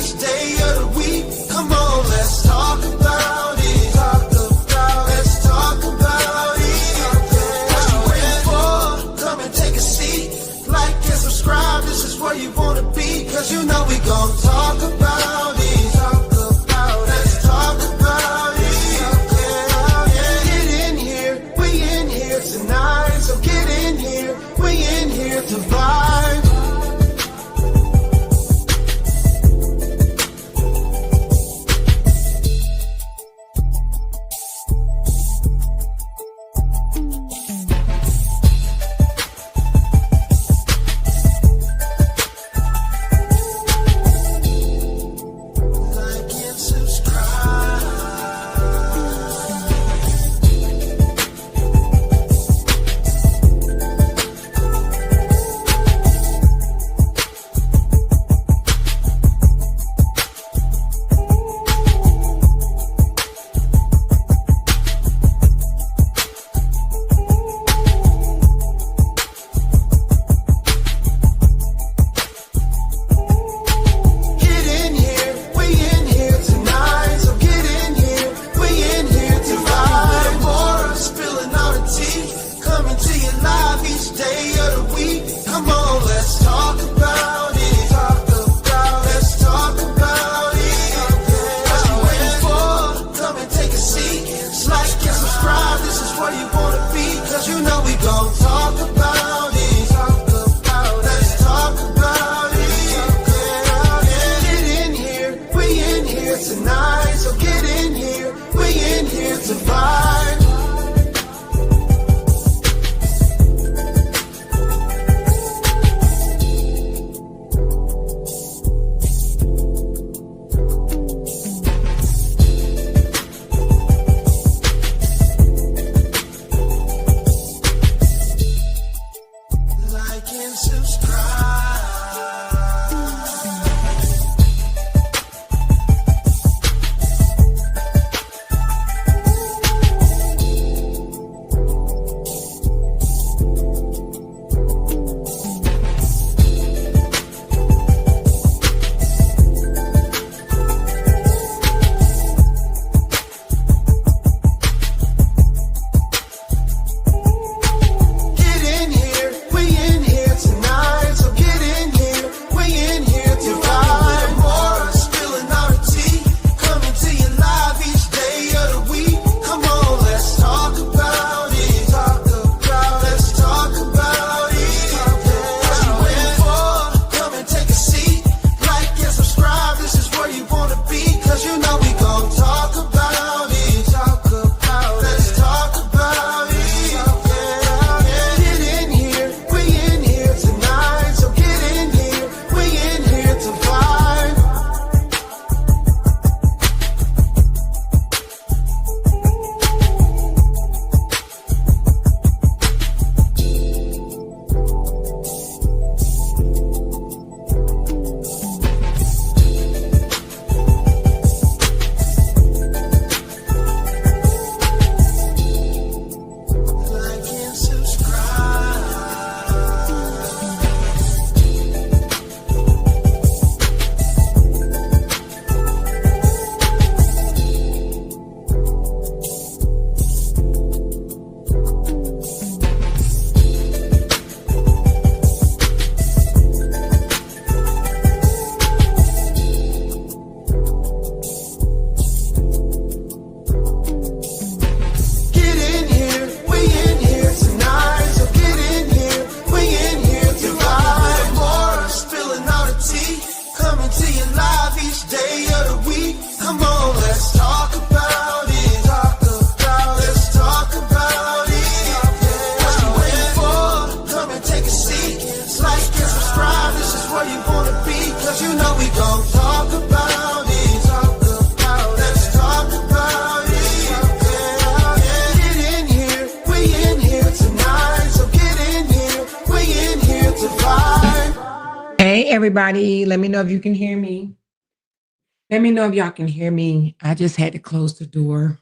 each day of the week. Come on, let's talk about it. Let's talk about it. What you waiting for? Come and take a seat. Like and subscribe, this is where you wanna be. Cause you know we gon' talk about it. Let's talk about it. Get in here, we in here tonight. So get in here, we in here to vibe. Everybody, let me know if you can hear me. Let me know if y'all can hear me. I just had to close the door.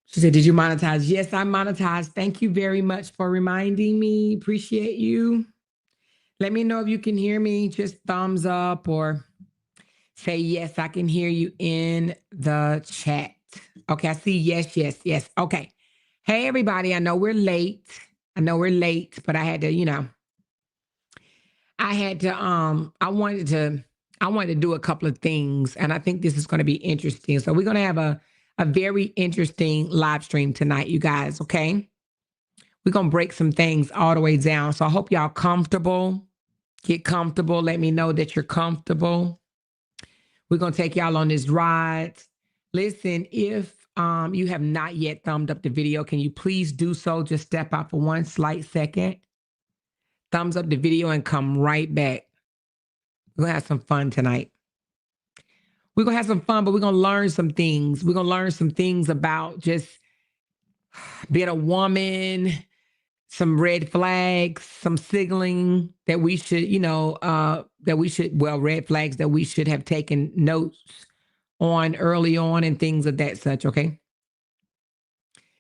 She said, did you monetize? Yes, I monetized. Thank you very much for reminding me. Appreciate you. Let me know if you can hear me. Just thumbs up or Say yes, I can hear you in the chat. Okay, I see yes, yes, yes. Okay. Hey, everybody, I know we're late. But I had to, I wanted to do a couple of things, and I think this is going to be interesting. So we're going to have a very interesting live stream tonight, you guys, okay? We're going to break some things all the way down. So I hope y'all comfortable. Get comfortable. Let me know that you're comfortable. We're going to take y'all on this ride. Listen, if you have not yet thumbed up the video, can you please do so? Just step out for one slight second. Thumbs up the video and come right back. We're going to have some fun tonight. We're going to have some fun, but we're going to learn some things. We're going to learn some things about just being a woman, some red flags, some signaling that we should, red flags that we should have taken notes on early on and things of that such, okay?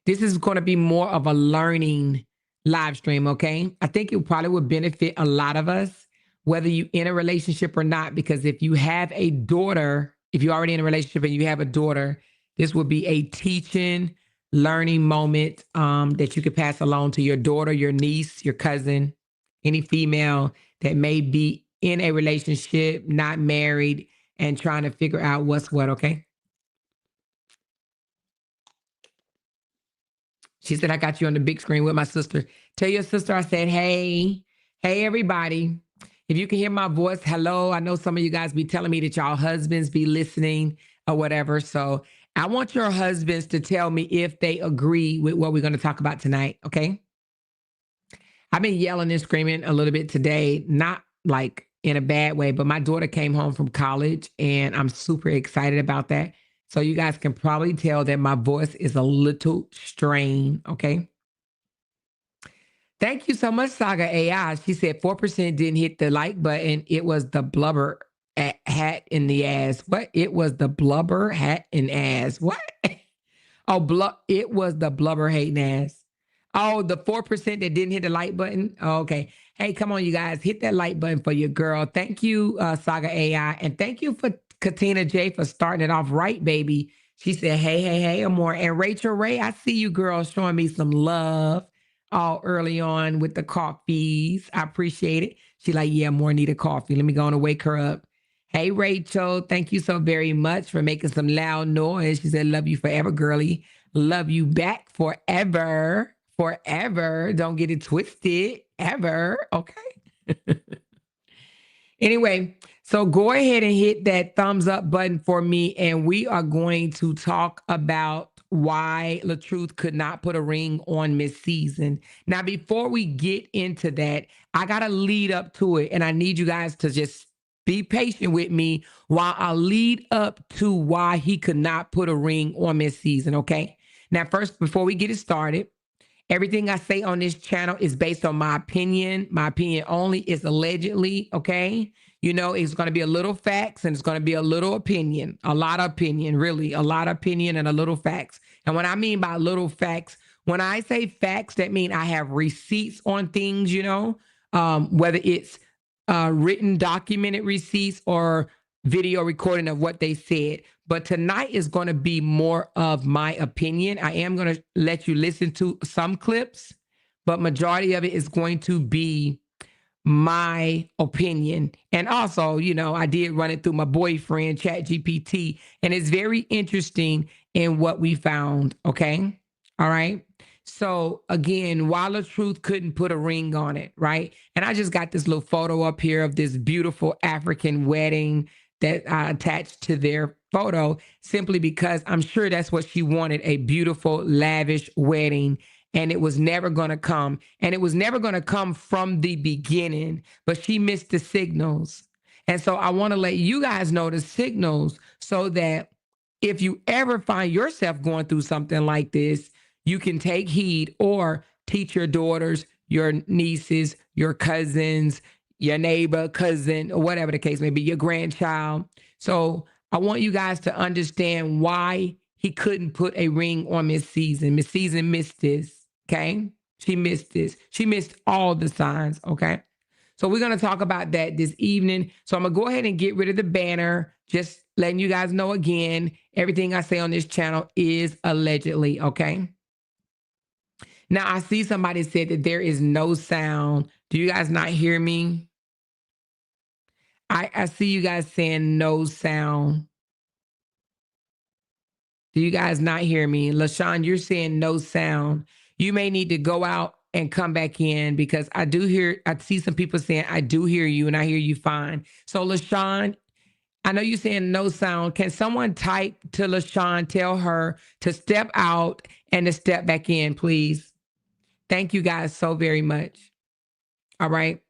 This is going to be more of a learning live stream, okay? I think it probably would benefit a lot of us, whether you're in a relationship or not, because if you have a daughter, if you're already in a relationship and you have a daughter, this would be a teaching, learning moment that you could pass along to your daughter, your niece, your cousin, any female that may be in a relationship, not married, and trying to figure out what's what, okay? She said, I got you on the big screen with my sister. Tell your sister I said, hey, everybody. If you can hear my voice, hello. I know some of you guys be telling me that y'all husbands be listening or whatever. So I want your husbands to tell me if they agree with what we're going to talk about tonight, okay? I've been yelling and screaming a little bit today, not like in a bad way, but my daughter came home from college and I'm super excited about that. So you guys can probably tell that my voice is a little strained, okay? Thank you so much, Saga AI. She said 4% didn't hit the like button. It was the blubber hat in the ass. What? It was the blubber hat in ass. What? It was the blubber hating ass. Oh, the 4% that didn't hit the like button. Oh, okay. Hey, come on, you guys. Hit that like button for your girl. Thank you, Saga AI. And thank you for Katina J for starting it off right, baby. She said, hey, Amor. And Rachel Ray, I see you girls showing me some love all early on with the coffees. I appreciate it. She like, yeah, Amor need a coffee. Let me go on and wake her up. Hey, Rachel, thank you so very much for making some loud noise. She said, love you forever, girly. Love you back forever. Forever. Don't get it twisted. Ever. Okay. Anyway, so go ahead and hit that thumbs up button for me. And we are going to talk about why LaTruth could not put a ring on Miss Season. Now, before we get into that, I got to lead up to it. And I need you guys to just be patient with me while I lead up to why he could not put a ring on Miss Season, okay? Now, first, before we get it started, everything I say on this channel is based on my opinion. My opinion only is allegedly, okay? It's going to be a little facts and it's going to be a little opinion, a lot of opinion, really, a lot of opinion and a little facts. And what I mean by little facts, when I say facts, that means I have receipts on things, whether it's written, documented receipts or video recording of what they said. But tonight is going to be more of my opinion. I am going to let you listen to some clips, but majority of it is going to be my opinion. And also, I did run it through my boyfriend, ChatGPT, and it's very interesting in what we found. Okay. All right. So again, while LaTruth couldn't put a ring on it, right? And I just got this little photo up here of this beautiful African wedding that I attached to their photo simply because I'm sure that's what she wanted, a beautiful, lavish wedding. And it was never going to come. And it was never going to come from the beginning, but she missed the signals. And so I want to let you guys know the signals so that if you ever find yourself going through something like this, you can take heed or teach your daughters, your nieces, your cousins, your neighbor, cousin, or whatever the case may be, your grandchild. So I want you guys to understand why he couldn't put a ring on Miss Season. Miss Season missed this, okay? She missed this. She missed all the signs, okay? So we're going to talk about that this evening. So I'm going to go ahead and get rid of the banner. Just letting you guys know again, everything I say on this channel is allegedly, okay? Now, I see somebody said that there is no sound. Do you guys not hear me? I see you guys saying no sound. Do you guys not hear me? LaShawn, you're saying no sound. You may need to go out and come back in because I see some people saying, I do hear you and I hear you fine. So LaShawn, I know you're saying no sound. Can someone type to LaShawn, tell her to step out and to step back in, please? Thank you guys so very much. All right.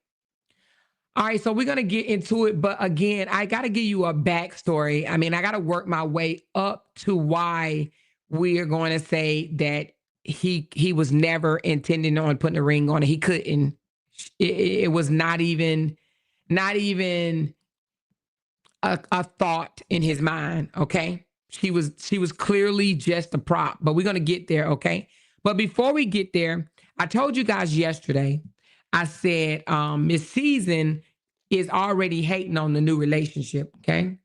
All right, so we're going to get into it. But again, I got to give you a backstory. I mean, I got to work my way up to why we are going to say that he was never intending on putting a ring on it. He couldn't. It was not even a thought in his mind, okay? She was clearly just a prop, but we're going to get there, okay? But before we get there, I told you guys yesterday, I said Miss Season is already hating on the new relationship, okay?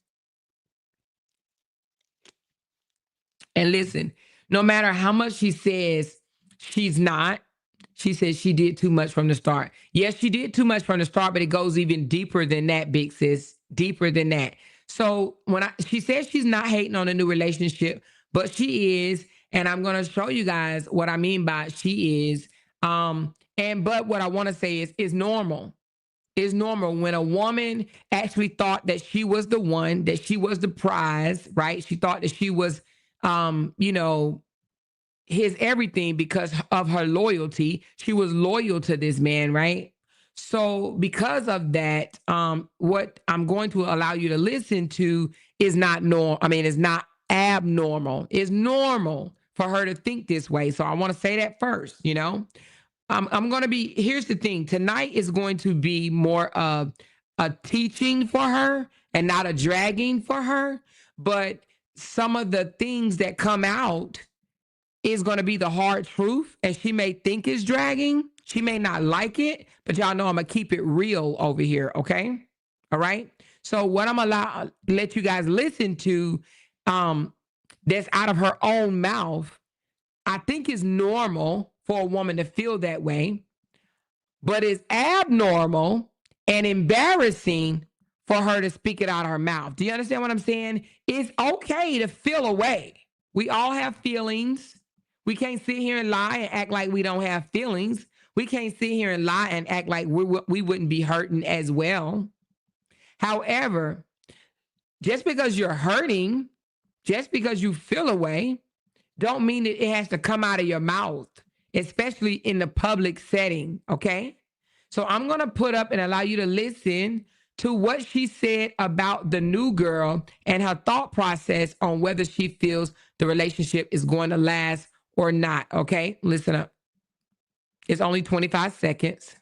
And listen, no matter how much she says she's not, she says she did too much from the start. Yes, she did too much from the start, but it goes even deeper than that, big sis, deeper than that. So she says she's not hating on a new relationship, but she is, and I'm going to show you guys what I mean by she is. But what I want to say is normal. It's normal when a woman actually thought that she was the one, that she was the prize, right? She thought that she was, his everything because of her loyalty. She was loyal to this man, right? So because of that, what I'm going to allow you to listen to is not normal. I mean, it's not abnormal. It's normal for her to think this way. So I want to say that first, I'm going to here's the thing. Tonight is going to be more of a teaching for her and not a dragging for her. But some of the things that come out is going to be the hard truth. And she may think it's dragging. She may not like it, but y'all know I'm going to keep it real over here. Okay. All right. So what I'm let you guys listen to, that's out of her own mouth, I think is normal for a woman to feel that way, but it's abnormal and embarrassing for her to speak it out of her mouth. Do you understand what I'm saying? It's okay to feel a way. We all have feelings. We can't sit here and lie and act like we don't have feelings. We can't sit here and lie and act like we wouldn't be hurting as well. However, just because you're hurting, just because you feel a way, don't mean that it has to come out of your mouth, especially in the public setting, okay? So I'm going to put up and allow you to listen to what she said about the new girl and her thought process on whether she feels the relationship is going to last or not, okay? Listen up. It's only 25 seconds.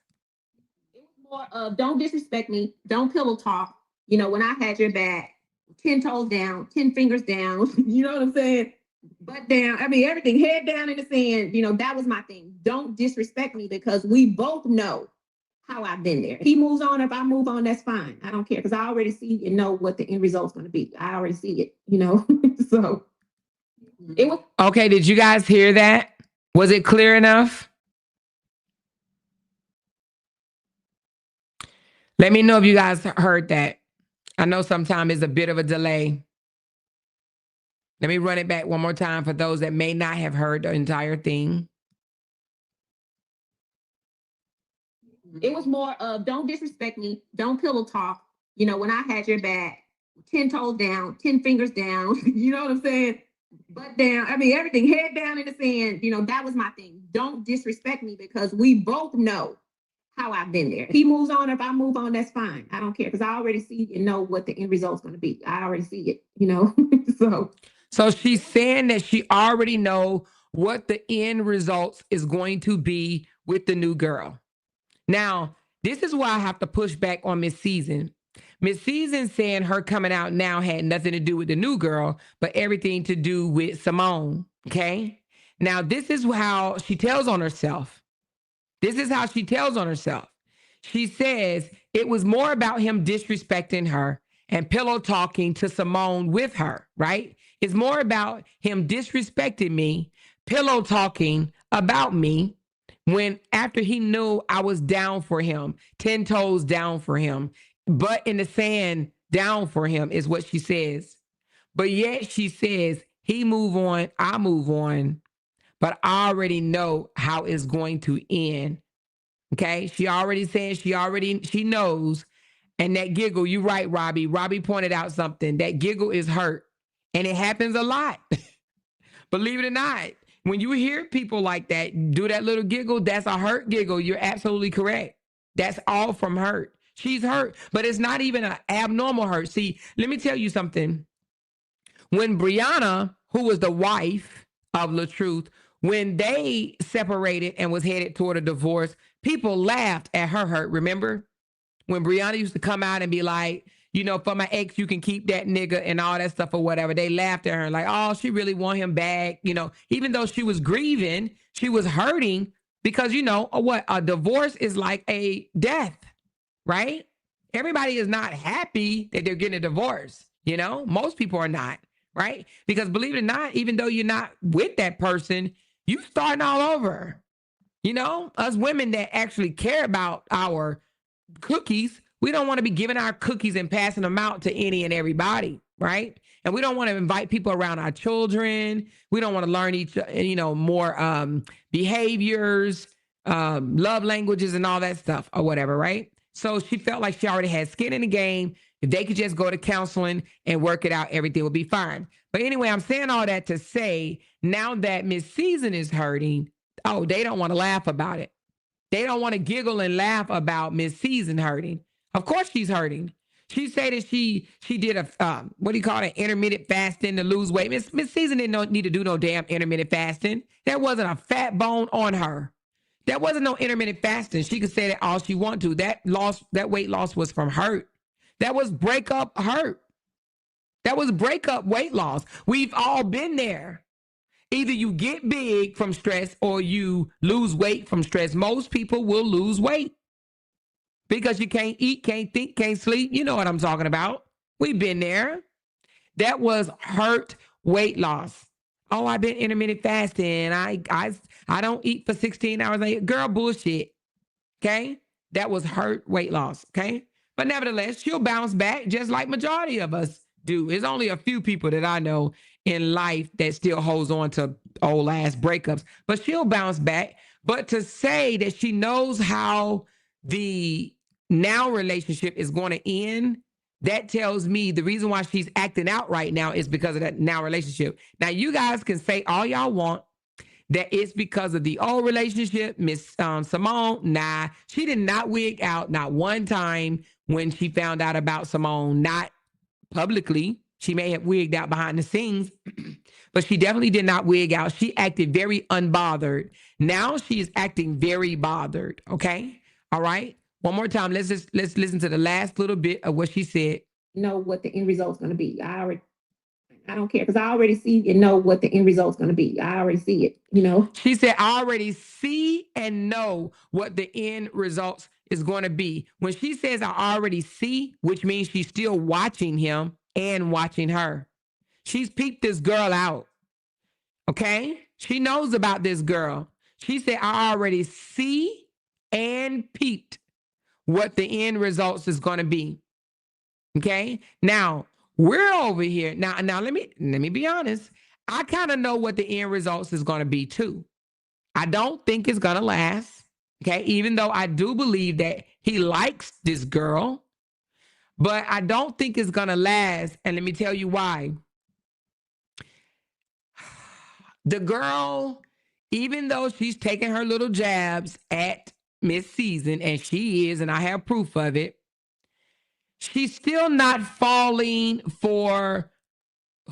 It was more of don't disrespect me, don't pillow talk. When I had your back, 10 toes down, 10 fingers down, you know what I'm saying? Butt down. I mean, everything, head down in the sand. That was my thing. Don't disrespect me because we both know how I've been there. He moves on. If I move on, that's fine. I don't care because I already see and know what the end result's going to be. I already see it, So it was. Okay, did you guys hear that? Was it clear enough? Let me know if you guys heard that. I know sometimes it's a bit of a delay. Let me run it back one more time for those that may not have heard the entire thing. It was more of don't disrespect me, don't pillow talk. When I had your back, 10 toes down, 10 fingers down, you know what I'm saying? Butt down. I mean, everything, head down in the sand. That was my thing. Don't disrespect me because we both know how I've been there. If he moves on, if I move on, that's fine. I don't care because I already see and know what the end result's going to be. I already see it, So she's saying that she already know what the end results is going to be with the new girl. Now, this is why I have to push back on Miss Season. Miss Season saying her coming out now had nothing to do with the new girl, but everything to do with Simone, okay? Now, this is how she tells on herself. This is how she tells on herself. She says it was more about him disrespecting her and pillow talking to Simone with her, right? It's more about him disrespecting me, pillow talking about me when after he knew I was down for him, 10 toes down for him, butt in the sand down for him is what she says. But yet she says, he move on, I move on, but I already know how it's going to end. Okay. She already said she knows. And that giggle, you're right, Robbie. Robbie pointed out something. That giggle is hurt. And it happens a lot. Believe it or not. When you hear people like that do that little giggle, that's a hurt giggle. You're absolutely correct. That's all from hurt. She's hurt, but it's not even an abnormal hurt. See, let me tell you something. When Brianna, who was the wife of LaTruth, when they separated and was headed toward a divorce, people laughed at her hurt. Remember? When Brianna used to come out and be like, you know, for my ex, you can keep that nigga and all that stuff or whatever. They laughed at her like, oh, she really want him back. You know, even though she was grieving, she was hurting because, you know, what a divorce is like a death, right? Everybody is not happy that they're getting a divorce. You know, most people are not, right? Because believe it or not, even though you're not with that person, you starting all over. You know, us women that actually care about our cookies, we don't want to be giving our cookies and passing them out to any and everybody, right? And we don't want to invite people around our children. We don't want to learn more behaviors, love languages and all that stuff or whatever, right? So she felt like she already had skin in the game. If they could just go to counseling and work it out, everything would be fine. But anyway, I'm saying all that to say, now that Miss Season is hurting, oh, they don't want to laugh about it. They don't want to giggle and laugh about Miss Season hurting. Of course she's hurting. She said that she did a, intermittent fasting to lose weight. Miss Season didn't need to do no damn intermittent fasting. There wasn't a fat bone on her. There wasn't no intermittent fasting. She could say that all she want to. That weight loss was from hurt. That was breakup hurt. That was breakup weight loss. We've all been there. Either you get big from stress or you lose weight from stress. Most people will lose weight because you can't eat, can't think, can't sleep. You know what I'm talking about. We've been there. That was hurt weight loss. Oh, I've been intermittent fasting. I don't eat for 16 hours. Girl, bullshit. Okay? That was hurt weight loss. Okay? But nevertheless, she'll bounce back just like majority of us do. There's only a few people that I know in life that still holds on to old ass breakups, but she'll bounce back. But to say that she knows how the now relationship is going to end, that tells me the reason why she's acting out right now is because of that now relationship. Now, you guys can say all y'all want that it's because of the old relationship. Miss Simone, nah, she did not wig out, not one time when she found out about Simone, not publicly. She may have wigged out behind the scenes, but she definitely did not wig out. She acted very unbothered. Now she is acting very bothered. Okay. All right. One more time. Let's listen to the last little bit of what she said. Know what the end result's going to be. I don't care because I already see and know what the end result's going to be. I already see it, you know. She said, I already see and know what the end results is going to be. When she says I already see, which means she's still watching him and watching her. She's peeped this girl out. Okay? She knows about this girl. She said, I already see and peeped what the end results is going to be. Okay? Now, we're over here. Now let me be honest. I kind of know what the end results is going to be too. I don't think it's going to last. Okay? Even though I do believe that he likes this girl, but I don't think it's going to last. And let me tell you why. The girl, even though she's taking her little jabs at Miss Season, and she is, and I have proof of it, she's still not falling for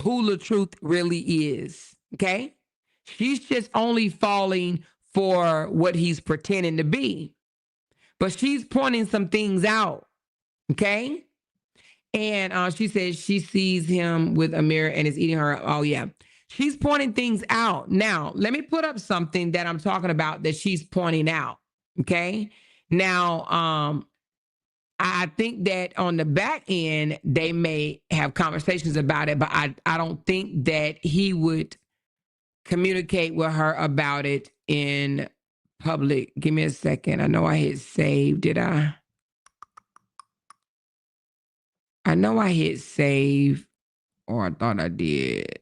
who LaTruth really is, okay? She's just only falling for what he's pretending to be. But she's pointing some things out, okay? And she says she sees him with a mirror and is eating her. Oh, yeah. She's pointing things out. Now, let me put up something that I'm talking about that she's pointing out, okay? Now, I think that on the back end, they may have conversations about it, but I don't think that he would communicate with her about it in public. Give me a second. I know I hit save. Did I? I know I hit save, or I thought I did.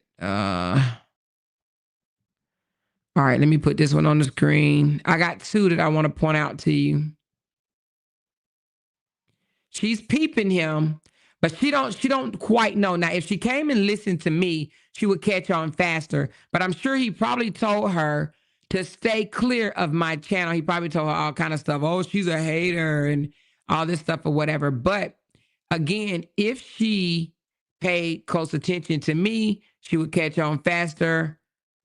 All right, let me put this one on the screen. I got two that I want to point out to you. She's peeping him, but she don't quite know. Now, if she came and listened to me, she would catch on faster. But I'm sure he probably told her to stay clear of my channel. He probably told her all kind of stuff. Oh, she's a hater and all this stuff or whatever. But again, if she paid close attention to me, she would catch on faster.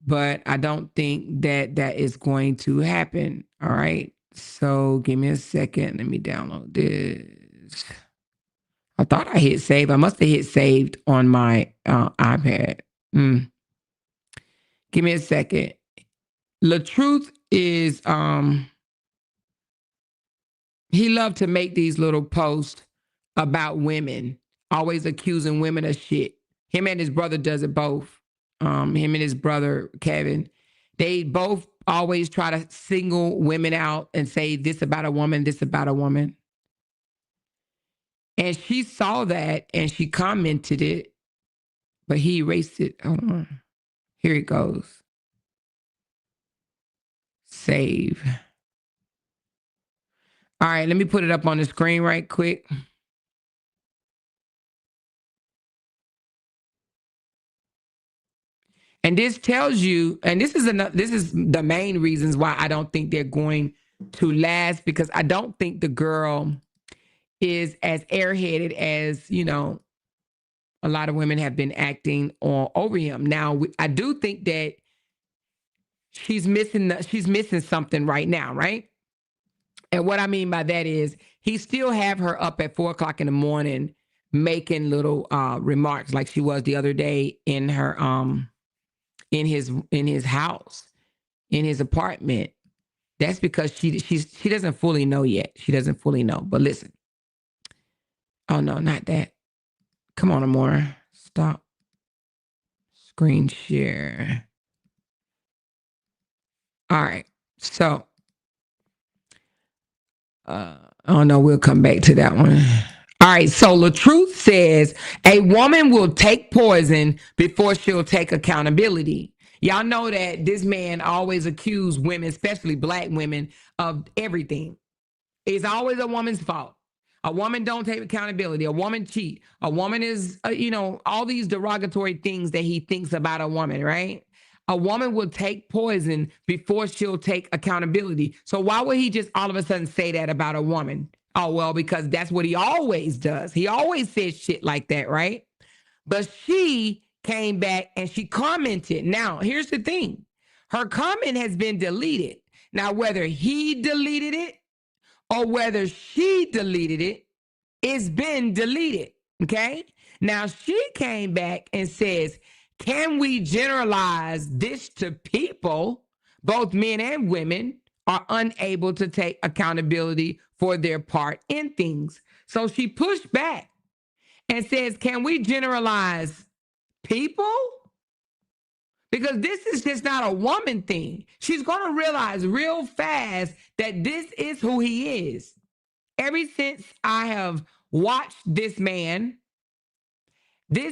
But I don't think that that is going to happen. All right. So give me a second. Let me download this. I thought I hit save. I must have hit saved on my iPad. Give me a second. LaTruth is he loved to make these little posts about women, always accusing women of shit. Him and his brother does it both. Him and his brother Kevin, they both always try to single women out and say this about a woman, this about a woman. And she saw that and she commented it, but he erased it. Hold on. Here it goes. Save. All right, let me put it up on the screen right quick. And this tells you, and this is the main reasons why I don't think they're going to last, because I don't think the girl is as airheaded as, you know, a lot of women have been acting over him. Now, I do think that she's missing something right now, right? And what I mean by that is he still have her up at 4 o'clock in the morning making little remarks like she was the other day in her in his house, in his apartment. That's because she doesn't fully know yet. She doesn't fully know. But listen. Oh no, not that. Come on, Amora. Stop. Screen share. All right. So oh no, we'll come back to that one. All right, so LaTruth says a woman will take poison before she'll take accountability. Y'all know that this man always accused women, especially black women, of everything. It's always a woman's fault. A woman don't take accountability. A woman cheat. A woman is, all these derogatory things that he thinks about a woman, right? A woman will take poison before she'll take accountability. So why would he just all of a sudden say that about a woman? Oh, well, because that's what he always does. He always says shit like that, right? But she came back and she commented. Now, here's the thing. Her comment has been deleted. Now, whether he deleted it or whether she deleted it, it's been deleted, okay? Now, she came back and says, can we generalize this to people, both men and women, are unable to take accountability for their part in things. So she pushed back and says, can we generalize people? Because this is just not a woman thing. She's going to realize real fast that this is who he is. Ever since I have watched this man, she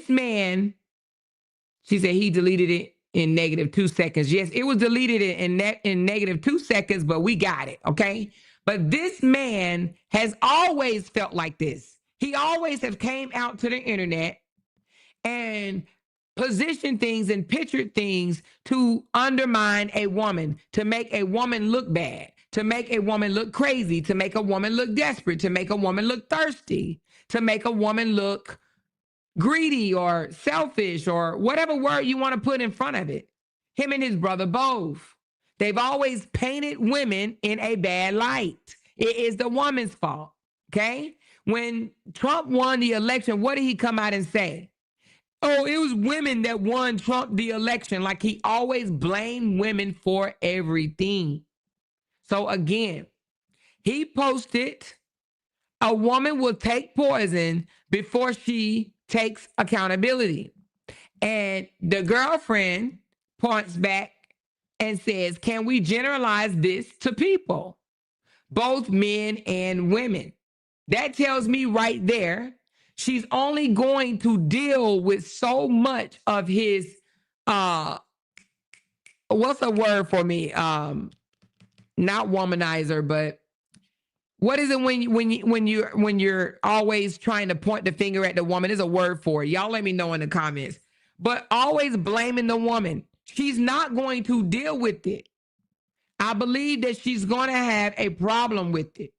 said he deleted it in -2 seconds. Yes, it was deleted in -2 seconds, but we got it, okay? But this man has always felt like this. He always have came out to the internet and positioned things and pictured things to undermine a woman, to make a woman look bad, to make a woman look crazy, to make a woman look desperate, to make a woman look thirsty, to make a woman look greedy or selfish or whatever word you want to put in front of it. Him and his brother both. They've always painted women in a bad light. It is the woman's fault, okay? When Trump won the election, what did he come out and say? Oh, it was women that won Trump the election. Like he always blamed women for everything. So again, He posted, a woman will take poison before she takes accountability. And the girlfriend points back and says, can we generalize this to people, both men and women? That tells me right there, she's only going to deal with so much of his, what's a word for me? Not womanizer, but what is it when you're always trying to point the finger at the woman? There's a word for it. Y'all let me know in the comments. But always blaming the woman. She's not going to deal with it. I believe that she's going to have a problem with it.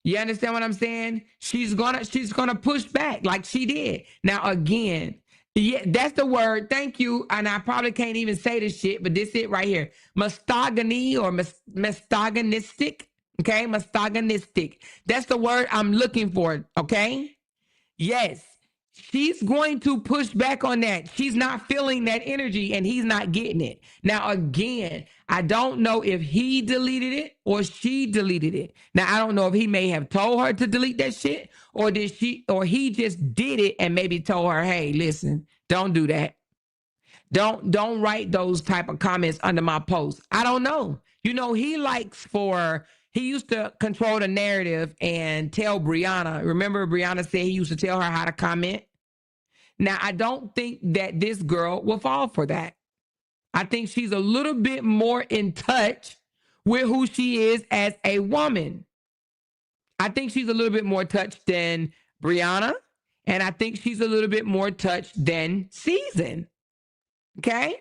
You understand what I'm saying? She's gonna push back like she did. Now again, yeah, that's the word. Thank you. And I probably can't even say this shit, but this is it right here. Misogyny or misogynistic. Okay, misogynistic. That's the word I'm looking for. Okay. Yes. She's going to push back on that. She's not feeling that energy and he's not getting it. Now, again, I don't know if he deleted it or she deleted it. Now, I don't know if he may have told her to delete that shit or he just did it and maybe told her, hey, listen, don't do that. Don't write those type of comments under my post. I don't know. You know, he used to control the narrative and tell Brianna. Remember, Brianna said he used to tell her how to comment? Now, I don't think that this girl will fall for that. I think she's a little bit more in touch with who she is as a woman. I think she's a little bit more touched than Brianna, and I think she's a little bit more touched than Season. Okay?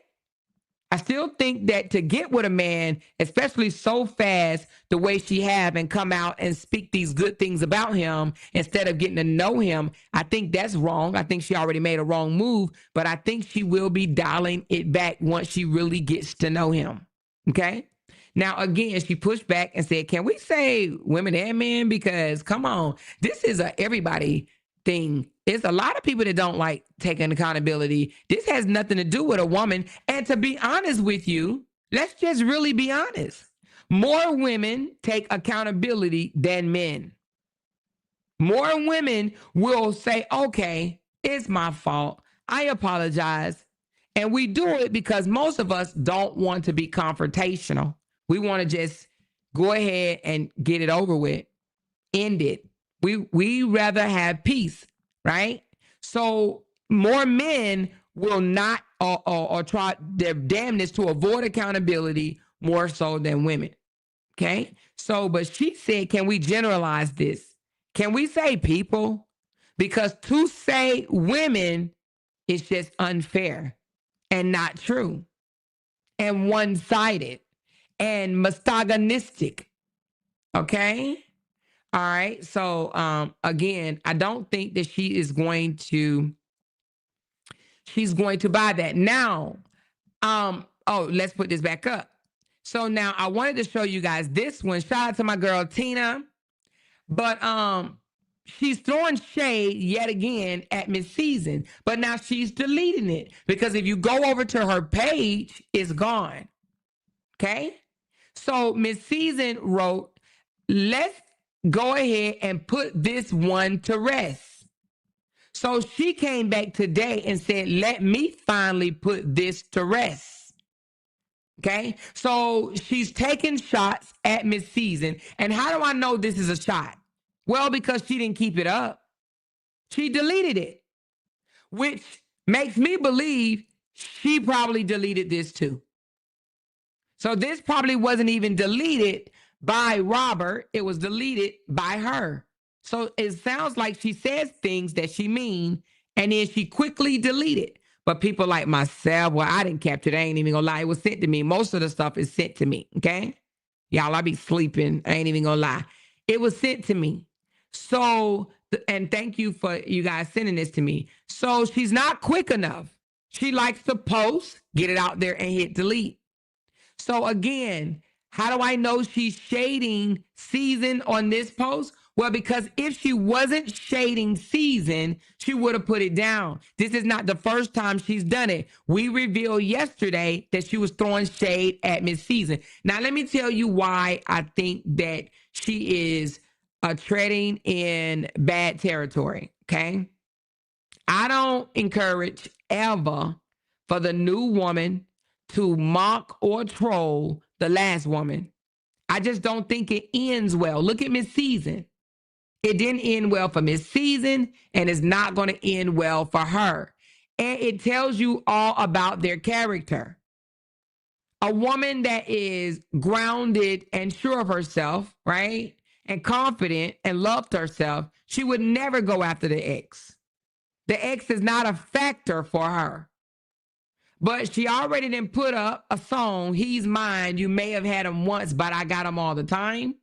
I still think that to get with a man, especially so fast, the way she have and come out and speak these good things about him instead of getting to know him, I think that's wrong. I think she already made a wrong move, but I think she will be dialing it back once she really gets to know him. Okay? Now, again, she pushed back and said, can we say women and men? Because come on, this is a everybody thing. It's a lot of people that don't like taking accountability. This has nothing to do with a woman. And to be honest with you, let's just really be honest. More women take accountability than men. More women will say, okay, it's my fault. I apologize. And we do it because most of us don't want to be confrontational. We want to just go ahead and get it over with, end it. We rather have peace, right? So more men will not or try their damnness to avoid accountability more so than women. Okay. So, but she said, can we generalize this? Can we say people? Because to say women is just unfair and not true and one-sided and misogynistic. Okay. All right. So again, I don't think that she's going to buy that. Now, let's put this back up. So now I wanted to show you guys this one. Shout out to my girl Tina. But she's throwing shade yet again at Miss Season. But now she's deleting it. Because if you go over to her page, it's gone. Okay? So Miss Season wrote, let's go ahead and put this one to rest. So she came back today and said, let me finally put this to rest. Okay. So she's taking shots at Miss Season. And how do I know this is a shot? Well, because she didn't keep it up. She deleted it, which makes me believe she probably deleted this too. So this probably wasn't even deleted by Robert. It was deleted by her. So it sounds like she says things that she mean, and then she quickly deleted. But people like myself, well, I didn't capture it. I ain't even gonna lie. It was sent to me. Most of the stuff is sent to me. Okay. Y'all, I be sleeping. I ain't even gonna lie. It was sent to me. So, and thank you for you guys sending this to me. So she's not quick enough. She likes to post, get it out there and hit delete. So again, how do I know she's shading Season on this post? Well, because if she wasn't shading Season, she would have put it down. This is not the first time she's done it. We revealed yesterday that she was throwing shade at Miss Season. Now, let me tell you why I think that she is treading in bad territory, okay? I don't encourage ever for the new woman to mock or troll the last woman. I just don't think it ends well. Look at Miss Season. It didn't end well for Miss Season, and it's not going to end well for her. And it tells you all about their character. A woman that is grounded and sure of herself, right? And confident and loved herself, she would never go after the ex. The ex is not a factor for her. But she already didn't put up a song, He's Mine. You may have had him once, but I got him all the time.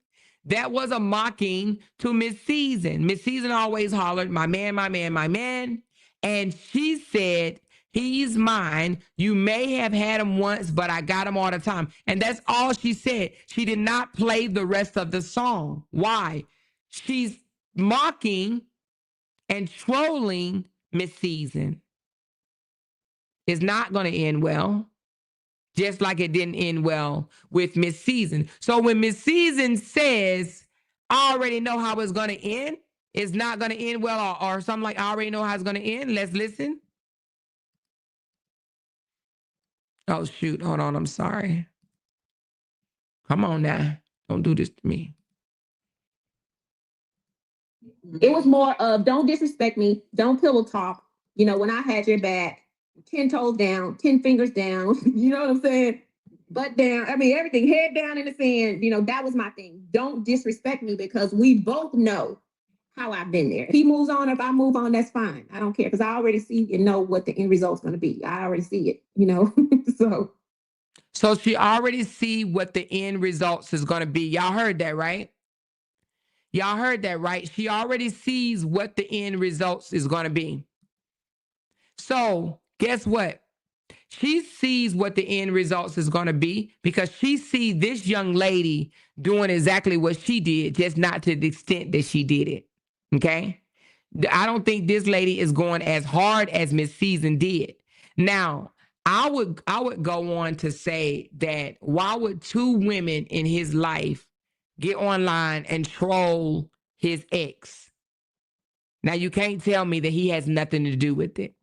That was a mocking to Miss Season. Miss Season always hollered, my man, my man, my man. And she said, he's mine. You may have had him once, but I got him all the time. And that's all she said. She did not play the rest of the song. Why? She's mocking and trolling Miss Season. It's not going to end well. Just like it didn't end well with Miss Season. So when Miss Season says, I already know how it's going to end, it's not going to end well, or something like, I already know how it's going to end. Let's listen. Oh, shoot. Hold on. I'm sorry. Come on now. Don't do this to me. It was more of don't disrespect me, don't pillow talk. You know, when I had your back, 10 toes down, 10 fingers down, you know what I'm saying? Butt down. I mean, everything, head down in the sand. You know, that was my thing. Don't disrespect me because we both know how I've been there. If he moves on, if I move on, that's fine. I don't care because I already see and know what the end result's going to be. I already see it, you know? So she already see what the end results is going to be. Y'all heard that, right? Y'all heard that, right? She already sees what the end results is going to be. So guess what? She sees what the end results is going to be because she sees this young lady doing exactly what she did, just not to the extent that she did it. Okay? I don't think this lady is going as hard as Miss Season did. Now, I would go on to say that why would two women in his life get online and troll his ex? Now, you can't tell me that he has nothing to do with it.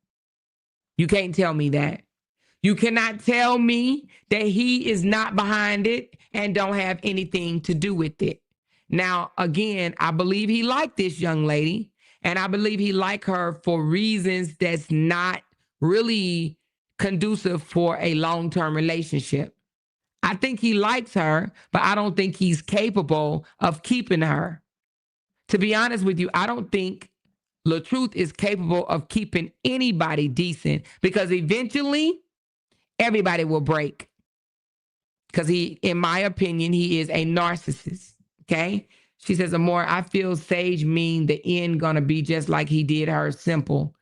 You can't tell me that. You cannot tell me that he is not behind it and don't have anything to do with it. Now, again, I believe he liked this young lady, and I believe he liked her for reasons that's not really conducive for a long-term relationship. I think he likes her, but I don't think he's capable of keeping her. To be honest with you, I don't think LaTruth is capable of keeping anybody decent because eventually everybody will break. Because he, in my opinion, he is a narcissist. Okay. She says, Amor, I feel Sage mean the end gonna be just like he did her. Simple.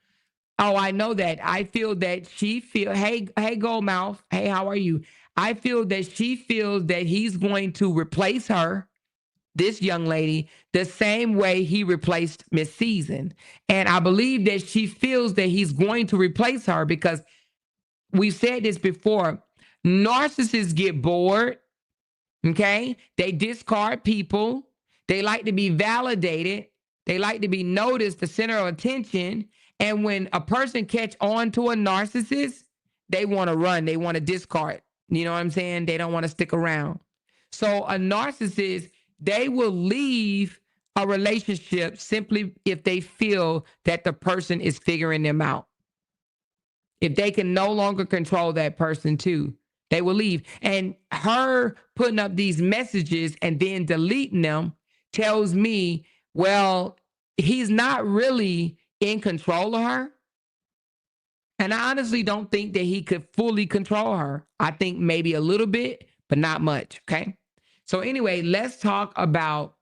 Oh, I know that. I feel that she feel, hey, Goldmouth. Hey, how are you? I feel that she feels that he's going to replace her, this young lady, the same way he replaced Miss Season. And I believe that she feels that he's going to replace her because we've said this before. Narcissists get bored. Okay. They discard people. They like to be validated. They like to be noticed, the center of attention. And when a person catch on to a narcissist, they want to run. They want to discard. You know what I'm saying? They don't want to stick around. So a narcissist, they will leave a relationship simply if they feel that the person is figuring them out. If they can no longer control that person too, they will leave. And her putting up these messages and then deleting them tells me, well, he's not really in control of her. And I honestly don't think that he could fully control her. I think maybe a little bit, but not much. Okay. So anyway, let's talk about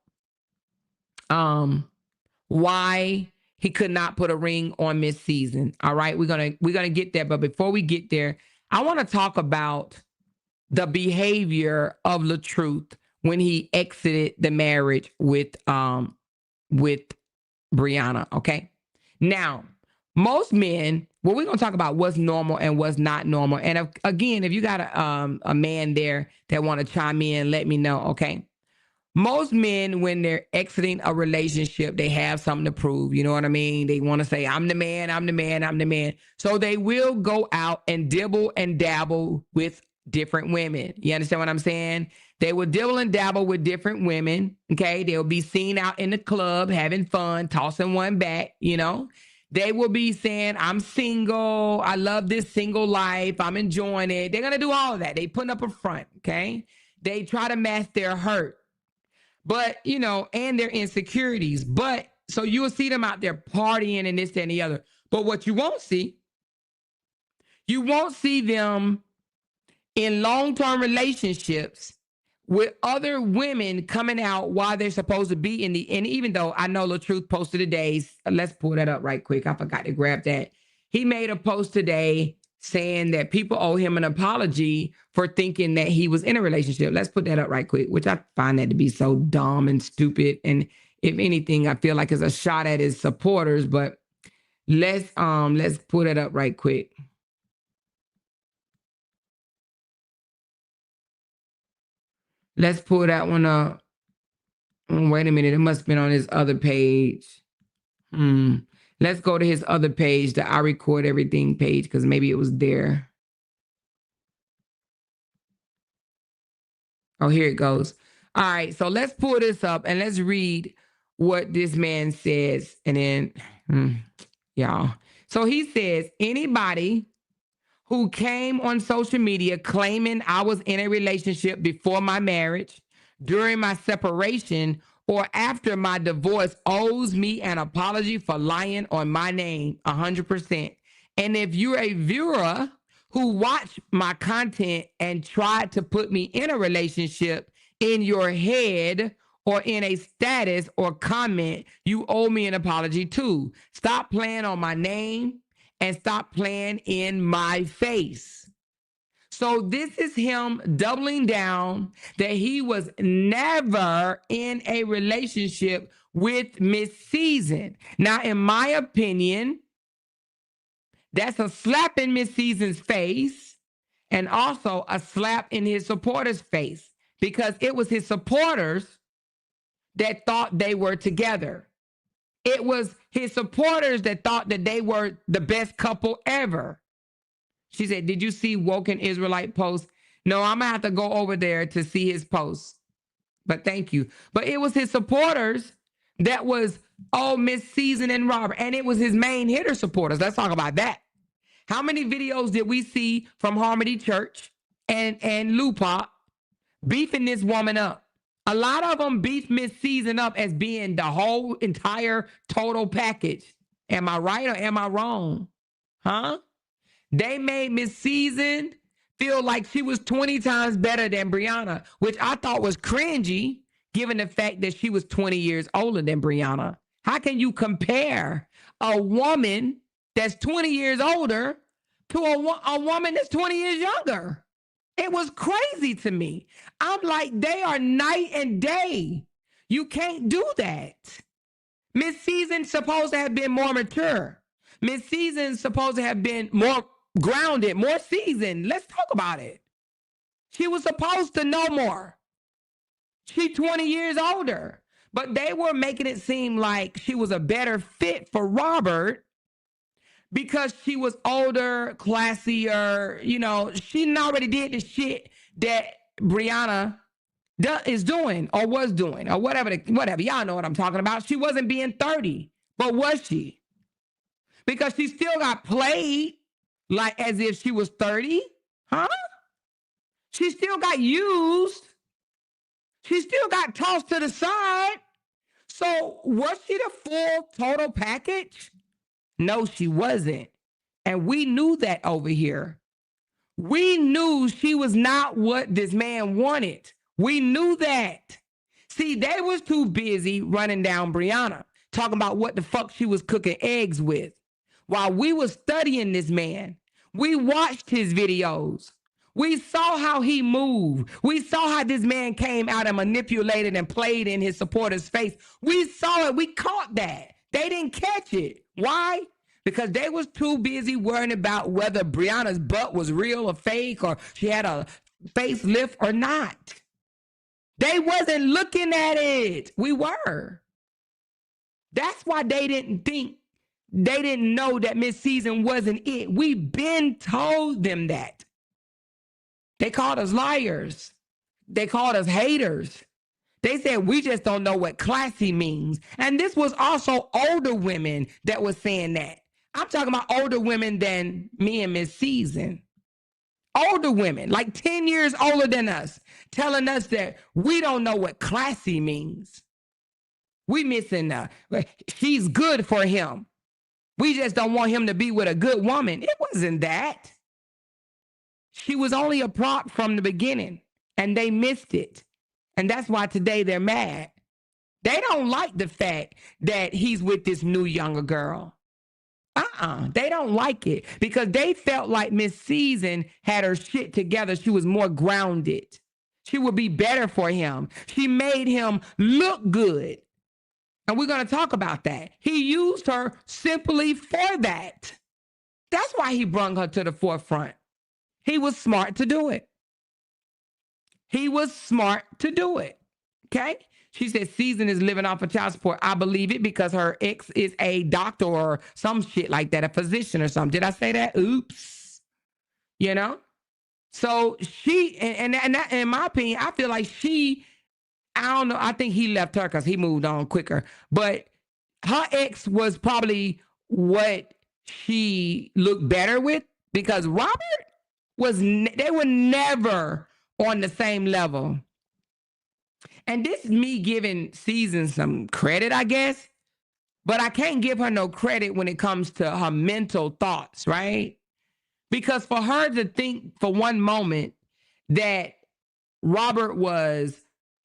why he could not put a ring on Miss Season. All right, we're gonna get there, but before we get there, I want to talk about the behavior of LaTruth when he exited the marriage with with Brianna, okay? Now, most men, well, we're going to talk about what's normal and what's not normal. And again, if you got a man there that want to chime in, let me know, okay? Most men, when they're exiting a relationship, they have something to prove. You know what I mean? They want to say, I'm the man, I'm the man, I'm the man. So they will go out and dibble and dabble with different women. You understand what I'm saying? They will dibble and dabble with different women. Okay. They'll be seen out in the club having fun, tossing one back, you know. They will be saying, I'm single. I love this single life. I'm enjoying it. They're going to do all of that. They put up a front. Okay. They try to mask their hurt. But, you know, and their insecurities. But so you'll see them out there partying and this, that, and the other. But what you won't see them in long-term relationships with other women coming out while they're supposed to be in the, and even though I know LaTruth posted today, let's pull that up right quick. I forgot to grab that. He made a post today saying that people owe him an apology for thinking that he was in a relationship. Let's put that up right quick, which I find that to be so dumb and stupid. And if anything, I feel like it's a shot at his supporters, but let's put it up right quick. Let's pull that one up. Oh, wait a minute. It must have been on his other page. Let's go to his other page, the I record everything page, because maybe it was there. Oh, here it goes. All right. So let's pull this up and let's read what this man says. And then, y'all. So he says, anybody who came on social media claiming I was in a relationship before my marriage, during my separation, or after my divorce owes me an apology for lying on my name 100%. And if you're a viewer who watched my content and tried to put me in a relationship in your head or in a status or comment, you owe me an apology too. Stop playing on my name and stop playing in my face. So this is him doubling down that he was never in a relationship with Miss Season. Now, in my opinion, that's a slap in Miss Season's face and also a slap in his supporters' face, because it was his supporters that thought they were together. It was his supporters that thought that they were the best couple ever. She said, did you see Woken Israelite post? No, I'm going to have to go over there to see his post. But thank you. But it was his supporters that was, oh, Miss Season and Robert. And it was his main hitter supporters. Let's talk about that. How many videos did we see from Harmony Church and Lou Pop beefing this woman up? A lot of them beef Miss Season up as being the whole entire total package. Am I right or am I wrong? Huh? They made Miss Season feel like she was 20 times better than Brianna, which I thought was cringy, given the fact that she was 20 years older than Brianna. How can you compare a woman that's 20 years older to a woman that's 20 years younger? It was crazy to me. I'm like, they are night and day. You can't do that. Miss Season's supposed to have been more mature. Miss Season's supposed to have been more grounded, more seasoned. Let's talk about it. She was supposed to know more. She's 20 years older. But they were making it seem like she was a better fit for Robert because she was older, classier. You know, she already did the shit that Brianna is doing or was doing or whatever. Y'all know what I'm talking about. She wasn't being 30, but was she? Because she still got played like as if she was 30. Huh? She still got used. She still got tossed to the side. So was she the full total package? No, she wasn't. And we knew that over here. We knew she was not what this man wanted. We knew that. See, they was too busy running down Brianna, talking about what the fuck she was cooking eggs with. While we were studying this man, we watched his videos. We saw how he moved. We saw how this man came out and manipulated and played in his supporter's face. We saw it. We caught that. They didn't catch it. Why? Because they was too busy worrying about whether Brianna's butt was real or fake or she had a facelift or not. They wasn't looking at it. We were. That's why they didn't know that Miss Season wasn't it. We been told them that. They called us liars. They called us haters. They said we just don't know what classy means. And this was also older women that was saying that. I'm talking about older women than me and Miss Season. Older women, like 10 years older than us, telling us that we don't know what classy means. We missing, she's good for him. We just don't want him to be with a good woman. It wasn't that. She was only a prop from the beginning, and they missed it. And that's why today they're mad. They don't like the fact that he's with this new younger girl. They don't like it because they felt like Miss Season had her shit together. She was more grounded. She would be better for him. She made him look good. And we're going to talk about that. He used her simply for that. That's why he brought her to the forefront. He was smart to do it. He was smart to do it. Okay? She said Season is living off of child support. I believe it because her ex is a doctor or some shit like that, a physician or something. Did I say that? Oops. You know? So she, and that, in my opinion, I feel like I don't know. I think he left her because he moved on quicker. But her ex was probably what she looked better with because Robert they were never on the same level. And this is me giving Season some credit, I guess. But I can't give her no credit when it comes to her mental thoughts, right? Because for her to think for one moment that Robert was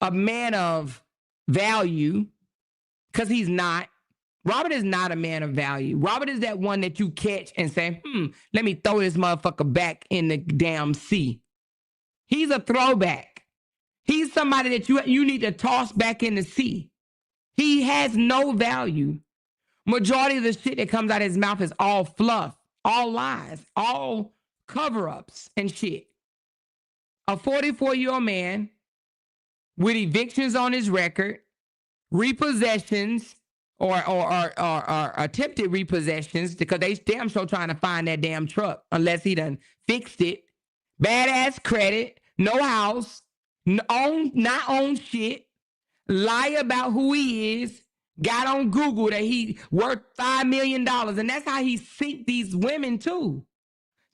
a man of value, because he's not. Robert is not a man of value. Robert is that one that you catch and say, let me throw this motherfucker back in the damn sea. He's a throwback. He's somebody that you need to toss back in the sea. He has no value. Majority of the shit that comes out of his mouth is all fluff, all lies, all cover-ups and shit. A 44-year-old man with evictions on his record, repossessions, or attempted repossessions, because they damn sure trying to find that damn truck unless he done fixed it. Badass credit, no house, not own shit, lie about who he is, got on Google that he worth $5 million, and that's how he sink these women too.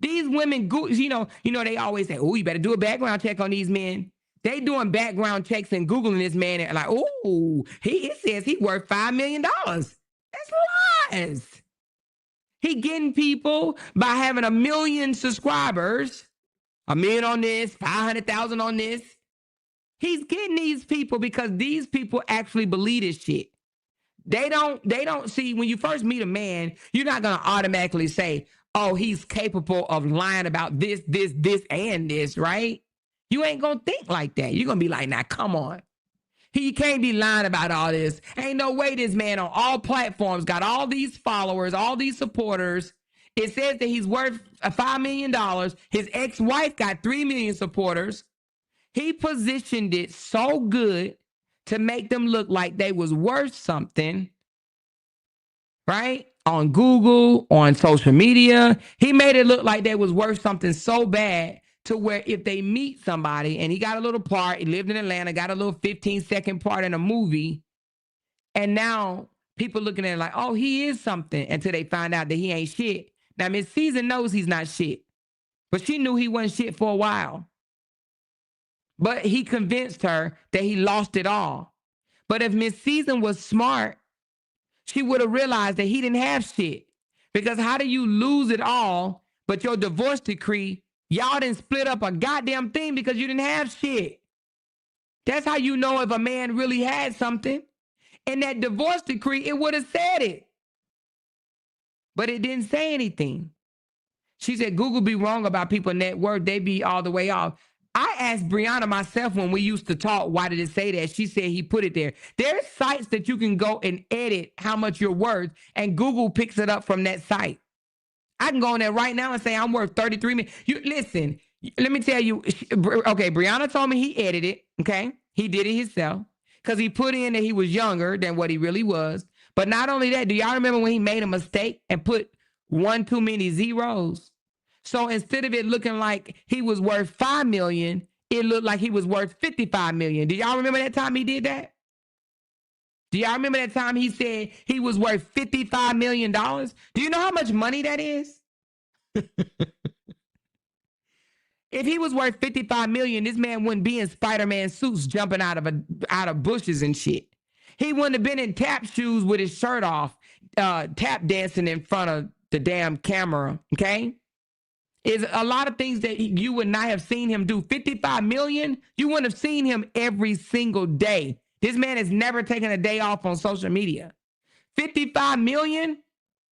These women, you know, they always say, oh, you better do a background check on these men. They doing background checks and Googling this man and like, oh, it says he worth $5 million. That's lies. He getting people by having 1 million subscribers, 1 million on this, 500,000 on this. He's getting these people because these people actually believe this shit. They don't see, when you first meet a man, you're not going to automatically say, oh, he's capable of lying about this, and this, right? You ain't going to think like that. You're going to be like, nah, come on. He can't be lying about all this. Ain't no way this man on all platforms got all these followers, all these supporters. It says that he's worth $5 million. His ex-wife got 3 million supporters. He positioned it so good to make them look like they was worth something, right? On Google, on social media. He made it look like they was worth something so bad to where if they meet somebody and he got a little part, he lived in Atlanta, got a little 15-second part in a movie, and now people looking at it like, oh, he is something, until they find out that he ain't shit. Now, Miss Season knows he's not shit, but she knew he wasn't shit for a while. But he convinced her that he lost it all. But if Miss Season was smart, she would have realized that he didn't have shit. Because how do you lose it all, but your divorce decree, y'all didn't split up a goddamn thing because you didn't have shit. That's how you know if a man really had something. In that divorce decree, it would have said it. But it didn't say anything. She said, Google be wrong about people net worth. They be all the way off. I asked Brianna myself when we used to talk, why did it say that? She said he put it there. There's sites that you can go and edit how much you're worth, and Google picks it up from that site. I can go on there right now and say I'm worth 33 million. You listen, let me tell you. Okay, Brianna told me he edited. Okay, he did it himself because he put in that he was younger than what he really was. But not only that, do y'all remember when he made a mistake and put one too many zeros? So instead of it looking like he was worth 5 million, it looked like he was worth 55 million. Do y'all remember that time he did that? Do y'all remember that time he said he was worth $55 million? Do you know how much money that is? If he was worth 55 million, this man wouldn't be in Spider-Man suits jumping out of bushes and shit. He wouldn't have been in tap shoes with his shirt off, tap dancing in front of the damn camera, okay? Is a lot of things that you would not have seen him do. 55 million, you wouldn't have seen him every single day. This man has never taken a day off on social media. 55 million,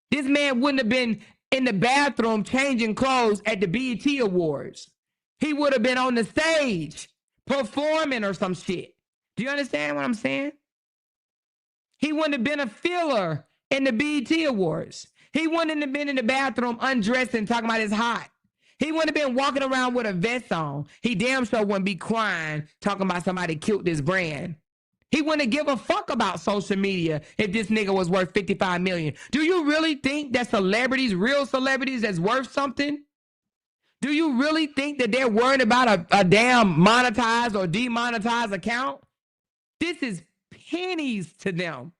this man wouldn't have been in the bathroom changing clothes at the BET Awards. He would have been on the stage performing or some shit. Do you understand what I'm saying? He wouldn't have been a filler in the BET Awards. He wouldn't have been in the bathroom undressed and talking about it's hot. He wouldn't have been walking around with a vest on. He damn sure wouldn't be crying talking about somebody killed this brand. He wouldn't give a fuck about social media if this nigga was worth 55 million. Do you really think that celebrities, real celebrities, that's worth something? Do you really think that they're worried about a damn monetized or demonetized account? This is pennies to them.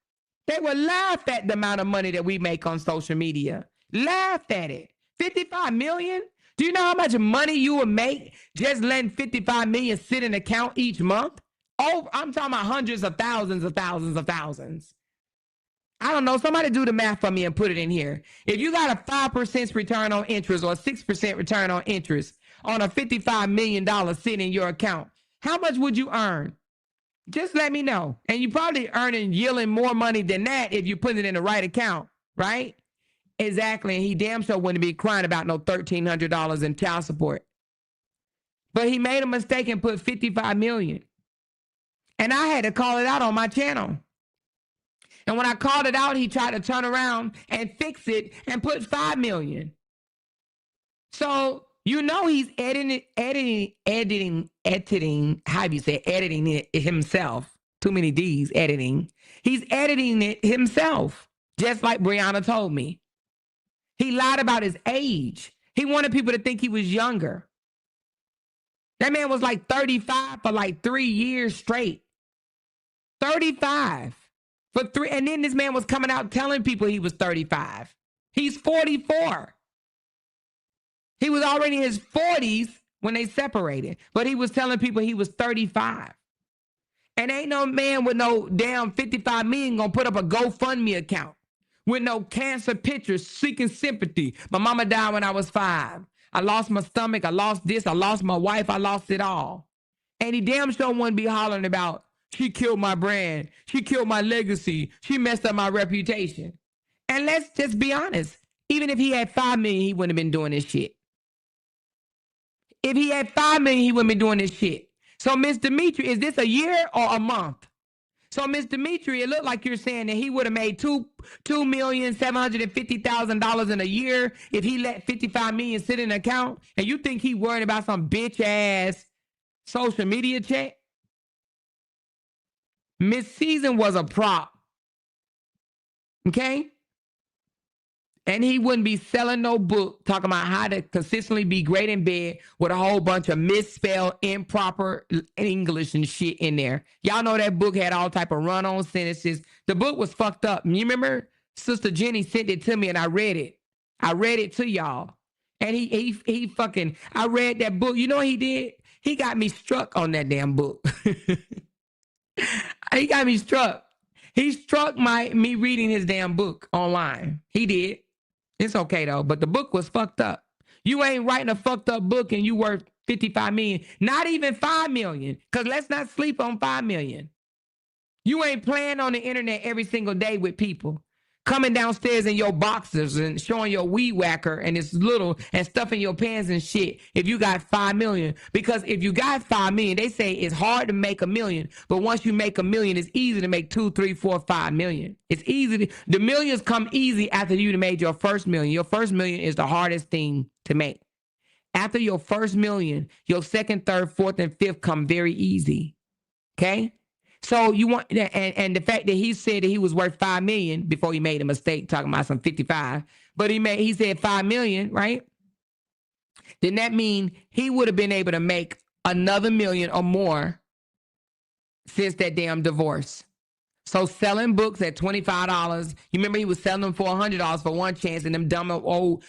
They would laugh at the amount of money that we make on social media. Laugh at it. 55 million? Do you know how much money you would make just letting 55 million sit in an account each month? Oh, I'm talking about hundreds of thousands of thousands of thousands. I don't know. Somebody do the math for me and put it in here. If you got a 5% return on interest or a 6% return on interest on a $55 million sitting in your account, how much would you earn? Just let me know. And you probably yielding more money than that if you put it in the right account, right? Exactly. And he damn sure wouldn't be crying about no $1,300 in child support. But he made a mistake and put 55 million. And I had to call it out on my channel. And when I called it out, he tried to turn around and fix it and put 5 million. So, you know, he's editing, how do you say, editing it himself. Too many D's, editing. He's editing it himself, just like Brianna told me. He lied about his age. He wanted people to think he was younger. That man was like 35 for like 3 years straight. 35 for 3. And then this man was coming out telling people he was 35. He's 44. He was already in his 40s when they separated, but he was telling people he was 35. And ain't no man with no damn 55 million gonna put up a GoFundMe account with no cancer pictures seeking sympathy. My mama died when I was 5. I lost my stomach. I lost this. I lost my wife. I lost it all. And he damn sure wouldn't be hollering about, she killed my brand. She killed my legacy. She messed up my reputation. And let's just be honest. Even if he had 5 million, he wouldn't have been doing this shit. If he had 5 million, he wouldn't be doing this shit. So, Miss Dimitri, is this a year or a month? So, Miss Dimitri, it looked like you're saying that he would have made $2,750,000 in a year if he let 55 million sit in an account, and you think he worried about some bitch ass social media check? Miss Season was a prop. Okay? And he wouldn't be selling no book talking about how to consistently be great in bed with a whole bunch of misspelled, improper English and shit in there. Y'all know that book had all type of run-on sentences. The book was fucked up. You remember Sister Jenny sent it to me and I read it. I read it to y'all. And he fucking, I read that book. You know what he did? He got me struck on that damn book. He got me struck. He struck me reading his damn book online. He did. It's okay though, but the book was fucked up. You ain't writing a fucked up book and you worth 55 million, not even 5 million, because let's not sleep on 5 million. You ain't playing on the internet every single day with people. coming downstairs in your boxers and showing your weed whacker and it's little and stuffing your pants and shit if you got 5 million. Because if you got 5 million, they say it's hard to make 1 million, but once you make 1 million, it's easy to make 2, 3, 4, 5 million. It's easy. The millions come easy after you made your first million. Your first million is the hardest thing to make. After your first million, your second, third, fourth, and fifth come very easy. Okay? So you want, and the fact that he said that he was worth 5 million before he made a mistake talking about some 55, but he said 5 million, right? Then that mean he would have been able to make another million or more since that damn divorce. So selling books at $25, you remember he was selling them for $100 for one chance, and them dumb old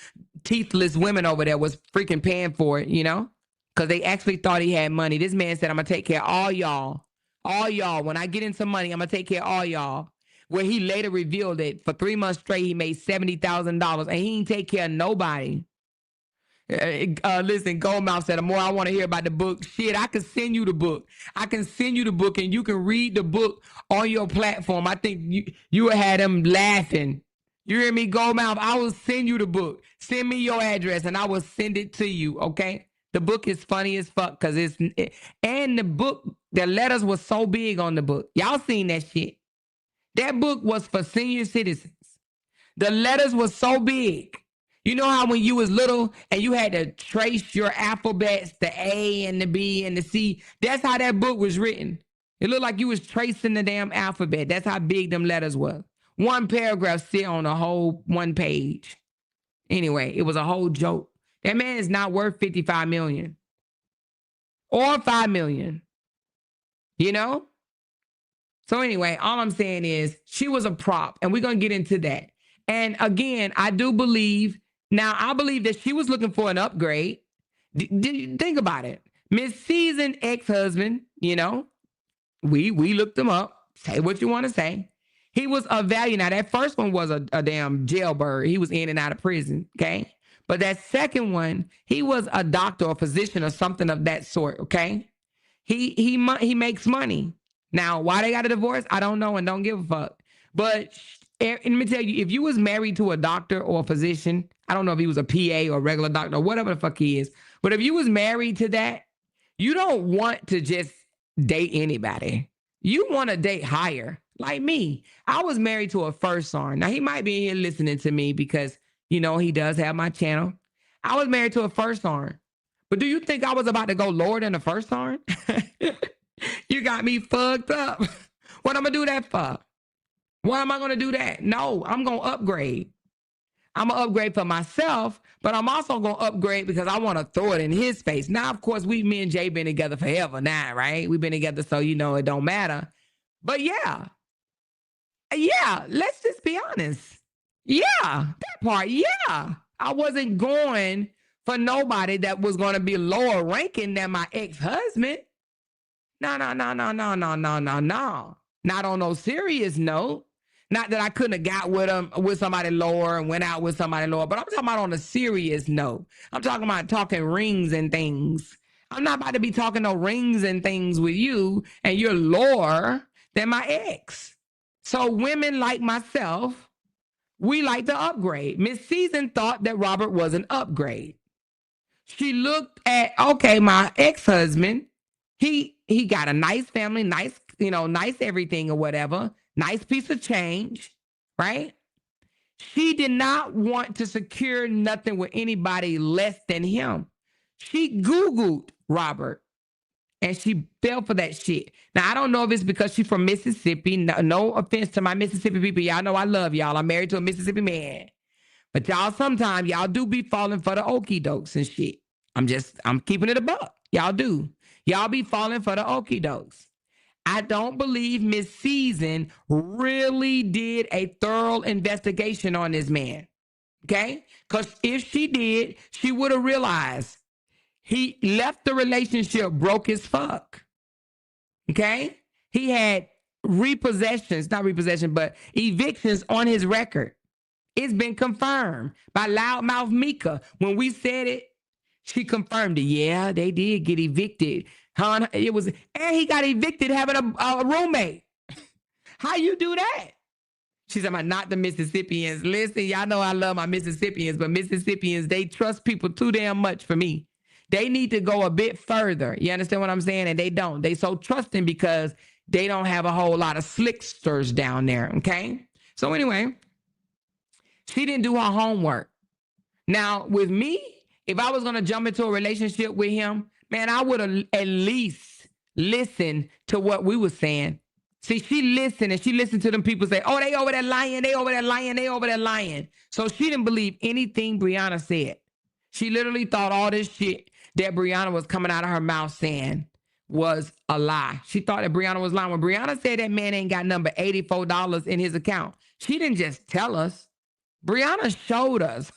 teethless women over there was freaking paying for it, you know? Because they actually thought he had money. This man said, I'm going to take care of all y'all. All y'all. When I get into money, I'm going to take care of all y'all. Where he later revealed that for 3 months straight, he made $70,000 and he didn't take care of nobody. Listen, Goldmouth said, the more I want to hear about the book, shit, I can send you the book. I can send you the book and you can read the book on your platform. I think you would have them laughing. You hear me, Goldmouth? I will send you the book. Send me your address and I will send it to you, okay? The book is funny as fuck because and the book, the letters were so big on the book. Y'all seen that shit. That book was for senior citizens. The letters were so big. You know how when you was little and you had to trace your alphabets, the A and the B and the C? That's how that book was written. It looked like you was tracing the damn alphabet. That's how big them letters were. One paragraph sit on a whole one page. Anyway, it was a whole joke. That man is not worth 55 million or 5 million, you know? So anyway, all I'm saying is she was a prop and we're going to get into that. And again, I do believe, now I believe that she was looking for an upgrade. Think about it. Miss Seasoned ex-husband, you know, we looked him up. Say what you want to say. He was of value. Now that first one was a damn jailbird. He was in and out of prison, okay? But that second one, he was a doctor or physician or something of that sort, okay? He makes money. Now, why they got a divorce, I don't know and don't give a fuck. But let me tell you, if you was married to a doctor or a physician, I don't know if he was a PA or a regular doctor or whatever the fuck he is, but if you was married to that, you don't want to just date anybody. You want to date higher. Like me, I was married to a first sergeant. Now, he might be here listening to me because, you know, he does have my channel. I was married to a first sergeant. But do you think I was about to go lower than a first sergeant? You got me fucked up. What I'm going to do that for? Why am I going to do that? No, I'm going to upgrade. I'm going to upgrade for myself, but I'm also going to upgrade because I want to throw it in his face. Now, of course, me and Jay been together forever now, right? We've been together, so, you know, it don't matter. But yeah, let's just be honest. Yeah, that part, yeah. I wasn't going for nobody that was going to be lower ranking than my ex-husband. No. Not on no serious note. Not that I couldn't have got with somebody lower and went out with somebody lower, but I'm talking about on a serious note. I'm talking about talking rings and things. I'm not about to be talking no rings and things with you and you're lower than my ex. So women like myself, we like to upgrade. Miss Season thought that Robert was an upgrade. She looked at, okay, my ex-husband, he got a nice family, nice, you know, nice everything or whatever, nice piece of change, right? She did not want to secure nothing with anybody less than him. She Googled Robert and she fell for that shit. Now, I don't know if it's because she's from Mississippi. No offense to my Mississippi people. Y'all know I love y'all. I'm married to a Mississippi man. But y'all, sometimes y'all do be falling for the okie dokes and shit. I'm keeping it a buck. Y'all do. Y'all be falling for the okie dokes. I don't believe Miss Season really did a thorough investigation on this man. Okay? Because if she did, she would have realized he left the relationship broke as fuck. Okay? He had but evictions on his record. It's been confirmed by Loudmouth Mika. When we said it, she confirmed it. Yeah, they did get evicted. And he got evicted having a roommate. How you do that? She said, not the Mississippians. Listen, y'all know I love my Mississippians, but Mississippians, they trust people too damn much for me. They need to go a bit further. You understand what I'm saying? And they don't. They so trusting because they don't have a whole lot of slicksters down there, okay? So anyway, she didn't do her homework. Now, with me, if I was going to jump into a relationship with him, man, I would have at least listened to what we were saying. See, she listened and she listened to them people say, oh, they over there lying, they over there lying, they over there lying. So she didn't believe anything Brianna said. She literally thought all this shit that Brianna was coming out of her mouth saying was a lie. She thought that Brianna was lying. When Brianna said that man ain't got number $84 in his account, she didn't just tell us. Brianna showed us.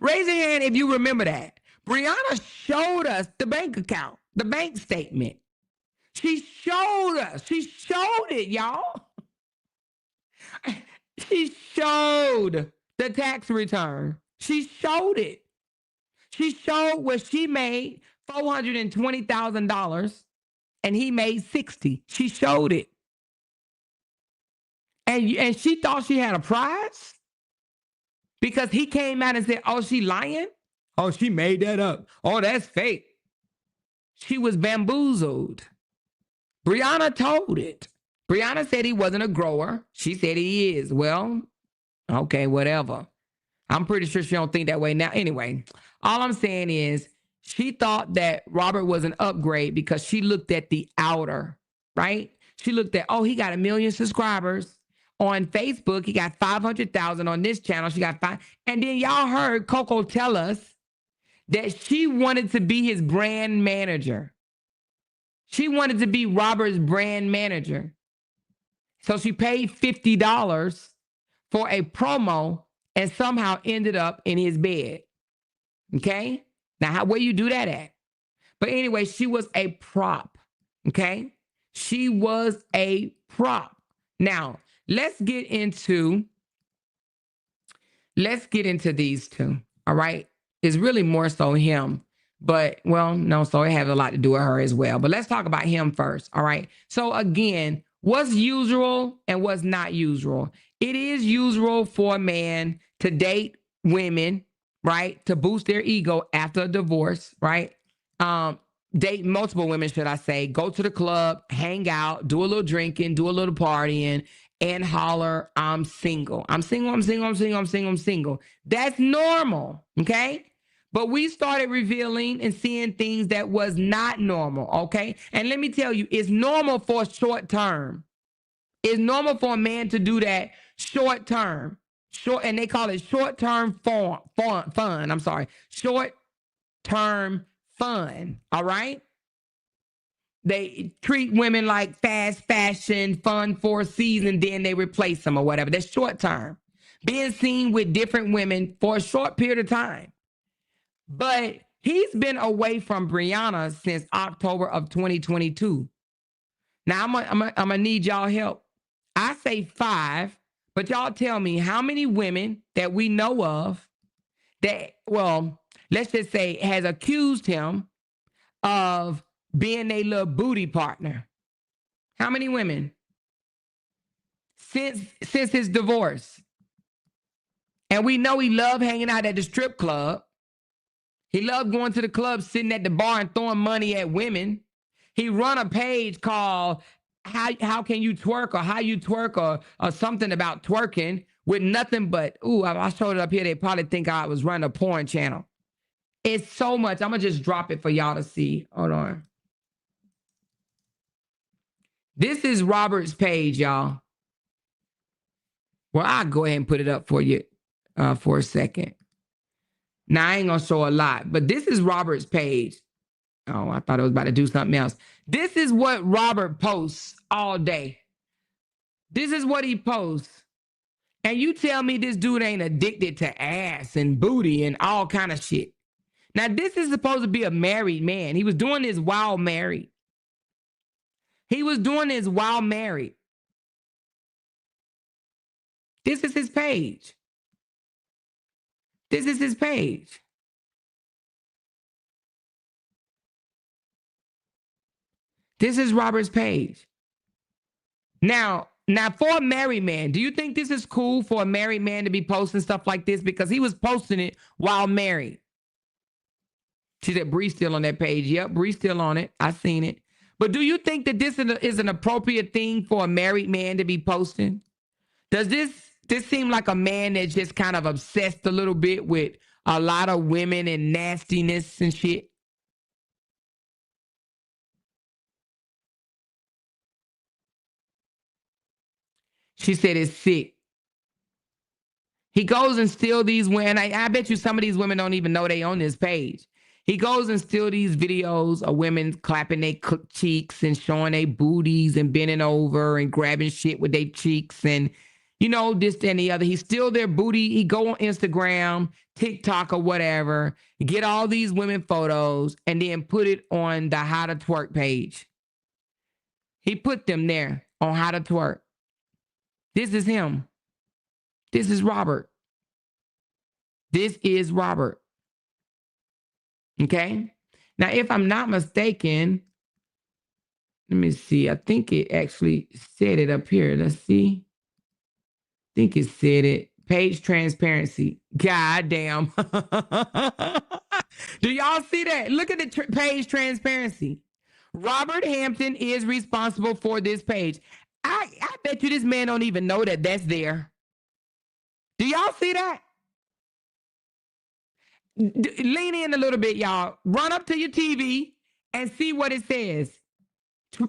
Raise your hand if you remember that. Brianna showed us the bank account, the bank statement. She showed us. She showed it, y'all. She showed the tax return. She showed it. She showed where she made $420,000 and he made 60. She showed it. And she thought she had a prize because he came out and said, oh, she lying? Oh, she made that up. Oh, that's fake. She was bamboozled. Brianna told it. Brianna said he wasn't a grower. She said he is. Well, okay, whatever. I'm pretty sure she don't think that way now. Anyway, all I'm saying is she thought that Robert was an upgrade because she looked at the outer, right? She looked at, oh, he got 1 million subscribers on Facebook. He got 500,000 on this channel. She got 5. And then y'all heard Coco tell us that she wanted to be his brand manager. She wanted to be Robert's brand manager. So she paid $50 for a promo and somehow ended up in his bed. Okay? Now, where you do that at? But anyway, she was a prop. Okay? She was a prop. Now, let's get into these two. All right? It's really more so him. But, well, no, so it has a lot to do with her as well. But let's talk about him first, all right? So, again, what's usual and what's not usual? It is usual for a man to date women, right, to boost their ego after a divorce, right? Date multiple women, should I say, go to the club, hang out, do a little drinking, do a little partying, and holler, I'm single. I'm single, I'm single, I'm single, I'm single, I'm single. That's normal, okay? But we started revealing and seeing things that was not normal, okay? And let me tell you, it's normal for short term. It's normal for a man to do that short term. And they call it short-term fun. I'm sorry. Short-term fun, all right? They treat women like fast fashion, fun for a season, then they replace them or whatever. That's short term. Being seen with different women for a short period of time. But he's been away from Brianna since October of 2022. Now, I'm gonna need y'all help. I say 5, but y'all tell me how many women that we know of that, well, let's just say has accused him of being a little booty partner. How many women? Since his divorce. And we know he loved hanging out at the strip club. He loved going to the club, sitting at the bar and throwing money at women. He run a page called How Can You Twerk, or How You Twerk, or something about twerking, with nothing but, ooh, I showed it up here. They probably think I was running a porn channel. It's so much. I'm going to just drop it for y'all to see. Hold on. This is Robert's page, y'all. Well, I'll go ahead and put it up for you for a second. Now, I ain't going to show a lot, but this is Robert's page. Oh, I thought I was about to do something else. This is what Robert posts all day. This is what he posts. And you tell me this dude ain't addicted to ass and booty and all kind of shit. Now, this is supposed to be a married man. He was doing this while married. He was doing this while married. This is his page. This is his page. This is Robert's page. Now, Now, for a married man, do you think this is cool for a married man to be posting stuff like this? Because he was posting it while married. She said, Bree's still on that page. Yep, Bree's still on it. I seen it. But do you think that this is an appropriate thing for a married man to be posting? Does this seem like a man that's just kind of obsessed a little bit with a lot of women and nastiness and shit? She said it's sick. He goes and steal these women. I bet you some of these women don't even know they on this page. He goes and steal these videos of women clapping their cheeks and showing their booties and bending over and grabbing shit with their cheeks and, you know, this and the other. He steal their booty. He go on Instagram, TikTok or whatever, get all these women photos and then put it on the How to Twerk page. He put them there on How to Twerk. This is him. This is Robert. This is Robert. Okay. Now, if I'm not mistaken, let me see. I think it actually said it up here. Let's see. I think it said it. Page transparency. God damn. Do y'all see that? Look at the page transparency. Robert Hampton is responsible for this page. I bet you this man don't even know that that's there. Do y'all see that? Lean in a little bit, y'all. Run up to your TV and see what it says.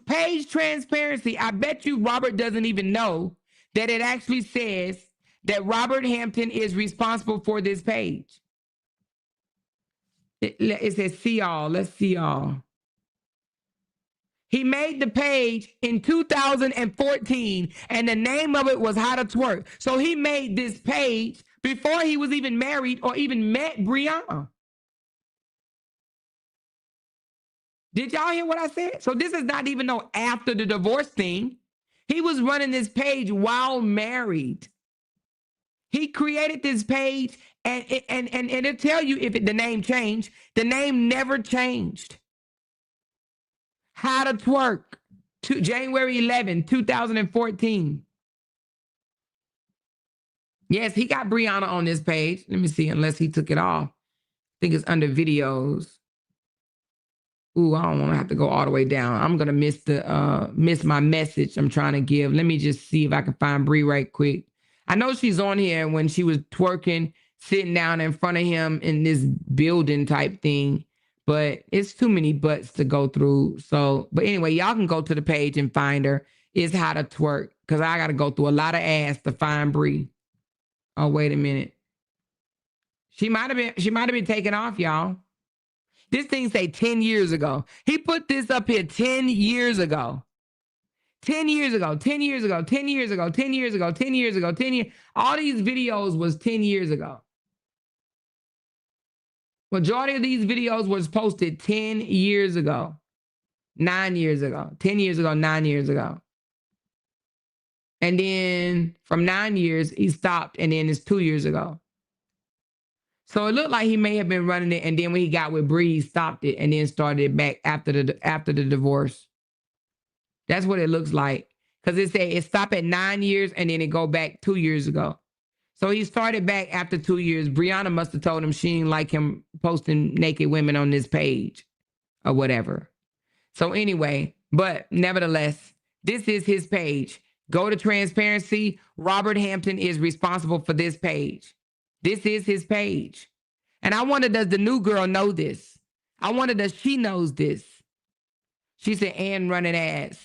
Page transparency. I bet you Robert doesn't even know that it actually says that Robert Hampton is responsible for this page. It says see all. Let's see all. He made the page in 2014, and the name of it was How to Twerk. So he made this page before he was even married or even met Brianna. Did y'all hear what I said? So this is not even no after the divorce thing. He was running this page while married. He created this page, and it'll tell you if the name changed. The name never changed. How to Twerk, January 11, 2014. Yes, he got Brianna on this page. Let me see, unless he took it off. I think it's under videos. Ooh, I don't want to have to go all the way down. I'm gonna miss my message I'm trying to give. Let me just see if I can find Bree right quick. I know she's on here when she was twerking, sitting down in front of him in this building type thing. But it's too many butts to go through. So, but anyway, y'all can go to the page and find her. It's How to Twerk. Because I got to go through a lot of ass to find Bree. Oh, wait a minute. She might have been taken off, y'all. This thing say 10 years ago. He put this up here 10 years ago. 10 years ago, 10 years ago, 10 years ago, 10 years ago, 10 years ago, 10 years. All these videos was 10 years ago. Majority of these videos was posted 10 years ago, 9 years ago, 10 years ago, 9 years ago. And then from 9 years, he stopped, and then it's 2 years ago. So it looked like he may have been running it, and then when he got with Bree, he stopped it and then started it back after the divorce. That's what it looks like. Because it said it stopped at 9 years, and then it go back 2 years ago. So he started back after 2 years. Brianna must have told him she didn't like him posting naked women on this page or whatever. So anyway, but nevertheless, this is his page. Go to transparency. Robert Hampton is responsible for this page. This is his page. And I wonder, does the new girl know this? I wonder, does she knows this? She said, and running ass.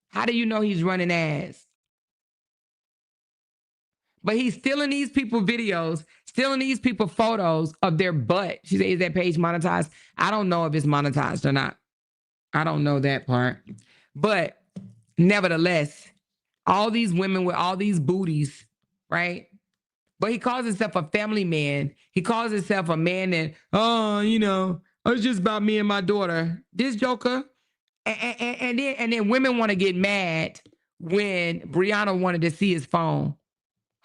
How do you know he's running ass? But he's stealing these people videos, stealing these people photos of their butt. She said, is that page monetized? I don't know if it's monetized or not. I don't know that part. But nevertheless, all these women with all these booties, right? But he calls himself a family man. He calls himself a man that, oh, you know, it's just about me and my daughter. This joker. And then women want to get mad when Brianna wanted to see his phone.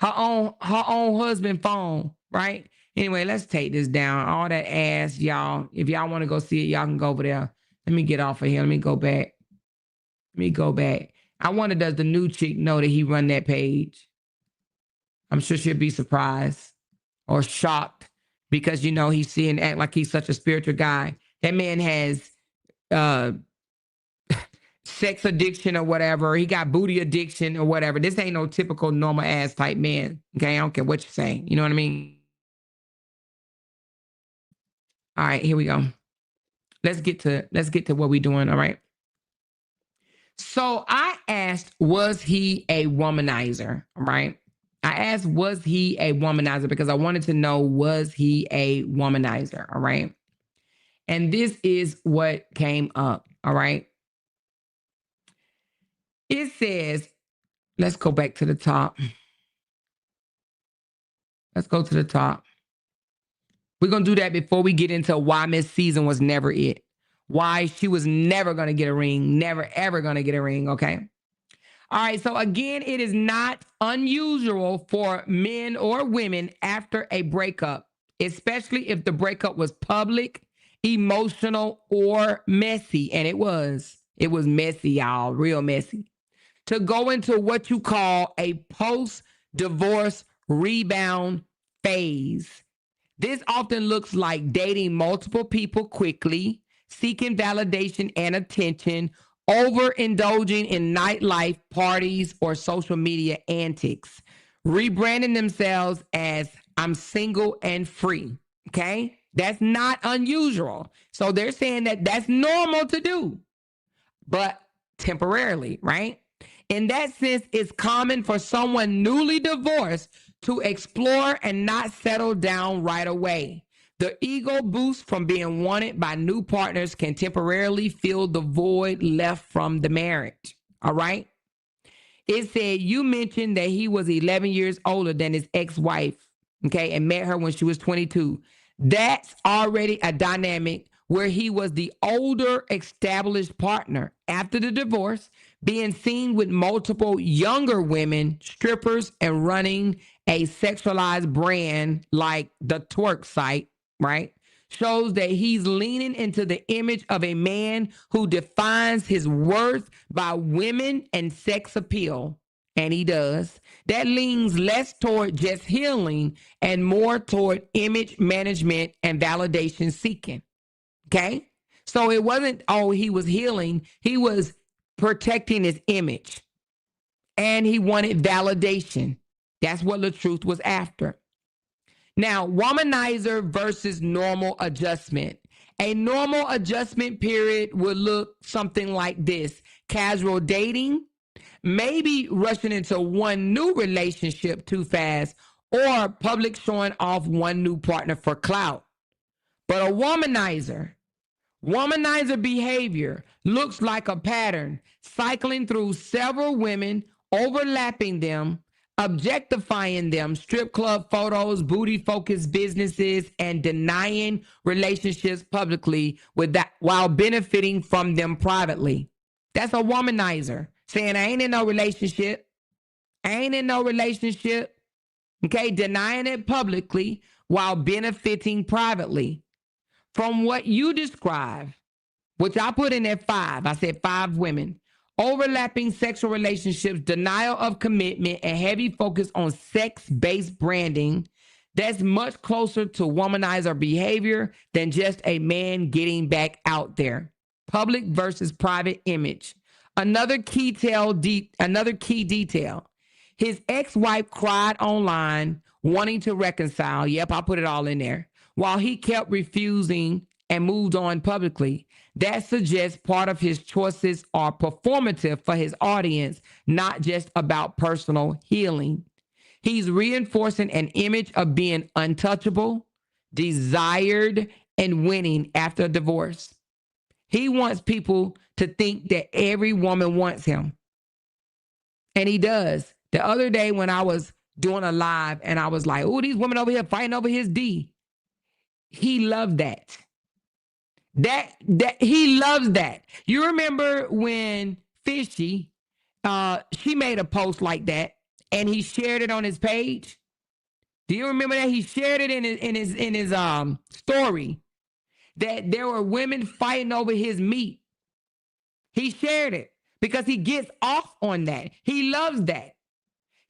Her own husband phone, right? Anyway, let's take this down. All that ass, y'all. If y'all want to go see it, y'all can go over there. Let me get off of here. Let me go back. I wonder, does the new chick know that he run that page? I'm sure she'll be surprised or shocked because, you know, he's seeing act like he's such a spiritual guy. That man has sex addiction or whatever. He got booty addiction or whatever. This ain't no typical normal ass type man. Okay, I don't care what you're saying. You know what I mean? All right, here we go. Let's get to what we're doing. All right. So I asked, was he a womanizer? All right. I asked, was he a womanizer? Because I wanted to know, was he a womanizer? All right. And this is what came up. All right. It says, let's go back to the top. Let's go to the top. We're going to do that before we get into why Miss Season was never it. Why she was never going to get a ring. Never, ever going to get a ring. Okay. All right. So again, it is not unusual for men or women after a breakup, especially if the breakup was public, emotional, or messy. And it was messy, y'all, real messy, to go into what you call a post-divorce rebound phase. This often looks like dating multiple people quickly, seeking validation and attention, overindulging in nightlife, parties, or social media antics, rebranding themselves as I'm single and free. Okay? That's not unusual. So they're saying that that's normal to do, but temporarily, right? In that sense, it's common for someone newly divorced to explore and not settle down right away. The ego boost from being wanted by new partners can temporarily fill the void left from the marriage. All right. It said you mentioned that he was 11 years older than his ex-wife, okay, and met her when she was 22. That's already a dynamic where he was the older established partner after the divorce, being seen with multiple younger women, strippers, and running a sexualized brand like the twerk site, right? Shows that he's leaning into the image of a man who defines his worth by women and sex appeal. And he does. That leans less toward just healing and more toward image management and validation seeking. Okay? So it wasn't, oh, he was healing. He was protecting his image. And he wanted validation. That's what LaTruth was after. Now, womanizer versus normal adjustment. A normal adjustment period would look something like this. Casual dating, maybe rushing into one new relationship too fast, or public showing off one new partner for clout. But a womanizer behavior looks like a pattern, cycling through several women, overlapping them, objectifying them, strip club photos, booty-focused businesses, and denying relationships publicly while benefiting from them privately. That's a womanizer, saying, I ain't in no relationship. Okay, denying it publicly while benefiting privately. From what you describe, which I put in at 5, I said 5 women, overlapping sexual relationships, denial of commitment, and heavy focus on sex-based branding, that's much closer to womanizer behavior than just a man getting back out there. Public versus private image. Another key detail. His ex-wife cried online, wanting to reconcile. Yep, I put it all in there. While he kept refusing and moved on publicly. That suggests part of his choices are performative for his audience, not just about personal healing. He's reinforcing an image of being untouchable, desired, and winning after a divorce. He wants people to think that every woman wants him. And he does. The other day when I was doing a live and I was like, oh, these women over here fighting over his D. He loved that. That he loves that. You remember when Fishy, she made a post like that and he shared it on his page? Do you remember that? He shared it in his story that there were women fighting over his meat. He shared it because he gets off on that. He loves that.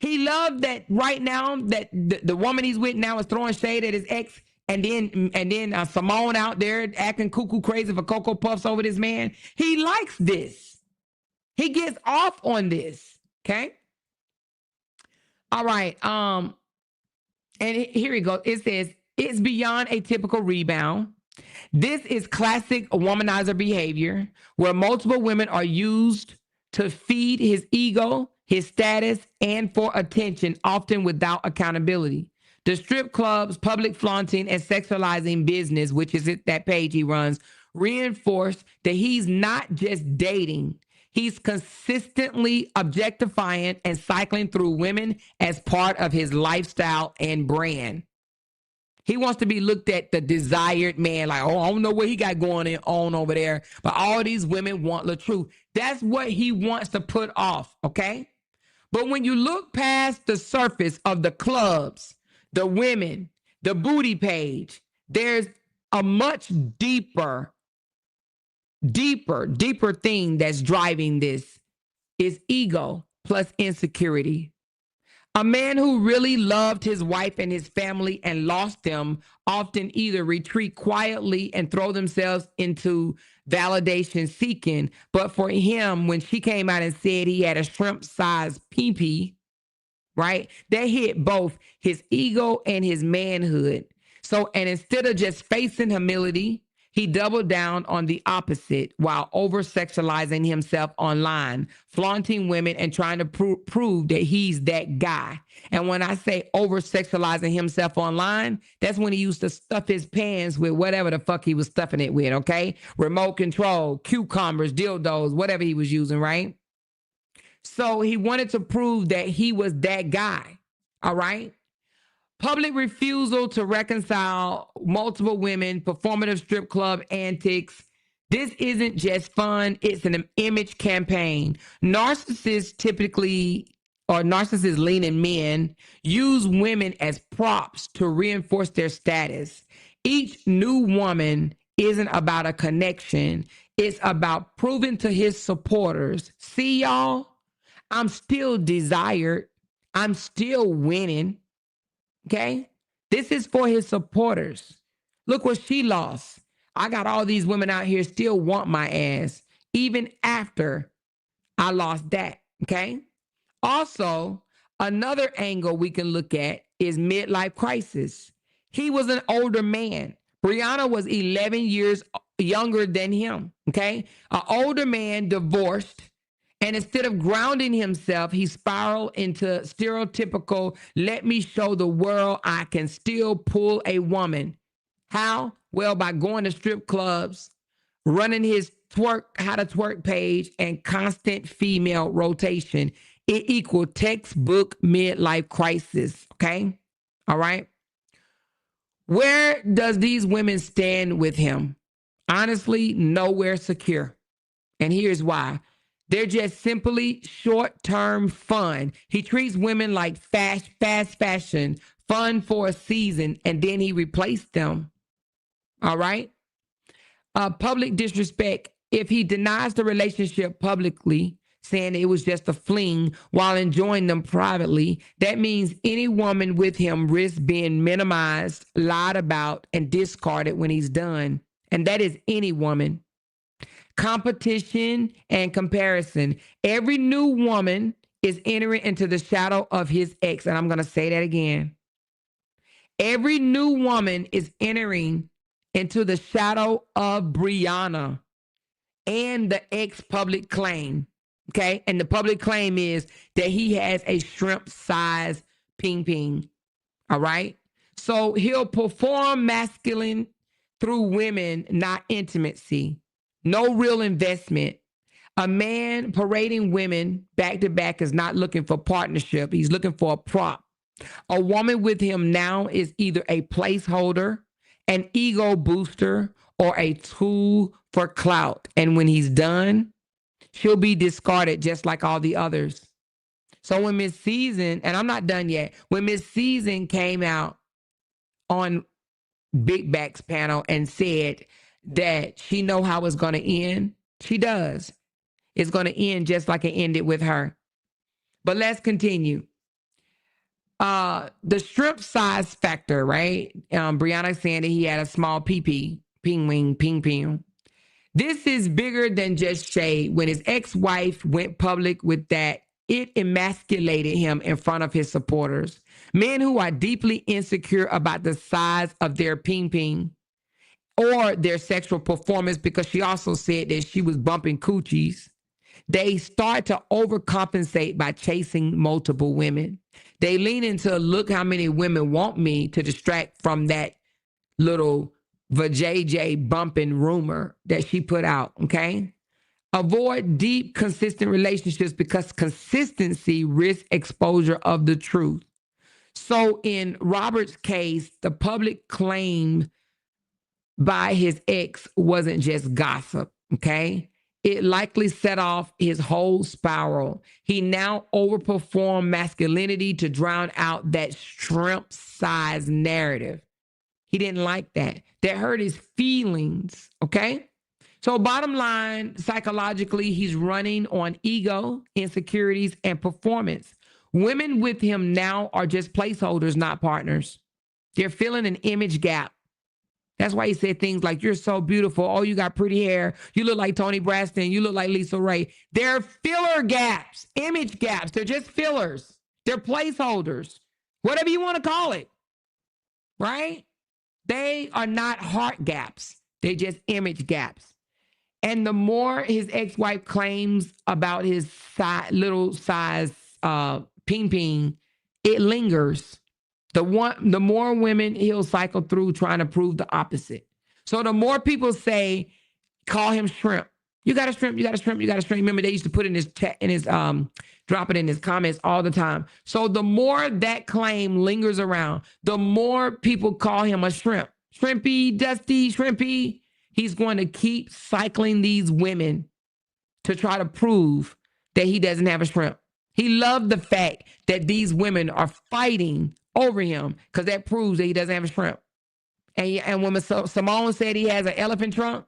He loved that right now that the woman he's with now is throwing shade at his ex, and then Simone out there acting cuckoo crazy for Cocoa Puffs over this man. He likes this. He gets off on this. Okay. All right. And here we go. It says it's beyond a typical rebound. This is classic womanizer behavior where multiple women are used to feed his ego, his status, and for attention, often without accountability. The strip clubs, public flaunting, and sexualizing business, which is that page he runs, reinforce that he's not just dating. He's consistently objectifying and cycling through women as part of his lifestyle and brand. He wants to be looked at the desired man, like, oh, I don't know what he got going on over there, but all these women want LaTruth. That's what he wants to put off, okay? But when you look past the surface of the clubs, the women, the booty page, there's a much deeper thing that's driving this is ego plus insecurity. A man who really loved his wife and his family and lost them often either retreat quietly and throw themselves into validation seeking. But for him, when she came out and said he had a shrimp-sized pee-pee, right, that hit both his ego and his manhood. So, and instead of just facing humility, he doubled down on the opposite while over-sexualizing himself online, flaunting women and trying to prove that he's that guy. And when I say over-sexualizing himself online, that's when he used to stuff his pants with whatever the fuck he was stuffing it with, okay? Remote control, cucumbers, dildos, whatever he was using, right? So he wanted to prove that he was that guy, all right? Public refusal to reconcile multiple women, performative strip club antics. This isn't just fun. It's an image campaign. Narcissists leaning men use women as props to reinforce their status. Each new woman isn't about a connection. It's about proving to his supporters, see y'all, I'm still desired. I'm still winning. Okay? This is for his supporters. Look what she lost. I got all these women out here still want my ass, even after I lost that. Okay? Also, another angle we can look at is midlife crisis. He was an older man. Brianna was 11 years younger than him. Okay? An older man divorced. And instead of grounding himself, he spiraled into stereotypical, let me show the world I can still pull a woman. How? Well, by going to strip clubs, running his how to twerk page, and constant female rotation. It equaled textbook midlife crisis, okay? All right? Where does these women stand with him? Honestly, nowhere secure. And here's why. They're just simply short-term fun. He treats women like fast fashion, fun for a season, and then he replaced them. All right? Public disrespect. If he denies the relationship publicly, saying it was just a fling while enjoying them privately, that means any woman with him risks being minimized, lied about, and discarded when he's done. And that is any woman. Competition and comparison. Every new woman is entering into the shadow of his ex. And I'm going to say that again. Every new woman is entering into the shadow of Brianna and the ex public claim. Okay. And the public claim is that he has a shrimp size ping. All right. So he'll perform masculine through women, not intimacy. No real investment. A man parading women back to back is not looking for partnership. He's looking for a prop. A woman with him now is either a placeholder, an ego booster, or a tool for clout. And when he's done, she'll be discarded just like all the others. So when Miss Season, and I'm not done yet, when Miss Season came out on Big Back's panel and said that she know how it's going to end, she does. it's going to end just like it ended with her. But let's continue. The shrimp size factor, right? Brianna saying that he had a small pee-pee, ping wing, ping ping. This is bigger than just shade. When his ex-wife went public with that, it emasculated him in front of his supporters. Men who are deeply insecure about the size of their ping ping or their sexual performance, because she also said that she was bumping coochies, they start to overcompensate by chasing multiple women. They lean into, look how many women want me, to distract from that little vajayjay bumping rumor that she put out, okay? Avoid deep, consistent relationships because consistency risks exposure of the truth. So in Robert's case, the public claim by his ex wasn't just gossip, okay? It likely set off his whole spiral. He now overperformed masculinity to drown out that shrimp-sized narrative. He didn't like that. That hurt his feelings, okay? So bottom line, psychologically, he's running on ego, insecurities, and performance. Women with him now are just placeholders, not partners. They're filling an image gap. That's why he said things like, you're so beautiful. Oh, you got pretty hair. You look like Toni Braxton. You look like Lisa Ray. They're filler gaps, image gaps. They're just fillers. They're placeholders, whatever you want to call it, right? They are not heart gaps. They're just image gaps. And the more his ex-wife claims about his little size ping ping, it lingers. The more women he'll cycle through trying to prove the opposite. So the more people say, call him shrimp. You got a shrimp, you got a shrimp, you got a shrimp. Remember, they used to put in his chat, in his drop it in his comments all the time. So the more that claim lingers around, the more people call him a shrimp. Shrimpy, Dusty, Shrimpy. He's going to keep cycling these women to try to prove that he doesn't have a shrimp. He loved the fact that these women are fighting over him because that proves that he doesn't have a shrimp. And when Simone said he has an elephant trunk,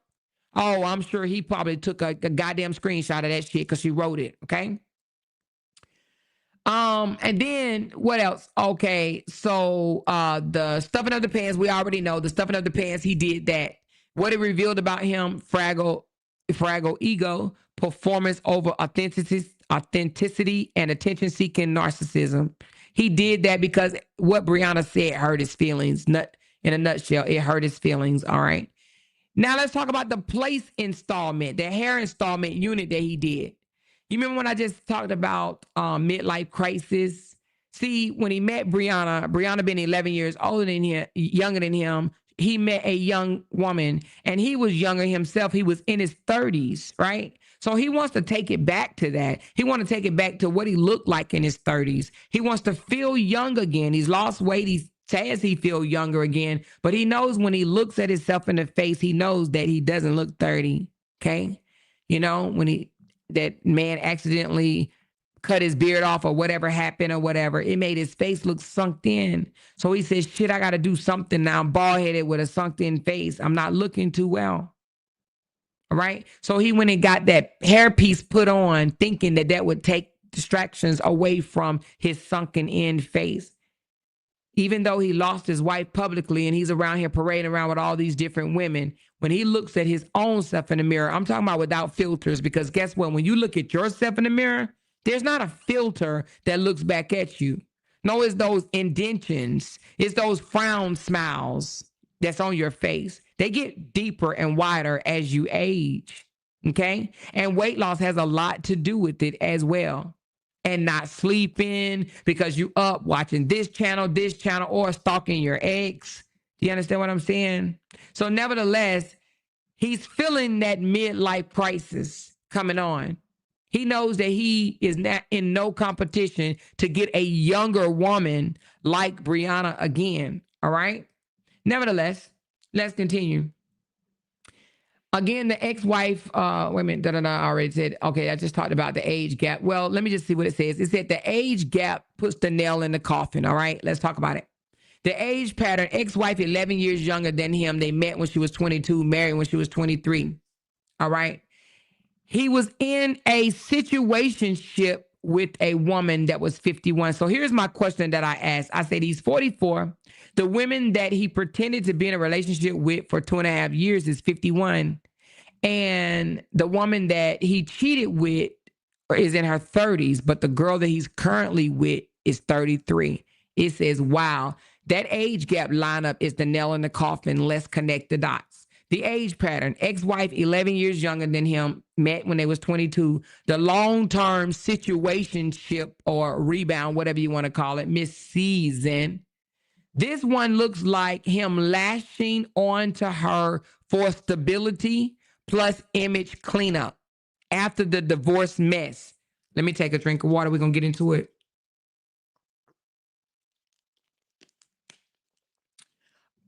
oh, I'm sure he probably took a goddamn screenshot of that shit because she wrote it, okay? And then what else? Okay, so the stuffing of the pants, we already know. The stuffing of the pants, he did that. What it revealed about him, fragile ego, performance over authenticity, and attention-seeking narcissism. He did that because what Brianna said hurt his feelings. In a nutshell, it hurt his feelings, all right? Now let's talk about the place installment, the hair installment unit that he did. You remember when I just talked about midlife crisis? See, when he met Brianna been 11 years older than him, younger than him, he met a young woman, and he was younger himself. He was in his 30s, right? So he wants to take it back to that. He wants to take it back to what he looked like in his 30s. He wants to feel young again. He's lost weight. He says he feels younger again, but he knows when he looks at himself in the face, he knows that he doesn't look 30, okay? You know, when that man accidentally cut his beard off or whatever happened or whatever, it made his face look sunk in. So he says, shit, I got to do something now. I'm bald-headed with a sunk in face. I'm not looking too well. All right. So he went and got that hairpiece put on thinking that that would take distractions away from his sunken in face. Even though he lost his wife publicly and he's around here parading around with all these different women, when he looks at his own self in the mirror, I'm talking about without filters, because guess what? When you look at yourself in the mirror, there's not a filter that looks back at you. No, it's those indentions. It's those frown smiles that's on your face. They get deeper and wider as you age, okay? And weight loss has a lot to do with it as well. And not sleeping because you up watching this channel, or stalking your ex. Do you understand what I'm saying? So nevertheless, he's feeling that midlife crisis coming on. He knows that he is not in no competition to get a younger woman like Brianna again, all right? Nevertheless, let's continue. Again, the ex-wife, wait a minute, I already said, okay, I just talked about the age gap. Well, let me just see what it says. It said the age gap puts the nail in the coffin, all right? Let's talk about it. The age pattern, ex-wife 11 years younger than him. They met when she was 22, married when she was 23, all right? He was in a situationship with a woman that was 51. So here's my question that I asked. I said, he's 44. The women that he pretended to be in a relationship with for 2.5 years is 51. And the woman that he cheated with is in her 30s, but the girl that he's currently with is 33. It says, wow, that age gap lineup is the nail in the coffin. Let's connect the dots. The age pattern, ex-wife 11 years younger than him, met when they was 22. The long-term situationship or rebound, whatever you want to call it, misseason. This one looks like him lashing onto her for stability plus image cleanup after the divorce mess. Let me take a drink of water. We're going to get into it.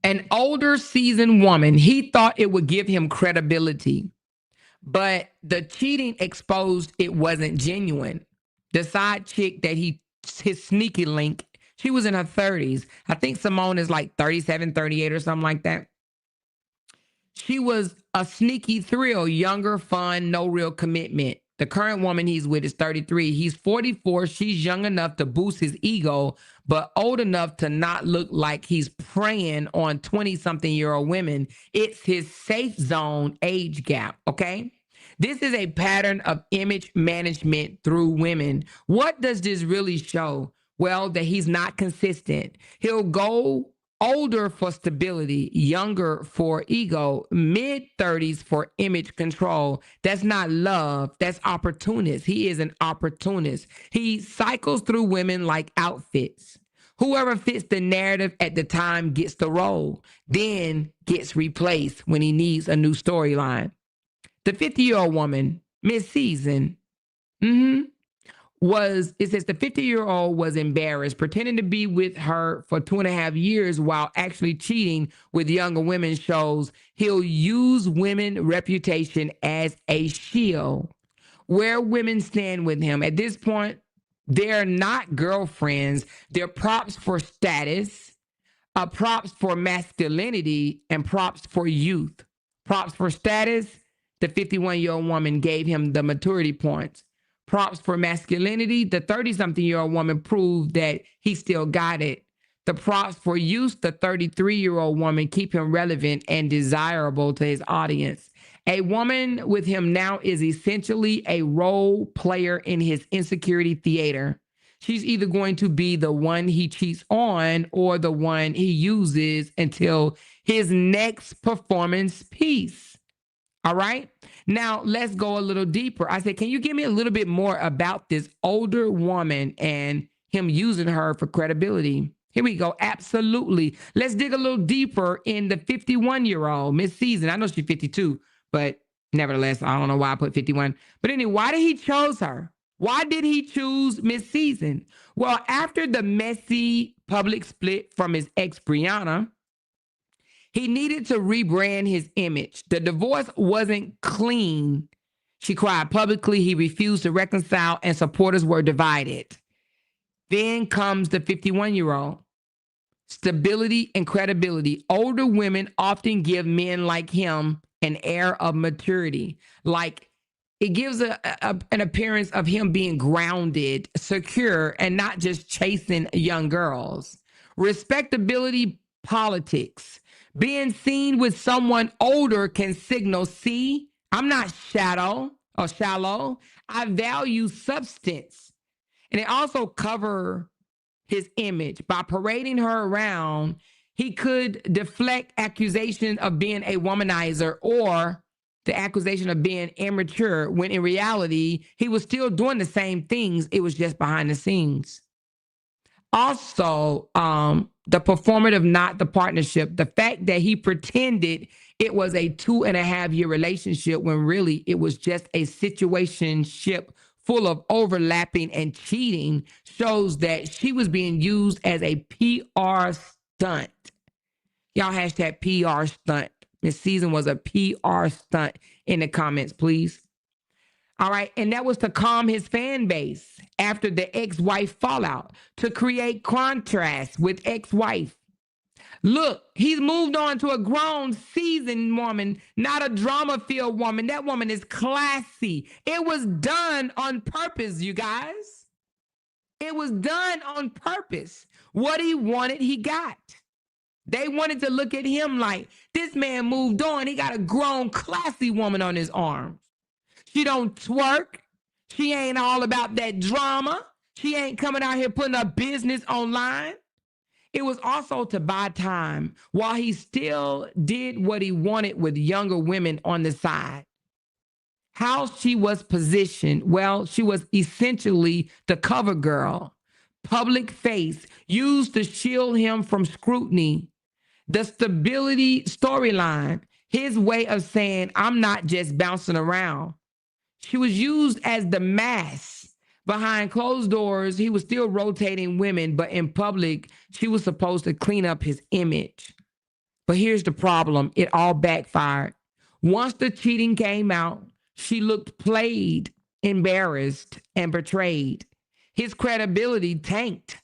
An older seasoned woman, he thought it would give him credibility, but the cheating exposed it wasn't genuine. The side chick that his sneaky link, she was in her 30s. I think Simone is like 37, 38 or something like that. She was a sneaky thrill, younger, fun, no real commitment. The current woman he's with is 33. He's 44. She's young enough to boost his ego, but old enough to not look like he's preying on 20-something-year-old women. It's his safe zone age gap, okay? This is a pattern of image management through women. What does this really show? Well, that he's not consistent. He'll go older for stability, younger for ego, mid-30s for image control. That's not love. That's opportunist. He is an opportunist. He cycles through women like outfits. Whoever fits the narrative at the time gets the role, then gets replaced when he needs a new storyline. The 50-year-old woman, Miss Season, it says the 50-year-old was embarrassed, pretending to be with her for 2.5 years while actually cheating with younger women shows he'll use women reputation as a shield. Where women stand with him. At this point, they're not girlfriends. They're props for status, props for masculinity, and props for youth. Props for status, the 51-year-old woman gave him the maturity points. Props for masculinity, the 30-something-year-old woman proved that he still got it. The props for youth, the 33-year-old woman keep him relevant and desirable to his audience. A woman with him now is essentially a role player in his insecurity theater. She's either going to be the one he cheats on or the one he uses until his next performance piece. All right. Now let's go a little deeper. I said, can you give me a little bit more about this older woman and him using her for credibility? Here we go. Absolutely. Let's dig a little deeper in the 51-year-old Miss Season. I know she's 52, but nevertheless, I don't know why I put 51. But anyway, why did he choose her? Why did he choose Miss Season? Well, after the messy public split from his ex Brianna, he needed to rebrand his image. The divorce wasn't clean. She cried publicly. He refused to reconcile, and supporters were divided. Then comes the 51-year-old. Stability and credibility. Older women often give men like him an air of maturity. Like it gives an appearance of him being grounded, secure, and not just chasing young girls. Respectability politics. Being seen with someone older can signal, see, I'm not shallow. I value substance. And it also cover his image. By parading her around, he could deflect accusation of being a womanizer or the accusation of being immature, when in reality, he was still doing the same things. It was just behind the scenes. Also, the performative, not the partnership. The fact that he pretended it was a 2.5-year relationship when really it was just a situationship full of overlapping and cheating shows that she was being used as a PR stunt. Y'all hashtag PR stunt. Miss Season was a PR stunt in the comments, please. All right. And that was to calm his fan base after the ex-wife fallout, to create contrast with ex-wife. Look, he's moved on to a grown, seasoned woman, not a drama-filled woman. That woman is classy. It was done on purpose, you guys. It was done on purpose. What he wanted, he got. They wanted to look at him like, this man moved on. He got a grown, classy woman on his arm. She don't twerk. She ain't all about that drama. She ain't coming out here putting her business online. It was also to buy time while he still did what he wanted with younger women on the side. How she was positioned, well, she was essentially the cover girl, public face, used to shield him from scrutiny. The stability storyline, his way of saying, I'm not just bouncing around. She was used as the mask. Behind closed doors, he was still rotating women, but in public, she was supposed to clean up his image. But here's the problem. It all backfired. Once the cheating came out, she looked played, embarrassed, and betrayed. His credibility tanked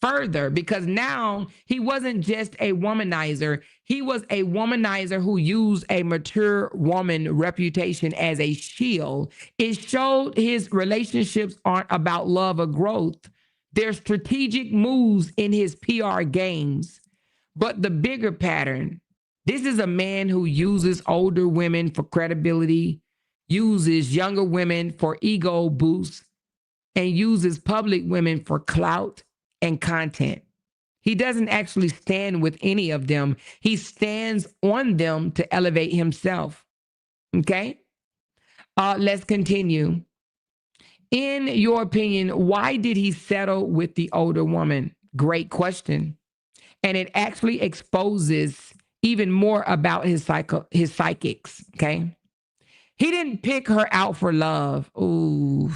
further because now he wasn't just a womanizer. He was a womanizer who used a mature woman reputation as a shield. It showed his relationships aren't about love or growth. They're strategic moves in his PR games. But the bigger pattern, this is a man who uses older women for credibility, uses younger women for ego boosts, and uses public women for clout and content. He doesn't actually stand with any of them. He stands on them to elevate himself. Okay? Let's continue. In your opinion, why did he settle with the older woman? Great question. And it actually exposes even more about his psychics. Okay? He didn't pick her out for love. Ooh.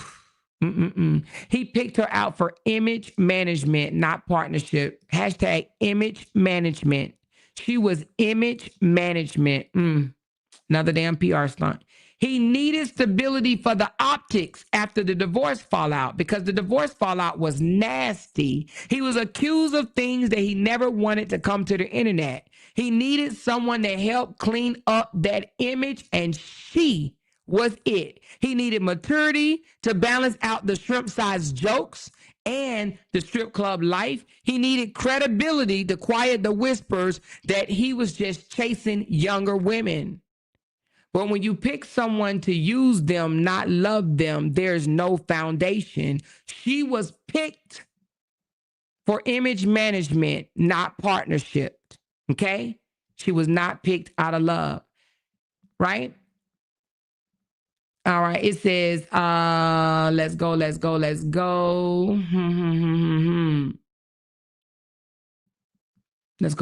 He picked her out for image management, not partnership. Hashtag image management. She was image management. Another damn PR stunt. He needed stability for the optics after the divorce fallout because the divorce fallout was nasty. He was accused of things that he never wanted to come to the internet. He needed someone to help clean up that image, and she was it. He needed maturity to balance out the shrimp-sized jokes and the strip club life. He needed credibility to quiet the whispers that he was just chasing younger women. But when you pick someone to use them, not love them, there's no foundation. She was picked for image management, not partnership. Okay? She was not picked out of love. Right? All right. It says, let's go. Let's go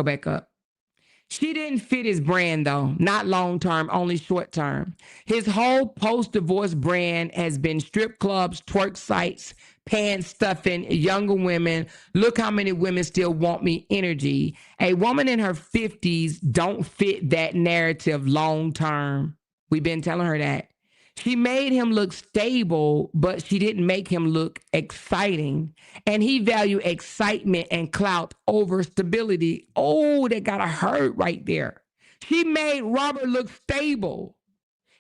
back up. She didn't fit his brand, though. Not long-term, only short-term. His whole post-divorce brand has been strip clubs, twerk sites, pants stuffing, younger women. Look how many women still want me energy. A woman in her 50s don't fit that narrative long-term. We've been telling her that. She made him look stable, but she didn't make him look exciting. And he valued excitement and clout over stability. Oh, that got to hurt right there. She made Robert look stable.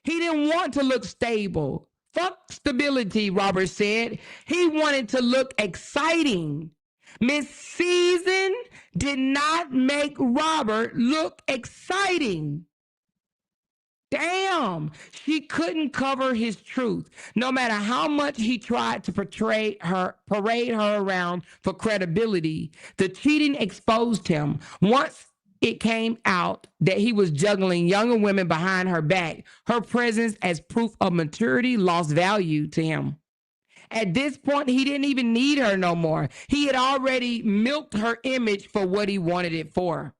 He didn't want to look stable. Fuck stability, Robert said. He wanted to look exciting. Miss Season did not make Robert look exciting. Damn, she couldn't cover his truth. No matter how much he tried to parade her around for credibility, the cheating exposed him. Once it came out that he was juggling younger women behind her back, her presence as proof of maturity lost value to him. At this point, he didn't even need her no more. He had already milked her image for what he wanted it for.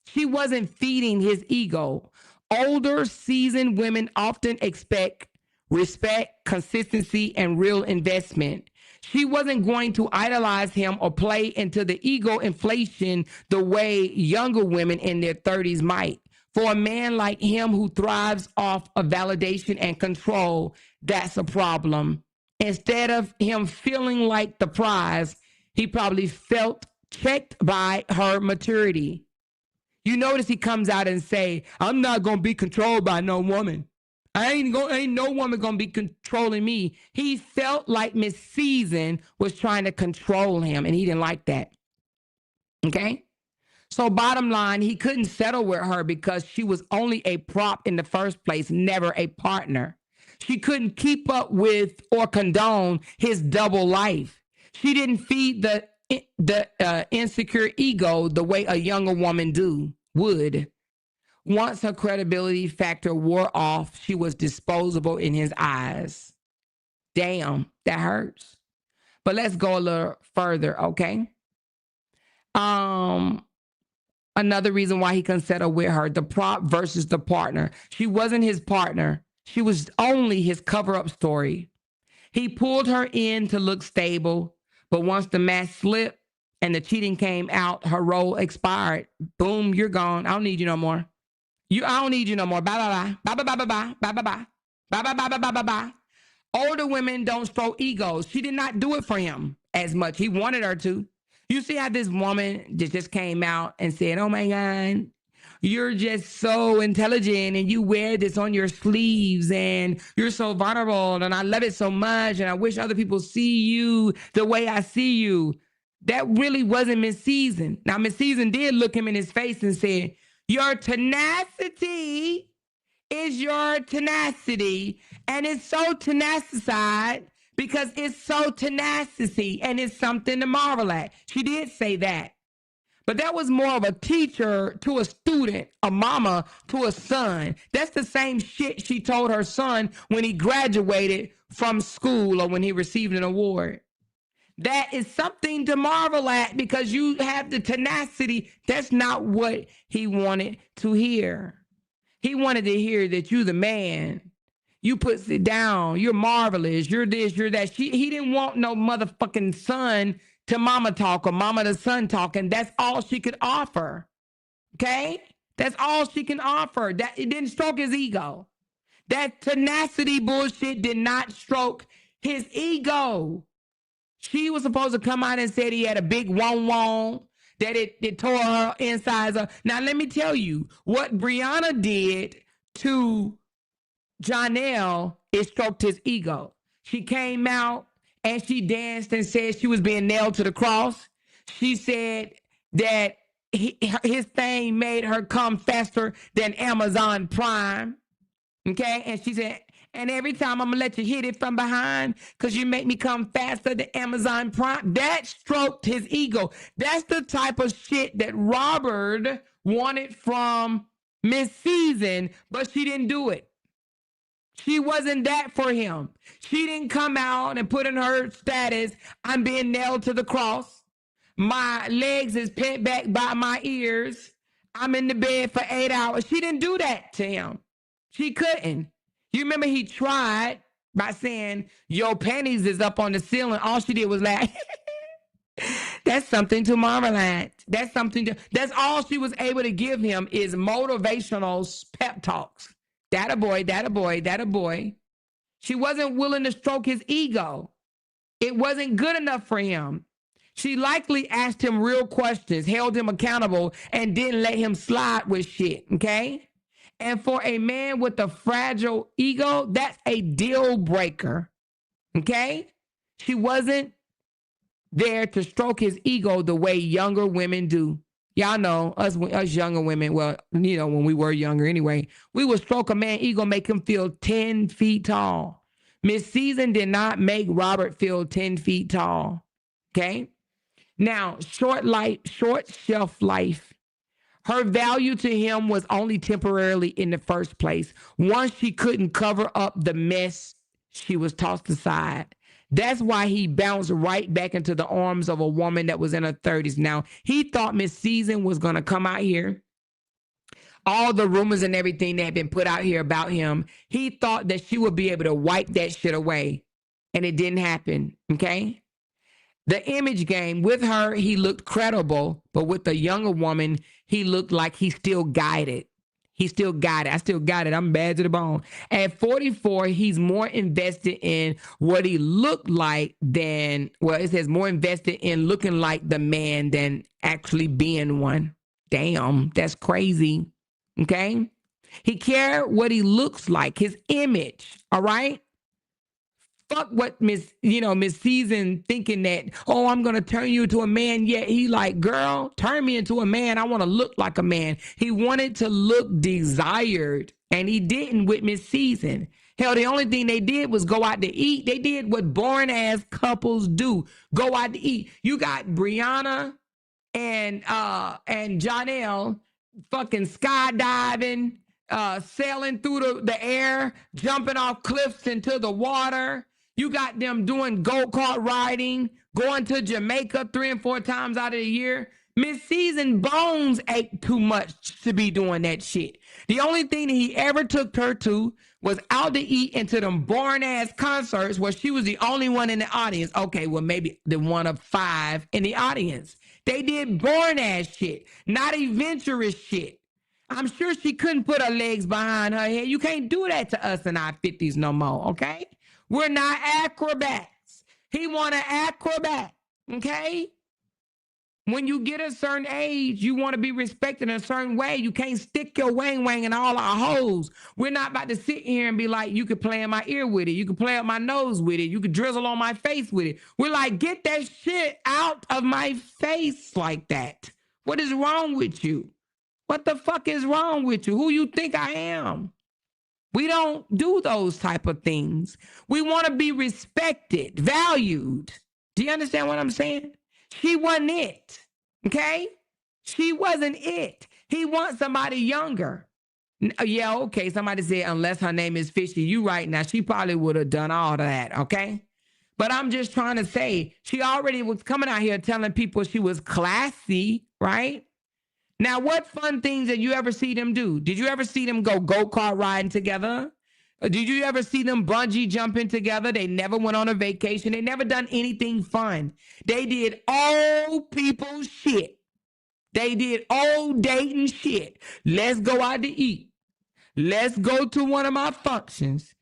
She wasn't feeding his ego. Older, seasoned women often expect respect, consistency, and real investment. She wasn't going to idolize him or play into the ego inflation the way younger women in their 30s might. For a man like him who thrives off of validation and control, that's a problem. Instead of him feeling like the prize, he probably felt checked by her maturity. You notice he comes out and say, I'm not going to be controlled by no woman. Ain't no woman going to be controlling me. He felt like Miss Season was trying to control him, and he didn't like that. Okay? So bottom line, he couldn't settle with her because she was only a prop in the first place, never a partner. She couldn't keep up with or condone his double life. She didn't feed the insecure ego the way a younger woman would. Once her credibility factor wore off, she was disposable in his eyes. Damn, that hurts. But let's go a little further, okay? Another reason why he couldn't settle with her, the prop versus the partner. She wasn't his partner. She was only his cover-up story. He pulled her in to look stable, but once the mask slipped and the cheating came out, her role expired. Boom, you're gone. I don't need you no more. I don't need you no more. Bye, bye, bye. Bye, bye, bye, bye, bye, bye, bye. Bye, bye, bye, bye, bye, bye, bye. Older women don't stroke egos. She did not do it for him as much. He wanted her to. You see how this woman just came out and said, oh my God, you're just so intelligent and you wear this on your sleeves and you're so vulnerable and I love it so much and I wish other people see you the way I see you. That really wasn't Miss Season. Now, Miss Season did look him in his face and said, your tenacity is your tenacity, and it's so tenacity because it's so tenacity, and it's something to marvel at. She did say that. But that was more of a teacher to a student, a mama to a son. That's the same shit she told her son when he graduated from school or when he received an award. That is something to marvel at because you have the tenacity. That's not what he wanted to hear. He wanted to hear that you the man. You put it down. You're marvelous. You're this, you're that. He didn't want no motherfucking son to mama talk or mama to son talk. And that's all she could offer. Okay? That's all she can offer. That it didn't stroke his ego. That tenacity bullshit did not stroke his ego. She was supposed to come out and said he had a big wong, that it tore her insides up. Now, let me tell you, what Brianna did to Jonelle, it stroked his ego. She came out and she danced and said she was being nailed to the cross. She said that his thing made her come faster than Amazon Prime. Okay? And she said, and every time I'm going to let you hit it from behind because you make me come faster than Amazon Prime. That stroked his ego. That's the type of shit that Robert wanted from Miss Season, but she didn't do it. She wasn't that for him. She didn't come out and put in her status, I'm being nailed to the cross. My legs is pent back by my ears. I'm in the bed for 8 hours. She didn't do that to him. She couldn't. You remember he tried by saying, your panties is up on the ceiling. All she did was laugh. That's something to marvel at. That's all she was able to give him is motivational pep talks. That a boy, that a boy, that a boy. She wasn't willing to stroke his ego. It wasn't good enough for him. She likely asked him real questions, held him accountable, and didn't let him slide with shit, okay? And for a man with a fragile ego, that's a deal breaker, okay? She wasn't there to stroke his ego the way younger women do. Y'all know, us younger women, well, you know, when we were younger anyway, we would stroke a man's ego, make him feel 10 feet tall. Miss Season did not make Robert feel 10 feet tall, okay? Now, short shelf life. Her value to him was only temporarily in the first place. Once she couldn't cover up the mess, she was tossed aside. That's why he bounced right back into the arms of a woman that was in her 30s. Now, he thought Miss Season was going to come out here. All the rumors and everything that had been put out here about him, he thought that she would be able to wipe that shit away. And it didn't happen, okay? The image game, with her, he looked credible, but with the younger woman, he looked like he still got it. He still got it. I still got it. I'm bad to the bone. At 44, he's more invested in what he looked like than, well, it says more invested in looking like the man than actually being one. Damn, that's crazy. Okay? He cared what he looks like, his image, all right? Fuck what Miss Season thinking that, oh, I'm gonna turn you into a man. Yet he like, girl, turn me into a man. I want to look like a man. He wanted to look desired, and he didn't with Miss Season. Hell, the only thing they did was go out to eat. They did what boring ass couples do. Go out to eat. You got Brianna and Janelle fucking skydiving, sailing through the air, jumping off cliffs into the water. You got them doing go-kart riding, going to Jamaica 3 and 4 times out of the year. Miss Season bones ache too much to be doing that shit. The only thing that he ever took her to was out to eat and to them boring ass concerts where she was the only one in the audience. Okay, well, maybe the one of 5 in the audience. They did boring ass shit, not adventurous shit. I'm sure she couldn't put her legs behind her head. You can't do that to us in our 50s no more, okay? We're not acrobats. He want an acrobat, okay? When you get a certain age, you want to be respected in a certain way. You can't stick your wang in all our holes. We're not about to sit here and be like, you could play in my ear with it. You could play up my nose with it. You could drizzle on my face with it. We're like, get that shit out of my face like that. What is wrong with you? What the fuck is wrong with you? Who you think I am? We don't do those type of things. We want to be respected, valued. Do you understand what I'm saying? She wasn't it, okay? She wasn't it. He wants somebody younger. Yeah, okay, somebody said, unless her name is Fishy, you right now, she probably would have done all of that, okay? But I'm just trying to say, she already was coming out here telling people she was classy, right? Now, what fun things did you ever see them do? Did you ever see them go-kart riding together? Or did you ever see them bungee jumping together? They never went on a vacation. They never done anything fun. They did old people shit. They did old dating shit. Let's go out to eat. Let's go to one of my functions.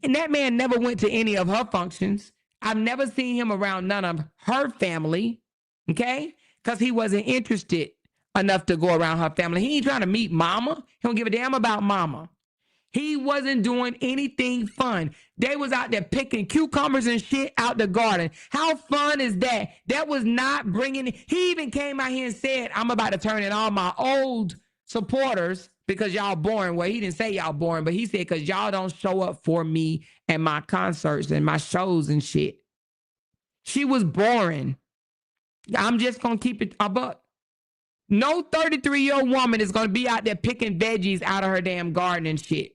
And that man never went to any of her functions. I've never seen him around none of her family, okay? Because he wasn't interested enough to go around her family. He ain't trying to meet mama. He don't give a damn about mama. He wasn't doing anything fun. They was out there picking cucumbers and shit out the garden. How fun is that? That was not bringing... He even came out here and said, I'm about to turn in all my old supporters because y'all boring. Well, he didn't say y'all boring, but he said because y'all don't show up for me and my concerts and my shows and shit. She was boring. I'm just going to keep it a buck. No 33-year-old woman is going to be out there picking veggies out of her damn garden and shit.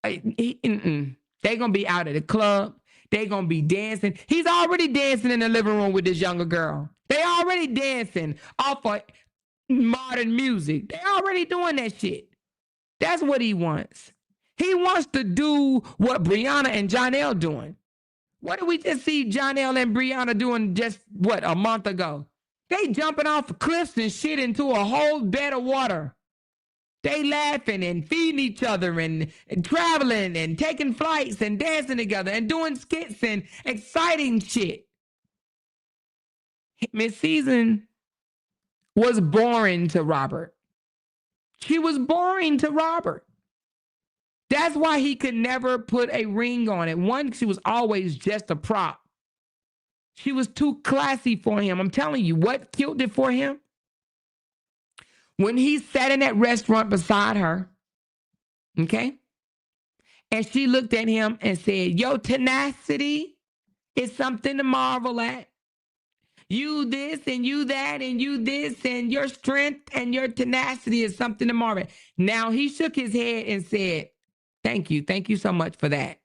They're going to be out at the club. They're going to be dancing. He's already dancing in the living room with this younger girl. They already dancing off of modern music. They already doing that shit. That's what he wants. He wants to do what Brianna and Janelle doing. What did we just see Janelle and Brianna doing just, a month ago? They jumping off cliffs and shit into a whole bed of water. They laughing and feeding each other and traveling and taking flights and dancing together and doing skits and exciting shit. Miss Season was boring to Robert. She was boring to Robert. That's why he could never put a ring on it. One, she was always just a prop. She was too classy for him. I'm telling you, what killed it for him? When he sat in that restaurant beside her, okay? And she looked at him and said, your tenacity is something to marvel at. You this and you that and you this and your strength and your tenacity is something to marvel at. Now he shook his head and said, thank you. Thank you so much for that.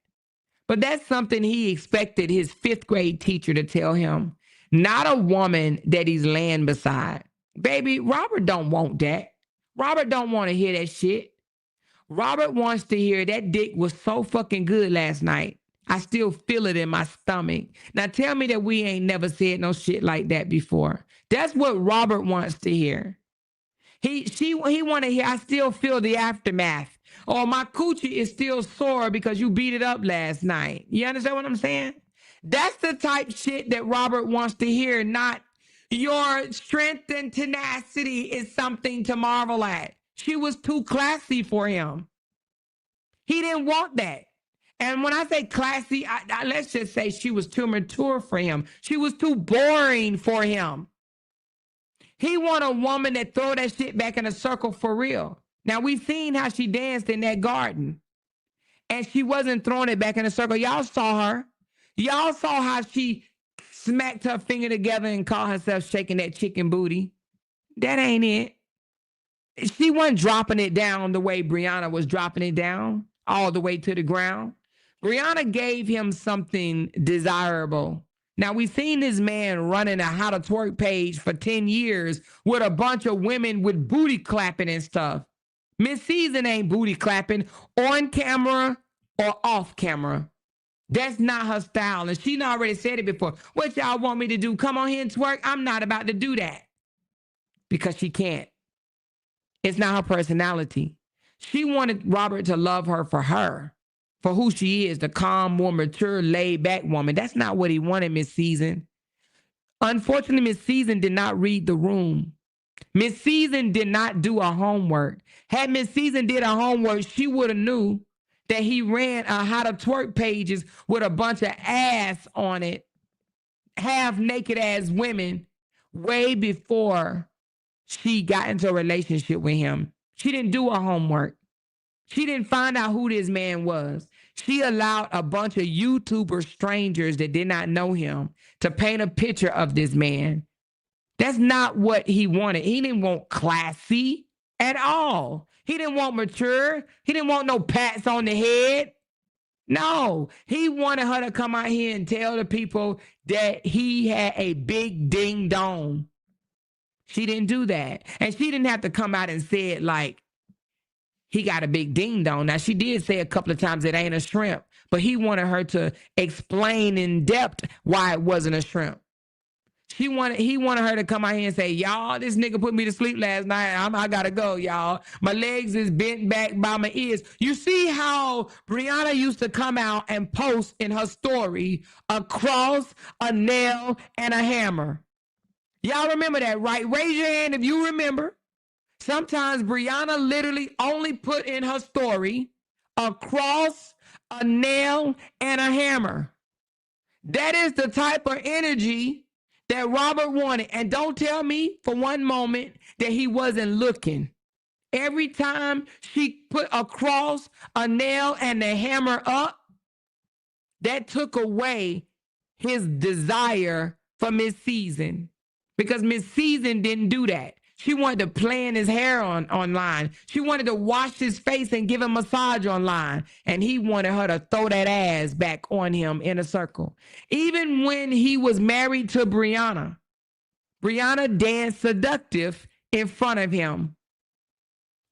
But that's something he expected his 5th grade teacher to tell him, not a woman that he's laying beside. Baby, Robert don't want that. Robert don't want to hear that shit. Robert wants to hear that dick was so fucking good last night. I still feel it in my stomach. Now tell me that we ain't never said no shit like that before. That's what Robert wants to hear. He want to hear, I still feel the aftermath. Or my coochie is still sore because you beat it up last night. You understand what I'm saying? That's the type shit that Robert wants to hear, not Your strength and tenacity is something to marvel at. She was too classy for him. He didn't want that. And when I say classy, let's just say she was too mature for him. She was too boring for him. He want a woman that throw that shit back in a circle for real. Now, we've seen how she danced in that garden. And she wasn't throwing it back in a circle. Y'all saw her. Y'all saw how she smacked her finger together and called herself shaking that chicken booty. That ain't it. She wasn't dropping it down the way Brianna was dropping it down, all the way to the ground. Brianna gave him something desirable. Now, we've seen this man running a how to twerk page for 10 years with a bunch of women with booty clapping and stuff. Miss Season ain't booty clapping on camera or off camera. That's not her style. And she already said it before. What y'all want me to do? Come on here and twerk? I'm not about to do that. Because she can't. It's not her personality. She wanted Robert to love her, for who she is, the calm, more mature, laid-back woman. That's not what he wanted, Miss Season. Unfortunately, Miss Season did not read the room. Miss Season did not do her homework. Had Miss Season did her homework, she would have knew that he ran how to twerk pages with a bunch of ass on it, half naked ass women, way before she got into a relationship with him. She didn't do her homework. She didn't find out who this man was. She allowed a bunch of YouTuber strangers that did not know him to paint a picture of this man. That's not what he wanted. He didn't want classy at all. He didn't want mature. He didn't want no pats on the head. No, he wanted her to come out here and tell the people that he had a big ding dong. She didn't do that. And she didn't have to come out and say it like, he got a big ding dong. Now, she did say a couple of times it ain't a shrimp, but he wanted her to explain in depth why it wasn't a shrimp. He wanted her to come out here and say, y'all, this nigga put me to sleep last night. I gotta go, y'all. My legs is bent back by my ears. You see how Brianna used to come out and post in her story a cross, a nail, and a hammer. Y'all remember that, right? Raise your hand if you remember. Sometimes Brianna literally only put in her story a cross, a nail, and a hammer. That is the type of energy that Robert wanted. And don't tell me for one moment that he wasn't looking. Every time she put a cross, a nail, and a hammer up, that took away his desire for Miss Season. Because Miss Season didn't do that. She wanted to plan his hair online. She wanted to wash his face and give him a massage online. And he wanted her to throw that ass back on him in a circle. Even when he was married to Brianna, Brianna danced seductive in front of him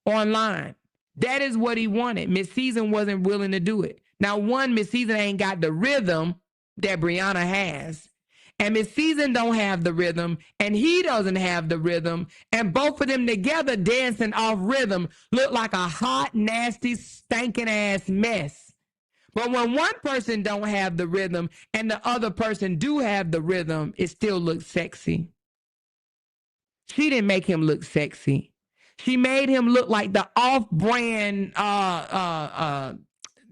online. That is what he wanted. Miss Season wasn't willing to do it. Now, one, Miss Season ain't got the rhythm that Brianna has. And Miss Season don't have the rhythm, and he doesn't have the rhythm, and both of them together dancing off rhythm look like a hot, nasty, stinking ass mess. But when one person don't have the rhythm and the other person do have the rhythm, it still looks sexy. She didn't make him look sexy. She made him look like the off-brand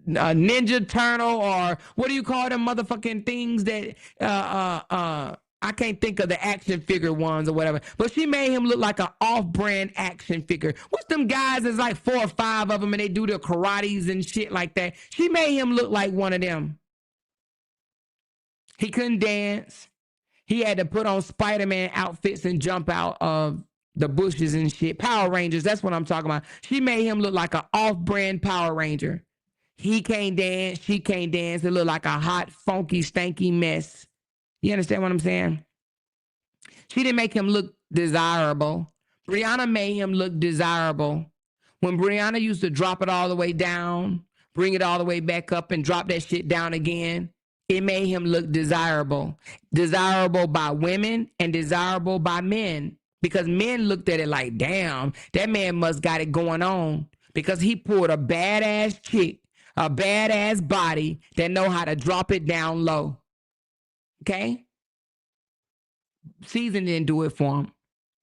Ninja Turtle, or what do you call them motherfucking things that I can't think of the action figure ones or whatever, but she made him look like an off-brand action figure. What's them guys? There's like 4 or 5 of them and they do their karates and shit like that. She made him look like one of them. He couldn't dance. He had to put on Spider-Man outfits and jump out of the bushes and shit. Power Rangers, that's what I'm talking about. She made him look like an off-brand Power Ranger. He can't dance. She can't dance. It look like a hot, funky, stanky mess. You understand what I'm saying? She didn't make him look desirable. Brianna made him look desirable. When Brianna used to drop it all the way down, bring it all the way back up and drop that shit down again, it made him look desirable. Desirable by women and desirable by men. Because men looked at it like, damn, that man must got it going on. Because he pulled a badass chick, a badass body that know how to drop it down low. Okay? Season didn't do it for him.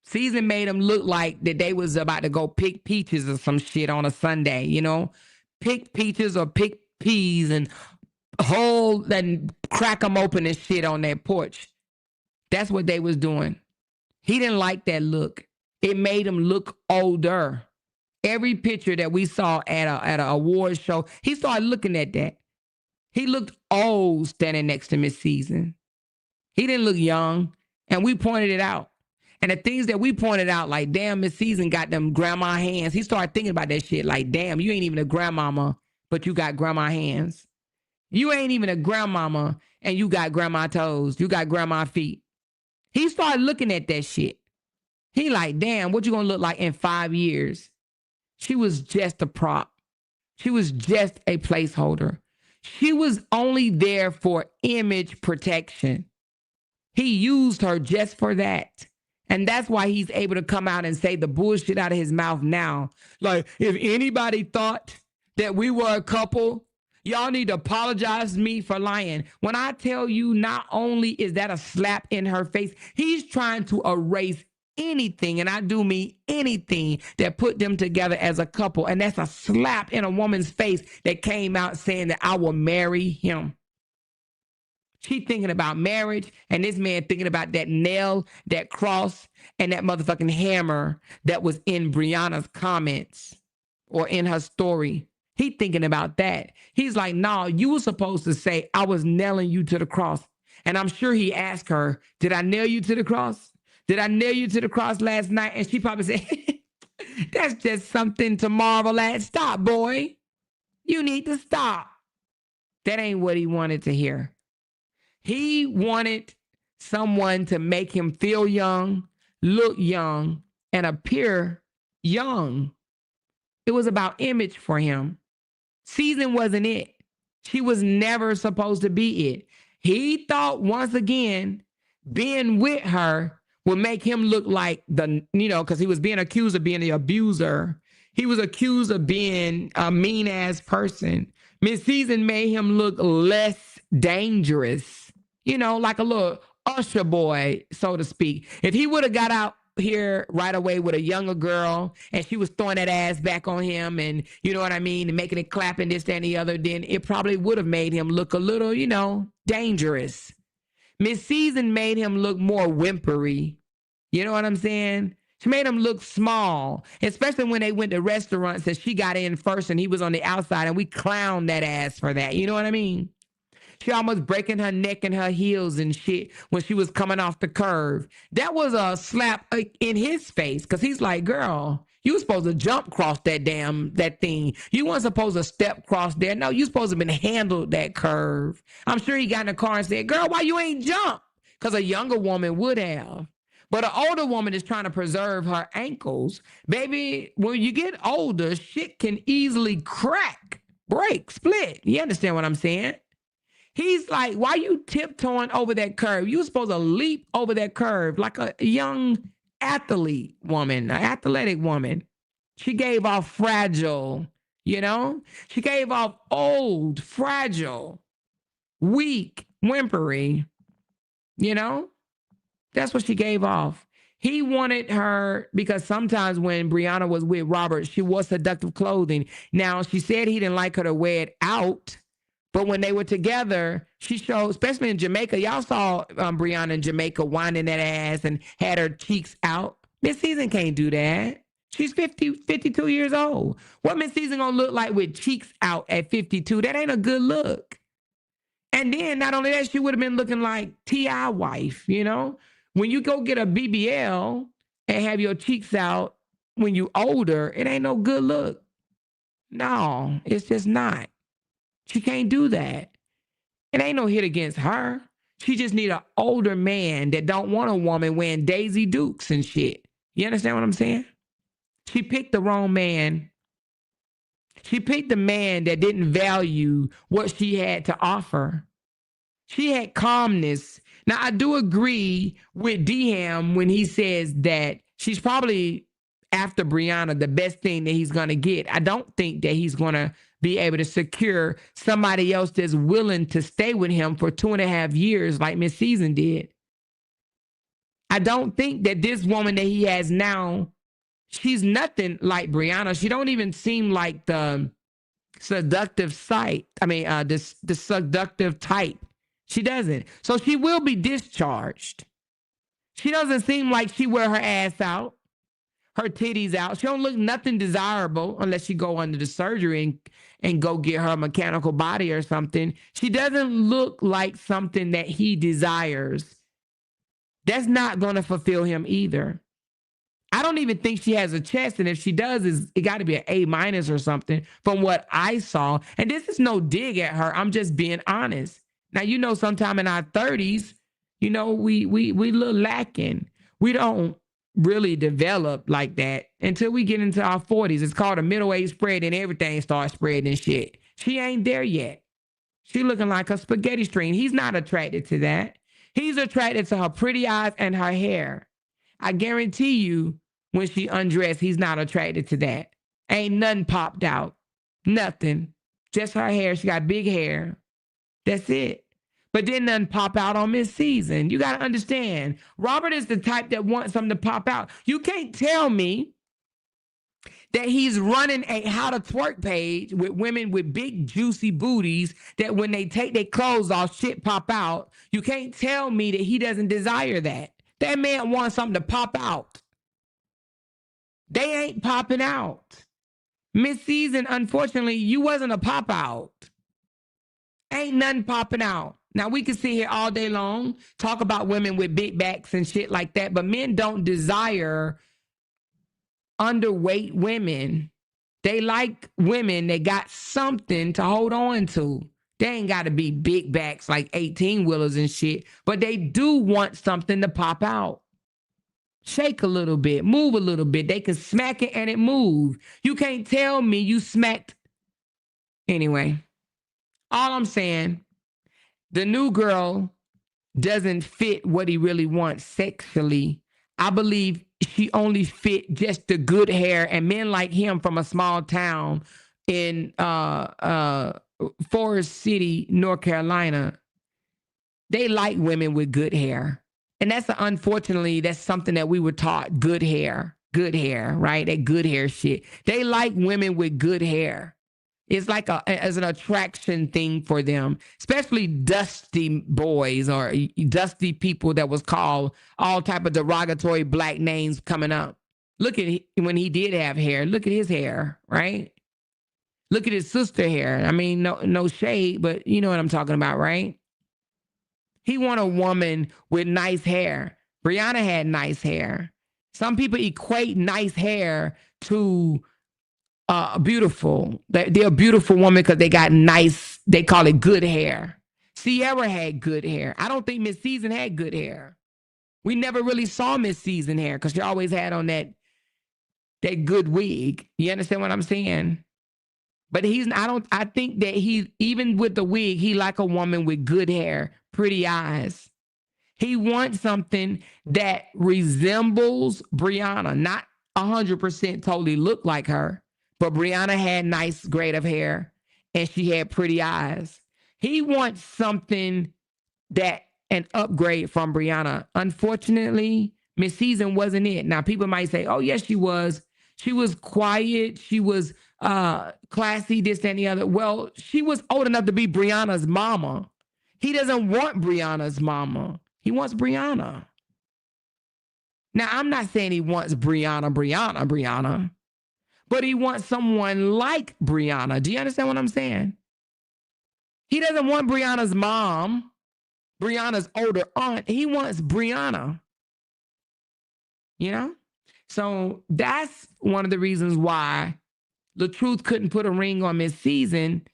Season made him look like that they was about to go pick peaches or some shit on a Sunday, you know? Pick peaches or pick peas and hold and crack them open and shit on their porch. That's what they was doing. He didn't like that look. It made him look older. Every picture that we saw at an award show, he started looking at that. He looked old standing next to Miss Season. He didn't look young, and we pointed it out. And the things that we pointed out, like, damn, Miss Season got them grandma hands. He started thinking about that shit, like, damn, you ain't even a grandmama, but you got grandma hands. You ain't even a grandmama, and you got grandma toes. You got grandma feet. He started looking at that shit. He like, damn, what you gonna look like in 5 years? She was just a prop. She was just a placeholder. She was only there for image protection. He used her just for that. And that's why he's able to come out and say the bullshit out of his mouth now. Like, if anybody thought that we were a couple, y'all need to apologize to me for lying. When I tell you, not only is that a slap in her face, he's trying to erase anything, and I do mean anything, that put them together as a couple. And that's a slap in a woman's face that came out saying that I will marry him. She thinking about marriage, and this man thinking about that nail, that cross, and that motherfucking hammer that was in Brianna's comments or in her story. He thinking about that. He's like, no, you were supposed to say, I was nailing you to the cross. And I'm sure he asked her, did I nail you to the cross? Did I nail you to the cross last night? And she probably said, that's just something to marvel at. Stop, boy. You need to stop. That ain't what he wanted to hear. He wanted someone to make him feel young, look young, and appear young. It was about image for him. Season wasn't it. She was never supposed to be it. He thought, once again, being with her would make him look like because he was being accused of being the abuser. He was accused of being a mean-ass person. Miss Season made him look less dangerous, like a little usher boy, so to speak. If he would have got out here right away with a younger girl and she was throwing that ass back on him and, you know what I mean, and making it clap and this, that, and the other, then it probably would have made him look a little, dangerous. Miss Season made him look more whimpery. You know what I'm saying? She made him look small, especially when they went to restaurants and she got in first and he was on the outside, and we clowned that ass for that. You know what I mean? She almost breaking her neck and her heels and shit when she was coming off the curve. That was a slap in his face, because he's like, girl, you were supposed to jump across that thing. You weren't supposed to step across there. No, you supposed to have been handled that curve. I'm sure he got in the car and said, girl, why you ain't jump? Because a younger woman would have. But an older woman is trying to preserve her ankles. Baby, when you get older, shit can easily crack, break, split. You understand what I'm saying? He's like, why you tiptoeing over that curve? You were supposed to leap over that curve like a young athletic woman. She gave off fragile, She gave off old, fragile, weak, whimpery, That's what she gave off. He wanted her because sometimes when Brianna was with Robert, she wore seductive clothing. Now, she said he didn't like her to wear it out. But when they were together, she showed, especially in Jamaica, y'all saw Brianna in Jamaica winding that ass and had her cheeks out. Miss Season can't do that. She's 52 years old. What Miss Season gonna look like with cheeks out at 52? That ain't a good look. And then not only that, she would have been looking like T.I. wife, When you go get a BBL and have your cheeks out when you older, it ain't no good look. No, it's just not. She can't do that. It ain't no hit against her. She just need an older man that don't want a woman wearing Daisy Dukes and shit. You understand what I'm saying? She picked the wrong man. She picked the man that didn't value what she had to offer. She had calmness. Now, I do agree with D-Ham when he says that she's probably, after Brianna, the best thing that he's going to get. I don't think that he's going to be able to secure somebody else that's willing to stay with him for 2.5 years like Miss Season did. I don't think that this woman that he has now, she's nothing like Brianna. She don't even seem like the seductive the seductive type. She doesn't. So she will be discharged. She doesn't seem like she wear her ass out, her titties out. She don't look nothing desirable unless she go under the surgery and go get her a mechanical body or something. She doesn't look like something that he desires. That's not going to fulfill him either. I don't even think she has a chest, and if she does, it got to be an A- or something from what I saw. And this is no dig at her. I'm just being honest. Now, sometime in our 30s, we little lacking. We don't really develop like that until we get into our 40s. It's called a middle age spread, and everything starts spreading and shit. She ain't there yet. She looking like a spaghetti string. He's not attracted to that. He's attracted to her pretty eyes and her hair. I guarantee you, when she undressed, he's not attracted to that. Ain't nothing popped out. Nothing. Just her hair. She got big hair. That's it. But then nothing pop out on Miss Season. You got to understand, Robert is the type that wants something to pop out. You can't tell me that he's running a how to twerk page with women with big juicy booties that when they take their clothes off, shit pop out. You can't tell me that he doesn't desire that. That man wants something to pop out. They ain't popping out. Miss Season, unfortunately, you wasn't a pop out. Ain't nothing popping out. Now, we can sit here all day long, talk about women with big backs and shit like that, but men don't desire underweight women. They like women that got something to hold on to. They ain't got to be big backs like 18-wheelers and shit, but they do want something to pop out. Shake a little bit, move a little bit. They can smack it and it move. You can't tell me you smacked. Anyway, all I'm saying, the new girl doesn't fit what he really wants sexually. I believe she only fit just the good hair, and men like him from a small town in Forest City, North Carolina, they like women with good hair. And unfortunately, that's something that we were taught, good hair, right? That good hair shit. They like women with good hair. It's like as an attraction thing for them, especially dusty boys or dusty people that was called all type of derogatory black names coming up. Look at when he did have hair. Look at his hair, right? Look at his sister hair. I mean, no shade, but you know what I'm talking about, right? He want a woman with nice hair. Brianna had nice hair. Some people equate nice hair to beautiful. They're a beautiful woman because they got nice, they call it good hair. Sierra had good hair. I don't think Miss Season had good hair. We never really saw Miss Season hair because she always had on that good wig. You understand what I'm saying? But I think that even with the wig, he like a woman with good hair, pretty eyes. He wants something that resembles Brianna, not 100% totally look like her. But Brianna had nice grade of hair and she had pretty eyes. He wants something an upgrade from Brianna. Unfortunately, Miss Season wasn't it. Now, people might say, oh, yes, she was. She was quiet. She was classy, this, and the other. Well, she was old enough to be Brianna's mama. He doesn't want Brianna's mama. He wants Brianna. Now, I'm not saying he wants Brianna. But he wants someone like Brianna. Do you understand what I'm saying? He doesn't want Brianna's mom, Brianna's older aunt. He wants Brianna. You know? So that's one of the reasons why LaTruth couldn't put a ring on Miss Season,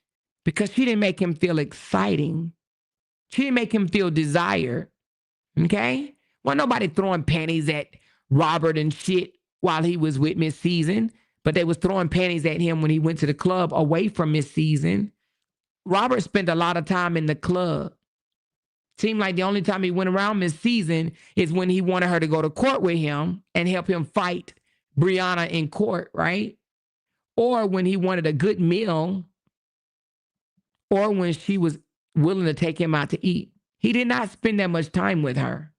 because she didn't make him feel exciting. She didn't make him feel desired. Okay? Well, nobody throwing panties at Robert and shit while he was with Miss Season. But they was throwing panties at him when he went to the club away from Miss Season. Robert spent a lot of time in the club. Seemed like the only time he went around Miss Season is when he wanted her to go to court with him and help him fight Brianna in court, right? Or when he wanted a good meal, or when she was willing to take him out to eat. He did not spend that much time with her.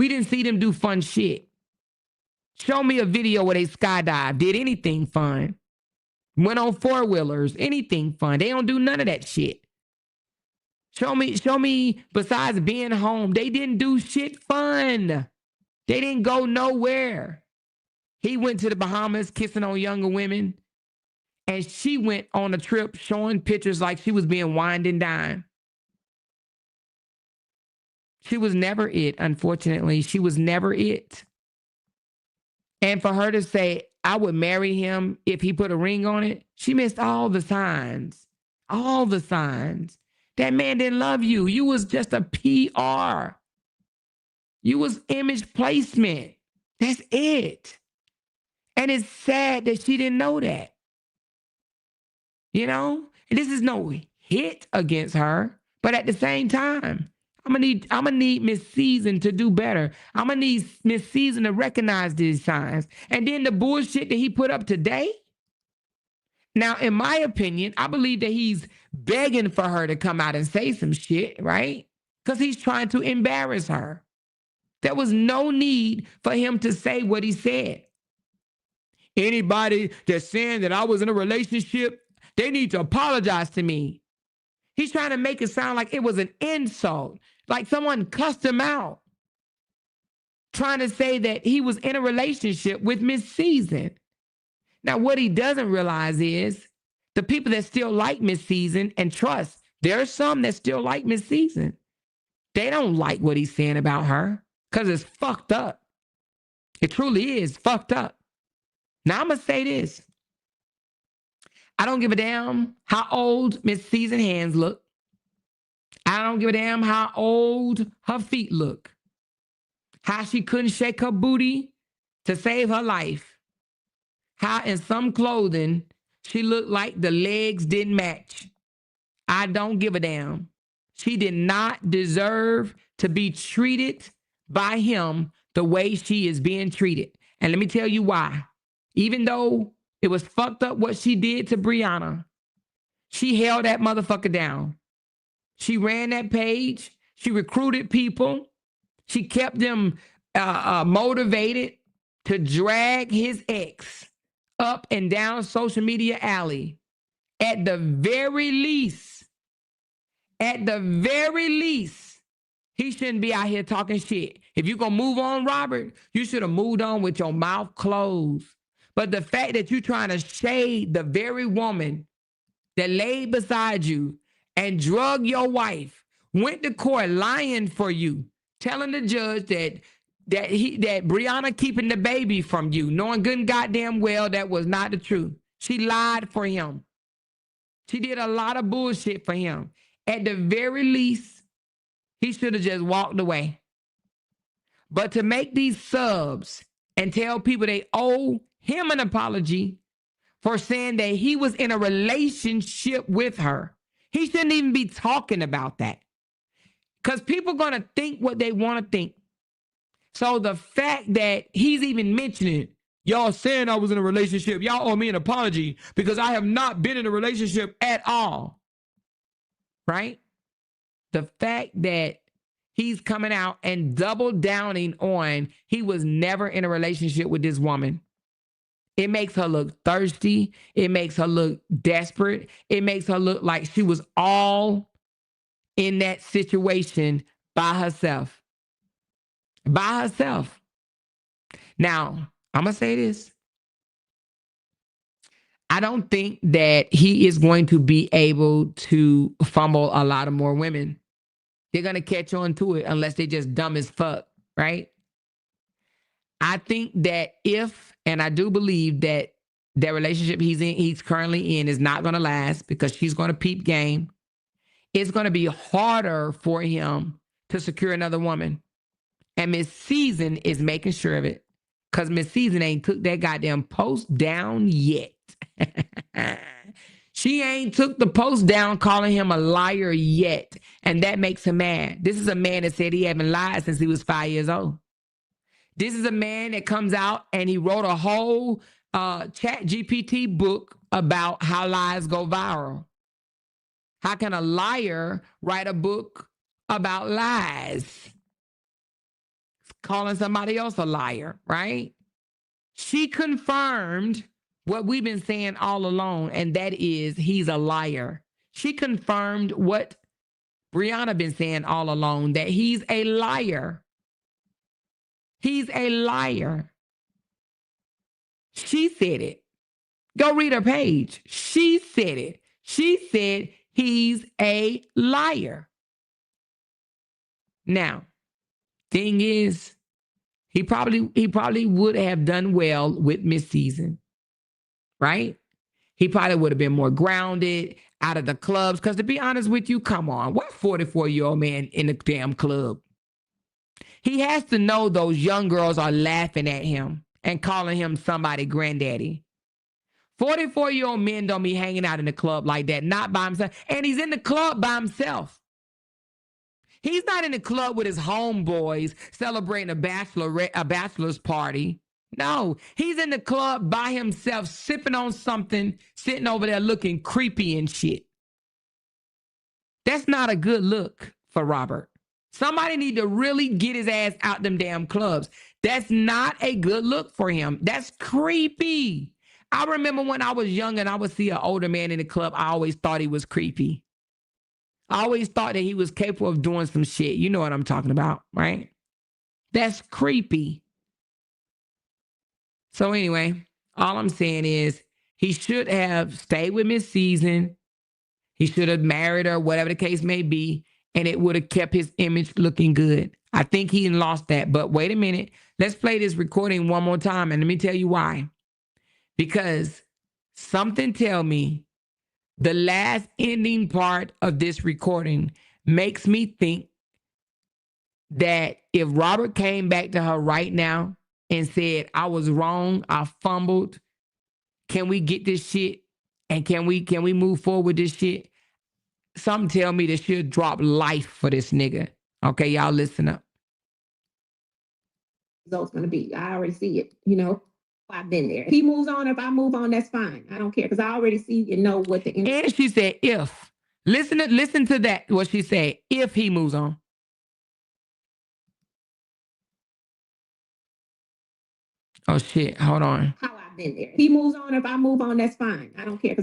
We didn't see them do fun shit. Show me a video where they skydive, did anything fun. Went on four-wheelers, anything fun. They don't do none of that shit. Show me, besides being home, they didn't do shit fun. They didn't go nowhere. He went to the Bahamas kissing on younger women, and she went on a trip showing pictures like she was being wined and dined. She was never it, unfortunately. She was never it. And for her to say, I would marry him if he put a ring on it, she missed all the signs. All the signs. That man didn't love you. You was just a PR. You was image placement. That's it. And it's sad that she didn't know that. You know? And this is no hit against her. But at the same time, I'm gonna need Miss Season to do better. I'm gonna need Miss Season to recognize these signs. And then the bullshit that he put up today. Now, in my opinion, I believe that he's begging for her to come out and say some shit, right? Because he's trying to embarrass her. There was no need for him to say what he said. Anybody that's saying that I was in a relationship, they need to apologize to me. He's trying to make it sound like it was an insult, like someone cussed him out, trying to say that he was in a relationship with Miss Season. Now, what he doesn't realize is the people that still like Miss Season and trust, there are some that still like Miss Season. They don't like what he's saying about her because it's fucked up. It truly is fucked up. Now, I'm going to say this. I don't give a damn how old Miss Season hands look. I don't give a damn how old her feet look. How she couldn't shake her booty to save her life. How in some clothing she looked like the legs didn't match. I don't give a damn. She did not deserve to be treated by him the way she is being treated. And let me tell you why. Even though it was fucked up what she did to Brianna, she held that motherfucker down. She ran that page. She recruited people. She kept them motivated to drag his ex up and down social media alley. At the very least, he shouldn't be out here talking shit. If you're going to move on, Robert, you should have moved on with your mouth closed. But the fact that you're trying to shade the very woman that laid beside you and drug your wife, went to court lying for you, telling the judge that Brianna keeping the baby from you, knowing good and goddamn well that was not the truth. She lied for him. She did a lot of bullshit for him. At the very least, he should have just walked away. But to make these subs and tell people they owe him an apology for saying that he was in a relationship with her, he shouldn't even be talking about that. Because people are going to think what they want to think. So the fact that he's even mentioning, y'all saying I was in a relationship, y'all owe me an apology because I have not been in a relationship at all. Right? The fact that he's coming out and double downing on he was never in a relationship with this woman. It makes her look thirsty. It makes her look desperate. It makes her look like she was all in that situation by herself. By herself. Now, I'm going to say this. I don't think that he is going to be able to fumble a lot of more women. They're going to catch on to it unless they're just dumb as fuck, right? I think that and I do believe that the relationship he's currently in is not going to last because she's going to peep game. It's going to be harder for him to secure another woman. And Miss Season is making sure of it because Miss Season ain't took that goddamn post down yet. She ain't took the post down calling him a liar yet. And that makes him mad. This is a man that said he haven't lied since he was 5 years old. This is a man that comes out and he wrote a whole chat GPT book about how lies go viral. How can a liar write a book about lies? It's calling somebody else a liar, right? She confirmed what we've been saying all along, and that is he's a liar. She confirmed what Brianna been saying all along, that he's a liar. He's a liar. She said it. Go read her page. She said it. She said he's a liar. Now, thing is, he probably would have done well with Miss Season, right? He probably would have been more grounded, out of the clubs. Because to be honest with you, come on, what 44-year-old man in the damn club? He has to know those young girls are laughing at him and calling him somebody granddaddy. 44-year-old men don't be hanging out in the club like that, not by himself. And he's in the club by himself. He's not in the club with his homeboys celebrating a bachelor's party. No, he's in the club by himself, sipping on something, sitting over there looking creepy and shit. That's not a good look for Robert. Somebody need to really get his ass out them damn clubs. That's not a good look for him. That's creepy. I remember when I was young and I would see an older man in the club, I always thought he was creepy. I always thought that he was capable of doing some shit. You know what I'm talking about, right? That's creepy. So anyway, all I'm saying is he should have stayed with Miss Season. He should have married her, whatever the case may be, and it would have kept his image looking good. I think he lost that. But wait a minute. Let's play this recording one more time, and let me tell you why. Because something tell me the last ending part of this recording makes me think that if Robert came back to her right now and said, I was wrong, I fumbled, can we get this shit? And can we move forward with this shit? Something tell me that she'll drop life for this nigga. Okay, y'all listen up. Result's going to be. I already see it, you know. I've been there. If he moves on, if I move on, that's fine. I don't care because I already see and know what the end. And she said, if. Listen to that, what she said, if he moves on. Oh, shit. Hold on. How I've been there. If he moves on, if I move on, that's fine. I don't care.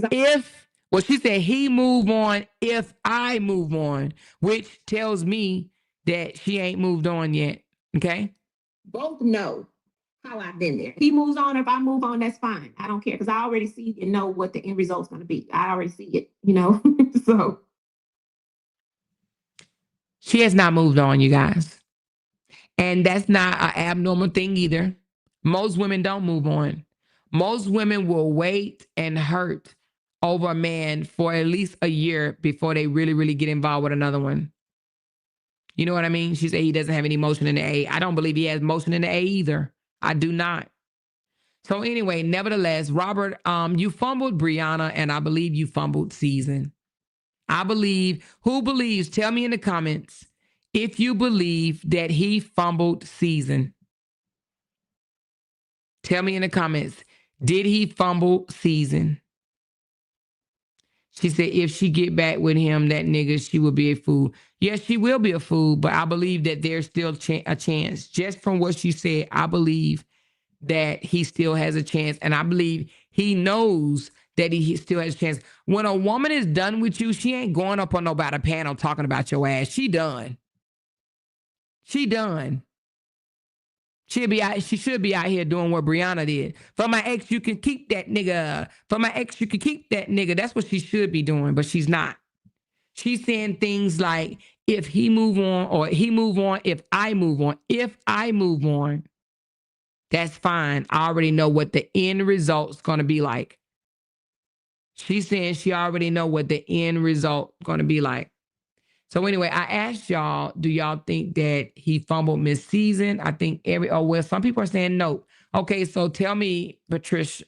Well, she said he move on if I move on, which tells me that she ain't moved on yet. Okay? Both know how I've been there. If he moves on, if I move on, that's fine. I don't care because I already see and know what the end result's going to be. I already see it, you know? So. She has not moved on, you guys. And that's not an abnormal thing either. Most women don't move on. Most women will wait and hurt over a man for at least a year before they really, really get involved with another one. You know what I mean? She said he doesn't have any motion in the A. I don't believe he has motion in the A either. I do not. So anyway, nevertheless, Robert, you fumbled Brianna, and I believe you fumbled Season. I believe, who believes, tell me in the comments, if you believe that he fumbled Season. Tell me in the comments, did he fumble Season? She said, if she get back with him, that nigga, she will be a fool. Yes, she will be a fool, but I believe that there's still a chance. Just from what she said, I believe that he still has a chance. And I believe he knows that he still has a chance. When a woman is done with you, she ain't going up on nobody panel talking about your ass. She done. She done. She should be out here doing what Brianna did. For my ex, you can keep that nigga. For my ex, you can keep that nigga. That's what she should be doing, but she's not. She's saying things like, if he move on, or he move on, if I move on. If I move on, that's fine. I already know what the end result's going to be like. She's saying she already know what the end result going to be like. So anyway, I asked y'all, do y'all think that he fumbled Miss Season? I think some people are saying no. Okay, so tell me, Patrice,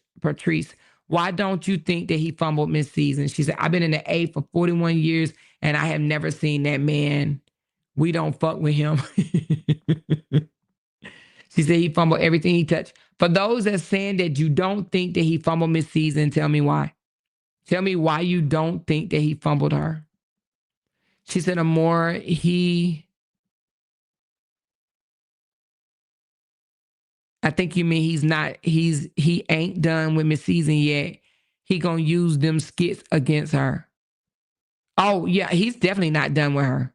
why don't you think that he fumbled Miss Season? She said, I've been in the A for 41 years and I have never seen that man. We don't fuck with him. She said he fumbled everything he touched. For those that saying that you don't think that he fumbled Miss Season, tell me why. Tell me why you don't think that he fumbled her. She said, the more he I think you mean he ain't done with Miss Season yet. He gonna use them skits against her. Oh, yeah, he's definitely not done with her.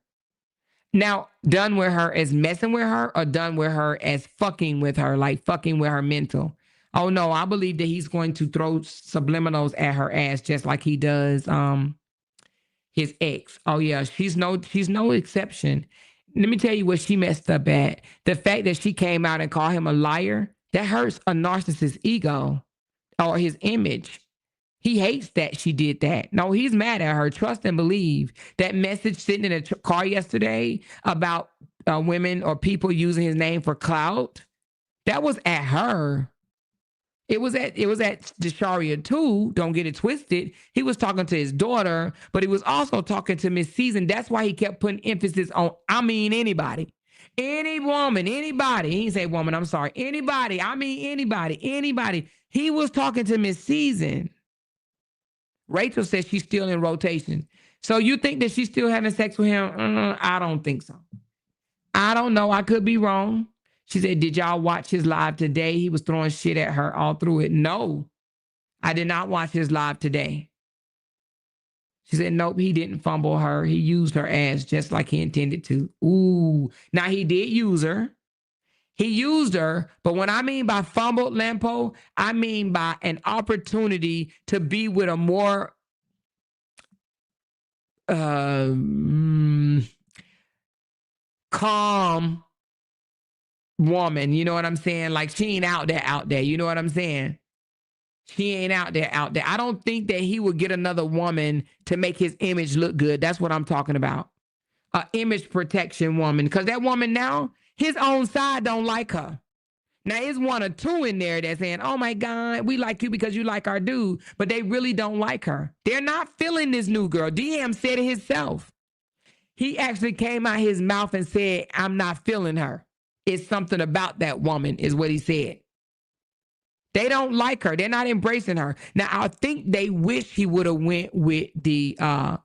Now, done with her as messing with her or done with her as fucking with her, like fucking with her mental. Oh no, I believe that he's going to throw subliminals at her ass just like he does his ex. Oh yeah, she's no exception. Let me tell you what she messed up at. The fact that she came out and called him a liar, that hurts a narcissist's ego or his image. He hates that she did that. No, he's mad at her. Trust and believe. That message sitting in a car yesterday about women or people using his name for clout, that was at her. It was at Desharia too. Don't get it twisted. He was talking to his daughter, but he was also talking to Miss Season. That's why he kept putting emphasis on, I mean, anybody. Any woman, anybody. He didn't say woman, I'm sorry. Anybody. I mean, anybody. He was talking to Miss Season. Rachel says she's still in rotation. So you think that she's still having sex with him? I don't think so. I don't know. I could be wrong. She said, did y'all watch his live today? He was throwing shit at her all through it. No, I did not watch his live today. She said, nope, he didn't fumble her. He used her ass just like he intended to. Ooh, now he did use her. He used her, but when I mean by fumbled, Lampo, I mean by an opportunity to be with a more calm woman. You know what I'm saying? Like she ain't out there. You know what I'm saying? She ain't out there. I don't think that he would get another woman to make his image look good. That's what I'm talking about. An image protection woman. Because that woman now, his own side don't like her. Now, it's one or two in there that's saying, oh my God, we like you because you like our dude. But they really don't like her. They're not feeling this new girl. DM said it himself. He actually came out his mouth and said, I'm not feeling her. It's something about that woman, is what he said. They don't like her. They're not embracing her. Now, I think they wish he would have went with the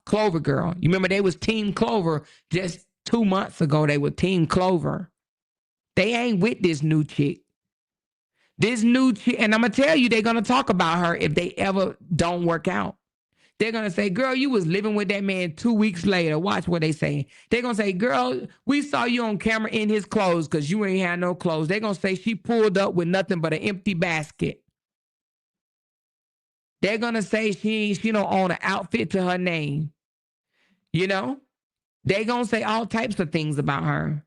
Clover girl. You remember they was Team Clover just 2 months ago. They were Team Clover. They ain't with this new chick. This new chick, and I'm going to tell you, they're going to talk about her if they ever don't work out. They're going to say, girl, you was living with that man 2 weeks later. Watch what they say. They're going to say, girl, we saw you on camera in his clothes because you ain't had no clothes. They're going to say she pulled up with nothing but an empty basket. They're going to say she don't own an outfit to her name. You know? They're going to say all types of things about her.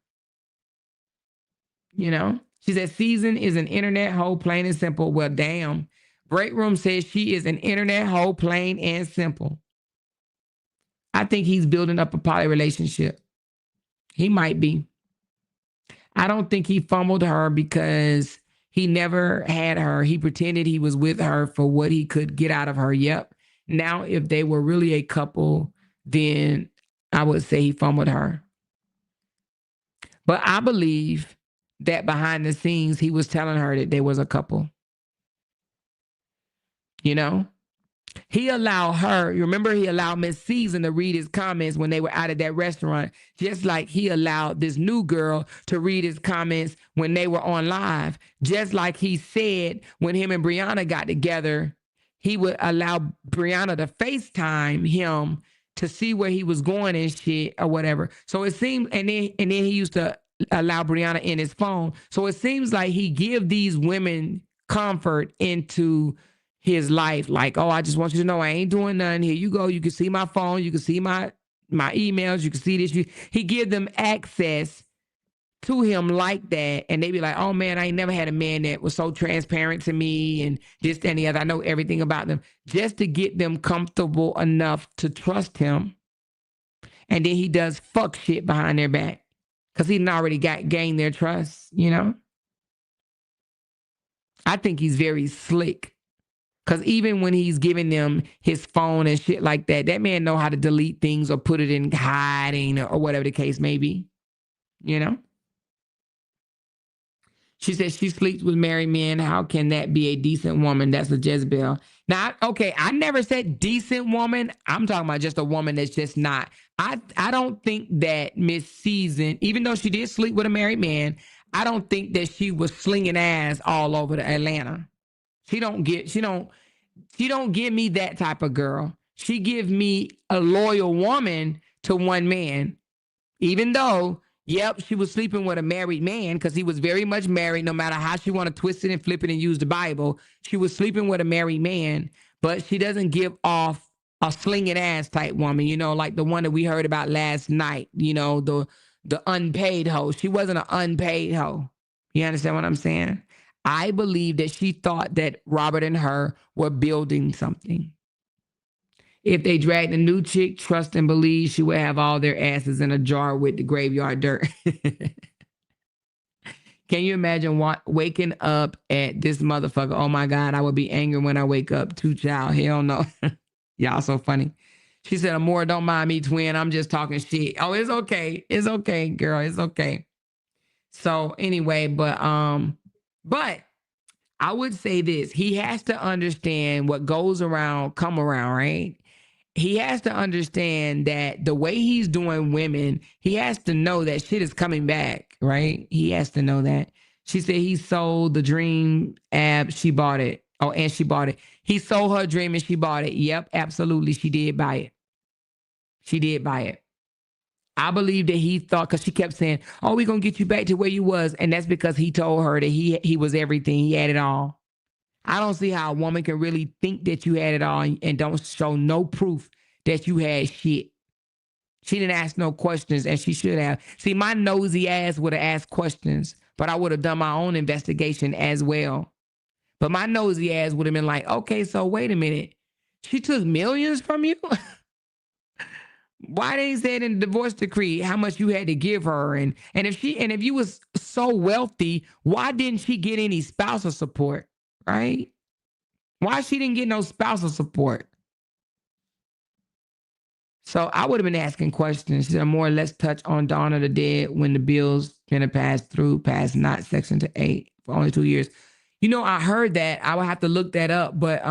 You know? She said, Season is an internet hoe, plain and simple. Well, damn. Break Room says she is an internet hoe, plain and simple. I think he's building up a poly relationship. He might be. I don't think he fumbled her because he never had her. He pretended he was with her for what he could get out of her. Yep. Now, if they were really a couple, then I would say he fumbled her. But I believe that behind the scenes, he was telling her that they was a couple. You know? He allowed her, you remember he allowed Miss Season to read his comments when they were out of that restaurant, just like he allowed this new girl to read his comments when they were on live. Just like he said when him and Brianna got together, he would allow Brianna to FaceTime him to see where he was going and shit or whatever. So it seemed, and then he used to allow Brianna in his phone. So it seems like he give these women comfort into his life. Like, oh, I just want you to know I ain't doing nothing. Here you go. You can see my phone. You can see my emails. You can see this. He give them access to him like that. And they be like, oh man, I ain't never had a man that was so transparent to me and this, that, and the other. I know everything about them, just to get them comfortable enough to trust him. And then he does fuck shit behind their back because he already gained their trust, you know? I think he's very slick. Because even when he's giving them his phone and shit like that, that man know how to delete things or put it in hiding or whatever the case may be. You know? She says she sleeps with married men. How can that be a decent woman? That's a Jezebel. Now, okay, I never said decent woman. I'm talking about just a woman that's just not. I don't think that Miss Season, even though she did sleep with a married man, I don't think that she was slinging ass all over the Atlanta. She don't give me that type of girl. She give me a loyal woman to one man. Even though, yep, she was sleeping with a married man because he was very much married, no matter how she want to twist it and flip it and use the Bible. She was sleeping with a married man, but she doesn't give off a slinging ass type woman, you know, like the one that we heard about last night, you know, the unpaid hoe. She wasn't an unpaid hoe. You understand what I'm saying? I believe that she thought that Robert and her were building something. If they dragged a new chick, trust and believe she would have all their asses in a jar with the graveyard dirt. Can you imagine waking up at this motherfucker? Oh my God, I would be angry when I wake up. Two child, hell no. Y'all so funny. She said, Amore, don't mind me, twin. I'm just talking shit. Oh, it's okay. It's okay, girl. It's okay. So anyway, but I would say this. He has to understand what goes around, come around, right? He has to understand that the way he's doing women, he has to know that shit is coming back, right? He has to know that. She said he sold the dream app. She bought it. Oh, and she bought it. He sold her dream and she bought it. Yep, absolutely. She did buy it. She did buy it. I believe that he thought, because she kept saying, oh, we're going to get you back to where you was. And that's because he told her that he was everything. He had it all. I don't see how a woman can really think that you had it all and don't show no proof that you had shit. She didn't ask no questions, and she should have. See, my nosy ass would have asked questions, but I would have done my own investigation as well. But my nosy ass would have been like, okay, so wait a minute. She took millions from you? Why they said in the divorce decree how much you had to give her? And if you was so wealthy, why didn't she get any spousal support? Right? Why she didn't get no spousal support? So I would have been asking questions. She said, more, let's touch on Dawn of the Dead when the bills gonna pass not section to 8 for only 2 years. You know, I heard that. I would have to look that up, but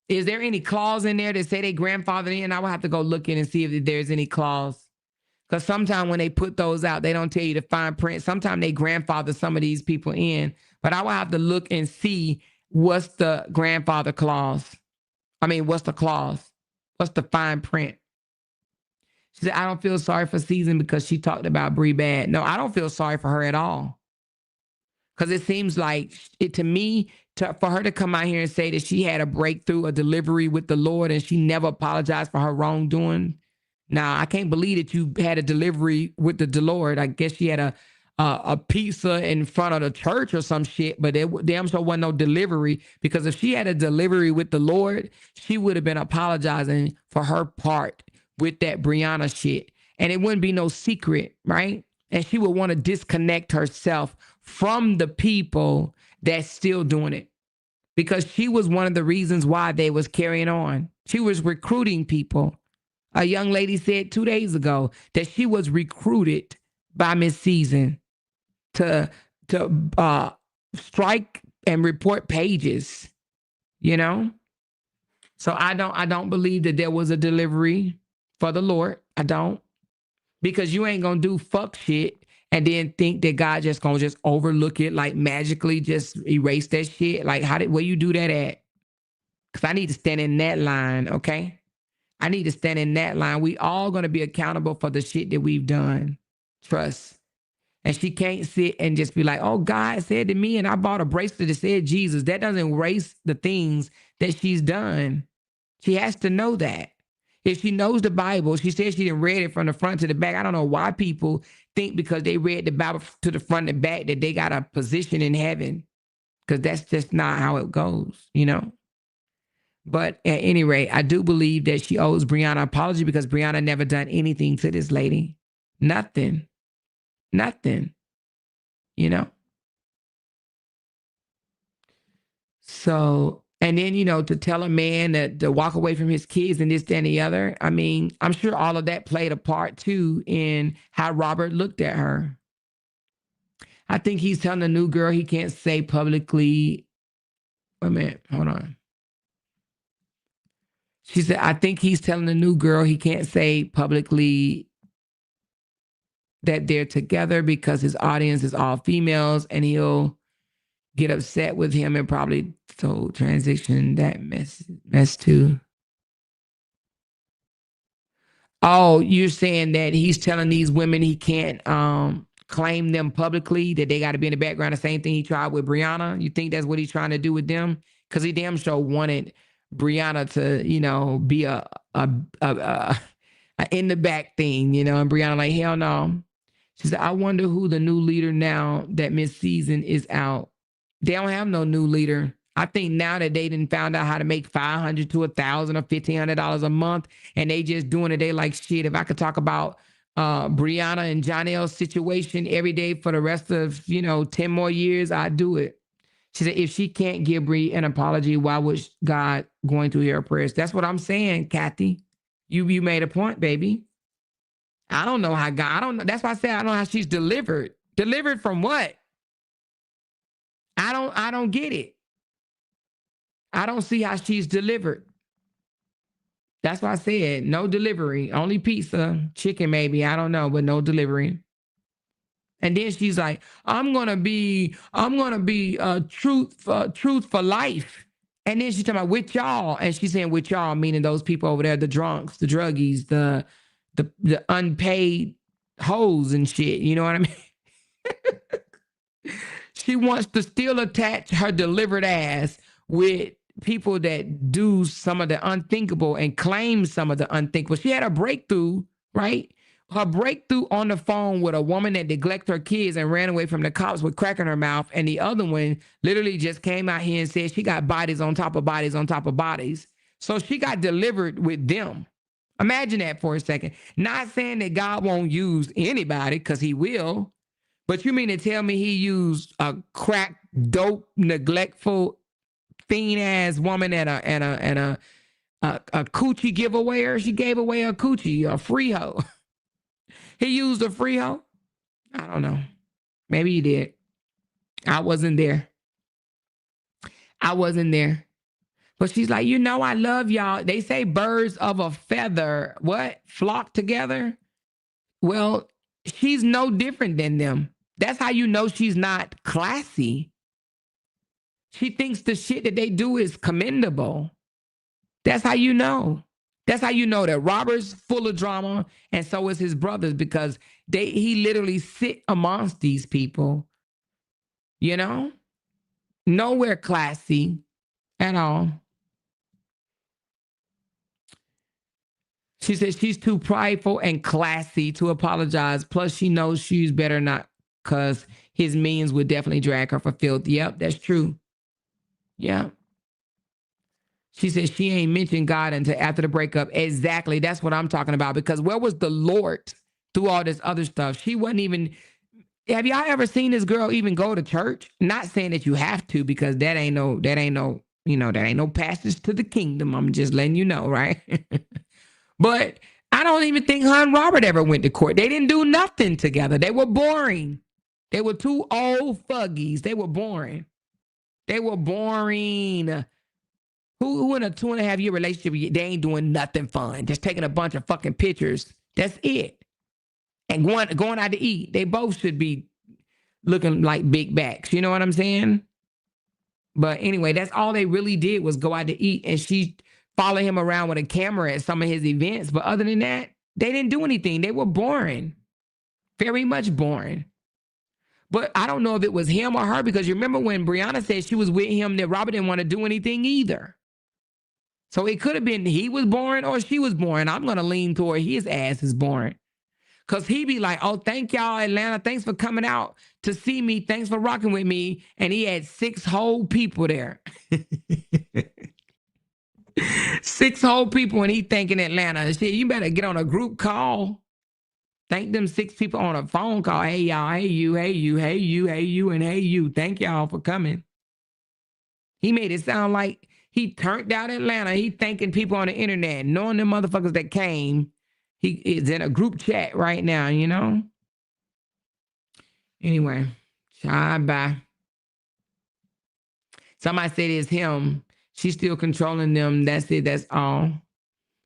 is there any clause in there that say they grandfathered in? I would have to go look in and see if there's any clause. Because sometimes when they put those out, they don't tell you the fine print. Sometimes they grandfather some of these people in. But I will have to look and see what's the grandfather clause. I mean, what's the clause? What's the fine print? She said, I don't feel sorry for Season because she talked about Bree bad. No, I don't feel sorry for her at all. Because it seems like, to me, for her to come out here and say that she had a breakthrough, a delivery with the Lord, and she never apologized for her wrongdoing. Now, I can't believe that you had a delivery with the Lord. I guess she had a pizza in front of the church or some shit, but it damn sure wasn't no delivery, because if she had a delivery with the Lord, she would have been apologizing for her part with that Brianna shit. And it wouldn't be no secret, right? And she would want to disconnect herself from the people that's still doing it, because she was one of the reasons why they was carrying on. She was recruiting people. A young lady said 2 days ago that she was recruited by Miss Season to strike and report pages, you know? So I don't believe that there was a delivery for the Lord. I don't. Because you ain't gonna do fuck shit and then think that God just gonna just overlook it, like magically just erase that shit. Like, where you do that at? Because I need to stand in that line, okay? I need to stand in that line. We all going to be accountable for the shit that we've done. Trust. And she can't sit and just be like, oh, God said to me and I bought a bracelet that said Jesus. That doesn't erase the things that she's done. She has to know that. If she knows the Bible, she says she didn't read it from the front to the back. I don't know why people think because they read the Bible to the front and back that they got a position in heaven. Because that's just not how it goes, you know? But at any rate, I do believe that she owes Brianna an apology, because Brianna never done anything to this lady. Nothing. Nothing. You know? So, and then, you know, to tell a man that to walk away from his kids and this, that, and the other. I mean, I'm sure all of that played a part too in how Robert looked at her. I think he's telling the new girl he can't say publicly. Wait a minute, hold on. She said, I think he's telling the new girl he can't say publicly that they're together because his audience is all females and he'll get upset with him and probably transition that mess too. Oh, you're saying that he's telling these women he can't claim them publicly, that they got to be in the background. The same thing he tried with Brianna. You think that's what he's trying to do with them? Because he damn sure wanted Brianna to, be a in the back thing, and Brianna like, hell no. She said, I wonder who the new leader now that Miss Season is out. They don't have no new leader. I think now that they didn't found out how to make $500 to $1,000 or $1,500 a month, and they just doing it, they like shit. If I could talk about Brianna and Jonelle's situation every day for the rest of 10 more years, I'd do it. She said, if she can't give Bri an apology, why was God going to hear her prayers? That's what I'm saying, Kathy. You made a point, baby. I don't know how God. I don't know. That's why I said I don't know how she's delivered. Delivered from what? I don't get it. I don't see how she's delivered. That's why I said no delivery. Only pizza, chicken maybe. I don't know, but no delivery. And then she's like, I'm gonna be truth for life. And then she's talking about with y'all, and she's saying with y'all, meaning those people over there, the drunks, the druggies, the unpaid hoes and shit. You know what I mean? She wants to still attach her delivered ass with people that do some of the unthinkable and claim some of the unthinkable. She had a breakthrough, right? Her breakthrough on the phone with a woman that neglected her kids and ran away from the cops with crack in her mouth. And the other one literally just came out here and said she got bodies on top of bodies on top of bodies. So she got delivered with them. Imagine that for a second. Not saying that God won't use anybody, because he will. But you mean to tell me he used a crack, dope, neglectful, fiend-ass woman and a coochie giveaway, or she gave away a coochie, a free hoe. He used a free hoe? I don't know. Maybe he did. I wasn't there. But she's like, I love y'all. They say birds of a feather, what? Flock together? Well, she's no different than them. That's how you know she's not classy. She thinks the shit that they do is commendable. That's how you know. That's how you know that Robert's full of drama, and so is his brothers, because he literally sit amongst these people, nowhere classy at all. She said she's too prideful and classy to apologize. Plus, she knows she's better not, because his means would definitely drag her for filth. Yep, that's true. Yeah. She said she ain't mentioned God until after the breakup. Exactly. That's what I'm talking about. Because where was the Lord through all this other stuff? She wasn't even. Have y'all ever seen this girl even go to church? Not saying that you have to, because that ain't no passage to the kingdom. I'm just letting you know, right? But I don't even think her and Robert ever went to court. They didn't do nothing together. They were boring. They were two old fuggies. They were boring. Who in a 2.5-year relationship, they ain't doing nothing fun. Just taking a bunch of fucking pictures. That's it. And going out to eat. They both should be looking like big backs. You know what I'm saying? But anyway, that's all they really did was go out to eat. And she followed him around with a camera at some of his events. But other than that, they didn't do anything. They were boring. Very much boring. But I don't know if it was him or her, because you remember when Brianna said she was with him, that Robert didn't want to do anything either. So it could have been he was boring or she was boring. I'm going to lean toward his ass is boring. Because he be like, oh, thank y'all, Atlanta. Thanks for coming out to see me. Thanks for rocking with me. And he had 6 whole people there. 6 whole people, and he thanking Atlanta. Shit, you better get on a group call. Thank them 6 people on a phone call. Hey, y'all. Hey, you. Hey, you. Hey, you. Hey, you. And hey, you. Thank y'all for coming. He made it sound like he turned out Atlanta. He thanking people on the internet, knowing the motherfuckers that came. He is in a group chat right now, Anyway, bye. Somebody said it's him. She's still controlling them. That's it. That's all.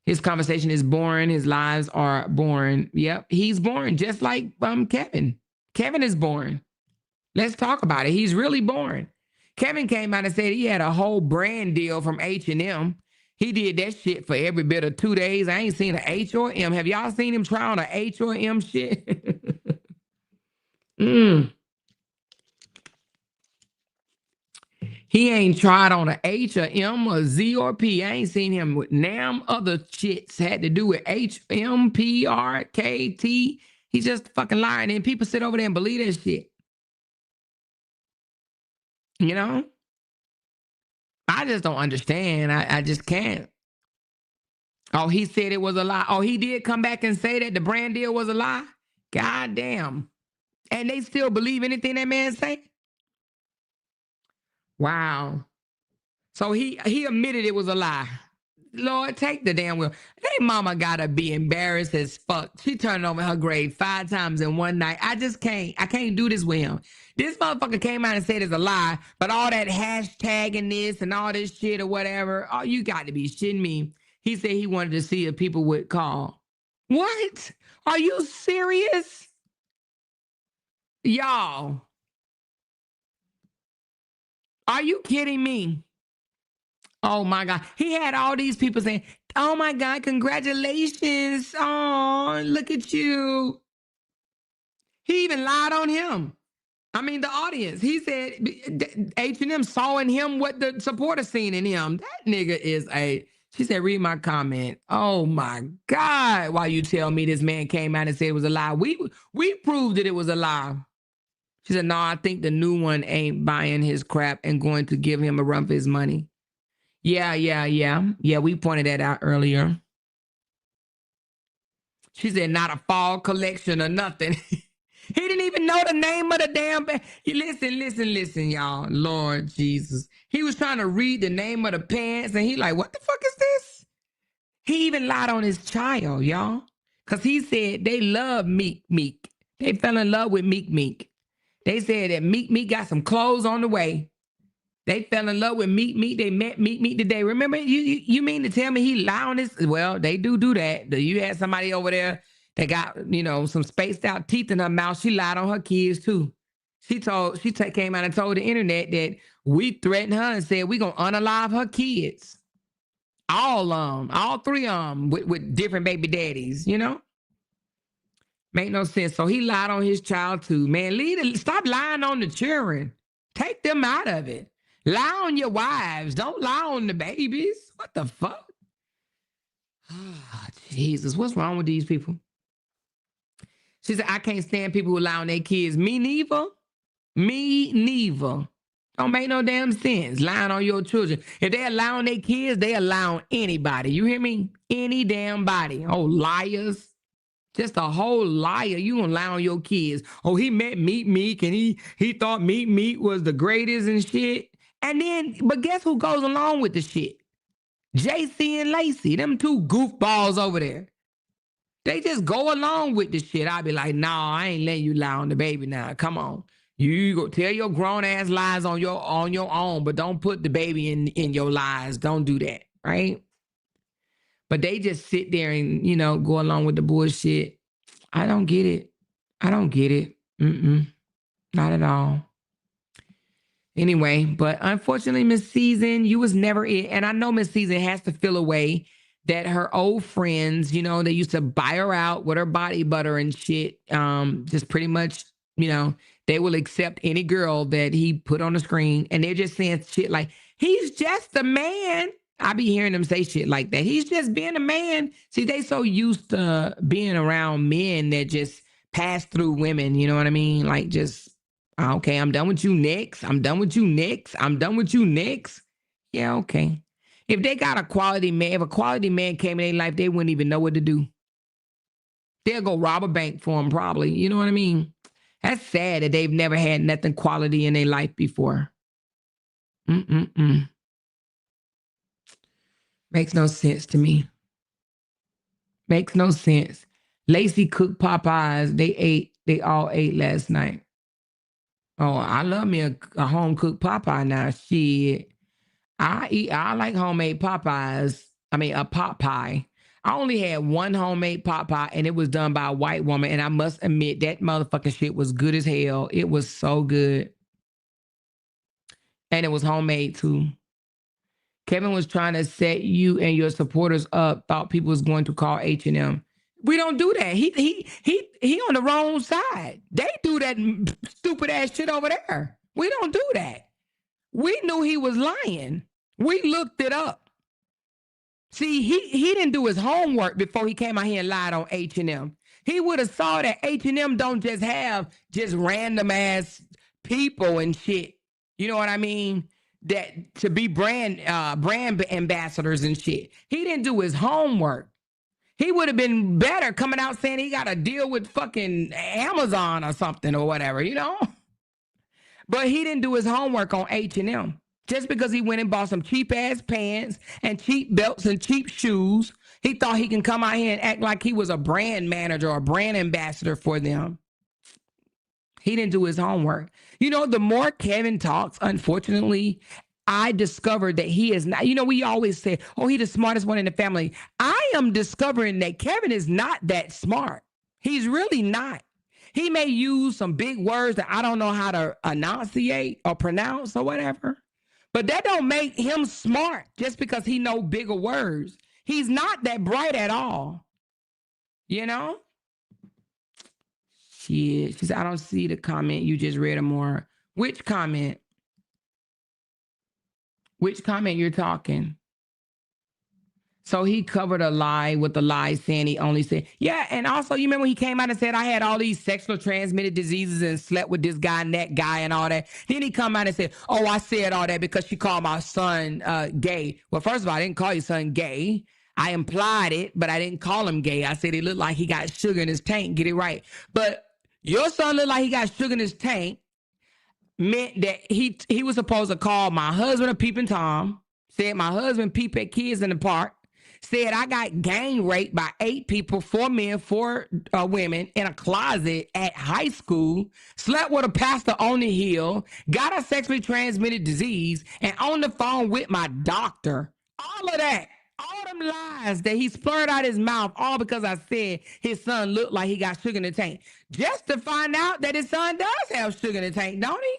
His conversation is boring. His lives are boring. Yep, he's boring, just like Kevin. Kevin is boring. Let's talk about it. He's really boring. Kevin came out and said he had a whole brand deal from H&M. He did that shit for every bit of 2 days. I ain't seen an H or M. Have y'all seen him try on an H or M shit? He ain't tried on an H or M or Z or P. I ain't seen him with damn other shits had to do with H, M, P, R, K, T. He's just fucking lying. And people sit over there and believe that shit. You know? I just don't understand. I just can't. Oh, he said it was a lie. Oh, he did come back and say that the brand deal was a lie? God damn. And they still believe anything that man say? Wow. So he admitted it was a lie. Lord, take the damn wheel. Hey, mama gotta be embarrassed as fuck. She turned over her grave 5 times in one night. I can't do this with him. This motherfucker came out and said it's a lie, but all that hashtagging this and all this shit or whatever, oh, you got to be shitting me. He said he wanted to see if people would call. What? Are you serious? Y'all. Are you kidding me? Oh my God. He had all these people saying, oh my God, congratulations. Oh, look at you. He even lied on him. I mean, the audience. He said H&M saw in him what the supporters seen in him. That nigga is she said, read my comment. Oh my God. Why you tell me this man came out and said it was a lie? We proved that it was a lie. She said, no, I think the new one ain't buying his crap and going to give him a run for his money. Yeah. Yeah, we pointed that out earlier. She said, not a fall collection or nothing. He didn't even know the name of the damn band. Listen, y'all. Lord Jesus. He was trying to read the name of the pants, and he like, what the fuck is this? He even lied on his child, y'all. Because he said they love Meek. They fell in love with Meek. They said that Meek got some clothes on the way. They fell in love with Meek. They met Meek today. Remember, you mean to tell me he lied on this? Well, they do that. You had somebody over there that got, some spaced out teeth in her mouth. She lied on her kids too. She came out and told the internet that we threatened her and said we gonna unalive her kids. All 3 of them with different baby daddies, Make no sense. So he lied on his child too. Man, stop lying on the children. Take them out of it. Lie on your wives. Don't lie on the babies. What the fuck? Oh, Jesus, what's wrong with these people? She said, I can't stand people who lie on their kids. Me neither. Don't make no damn sense. Lying on your children. If they lie on their kids, they lie on anybody. You hear me? Any damn body. Oh, liars. Just a whole liar. You gonna lie on your kids. Oh, he met Meek and he thought Meek was the greatest and shit. And then, but guess who goes along with the shit? JC and Lacey, them 2 goofballs over there. They just go along with the shit. I'll be like, nah, I ain't letting you lie on the baby now. Come on. You go tell your grown ass lies on your own, but don't put the baby in your lies. Don't do that, right? But they just sit there and, go along with the bullshit. I don't get it. Not at all. Anyway, but unfortunately, Miss Season, you was never it. And I know Miss Season has to feel a way that her old friends, they used to buy her out with her body butter and shit. Just pretty much, they will accept any girl that he put on the screen. And they're just saying shit like, he's just a man. I be hearing them say shit like that. He's just being a man. See, they so used to being around men that just pass through women. You know what I mean? Like just, okay, I'm done with you next. Yeah, okay. If they got a quality man, if a quality man came in their life, they wouldn't even know what to do. They'll go rob a bank for him probably. You know what I mean? That's sad that they've never had nothing quality in their life before. Makes no sense to me. Makes no sense. Lacey cooked Popeyes. They all ate last night. Oh, I love me a home cooked Popeye now. Shit. I like homemade Popeyes. I mean, a pot pie. I only had one homemade pot pie, and it was done by a white woman. And I must admit, that motherfucking shit was good as hell. It was so good. And it was homemade too. Kevin was trying to set you and your supporters up, thought people was going to call H&M. We don't do that. He on the wrong side. They do that stupid ass shit over there. We don't do that. We knew he was lying. We looked it up. See, he didn't do his homework before he came out here and lied on H&M. He would have saw that H&M don't just have just random ass people and shit. You know what I mean? That to be brand ambassadors and shit. He didn't do his homework. He would have been better coming out saying he got a deal with fucking Amazon or something or whatever, you know? But he didn't do his homework on H&M. Just because he went and bought some cheap ass pants and cheap belts and cheap shoes, he thought he can come out here and act like he was a brand manager or brand ambassador for them. He didn't do his homework. You know, the more Kevin talks, unfortunately, I discovered that he is not, you know, we always say, oh, he's the smartest one in the family. I am discovering that Kevin is not that smart. He's really not. He may use some big words that I don't know how to enunciate or pronounce or whatever, but that don't make him smart just because he know bigger words. He's not that bright at all, you know? Shit. She said, I don't see the comment. You just read more. Which comment? Which comment you're talking? So he covered a lie with the lie saying he only said, yeah. And also, you remember he came out and said, I had all these sexually transmitted diseases and slept with this guy and that guy and all that. Then he come out and said, oh, I said all that because she called my son gay. Well, first of all, I didn't call your son gay. I implied it, but I didn't call him gay. I said he looked like he got sugar in his tank. Get it right. But your son looked like he got sugar in his tank meant that he was supposed to call my husband a peeping Tom, said my husband peep at kids in the park, said I got gang raped by 8 people, 4 men, 4 women in a closet at high school, slept with a pastor on the hill, got a sexually transmitted disease, and on the phone with my doctor. All of that. All them lies that he slurred out his mouth, all because I said his son looked like he got sugar in the tank. Just to find out that his son does have sugar in the tank, don't he?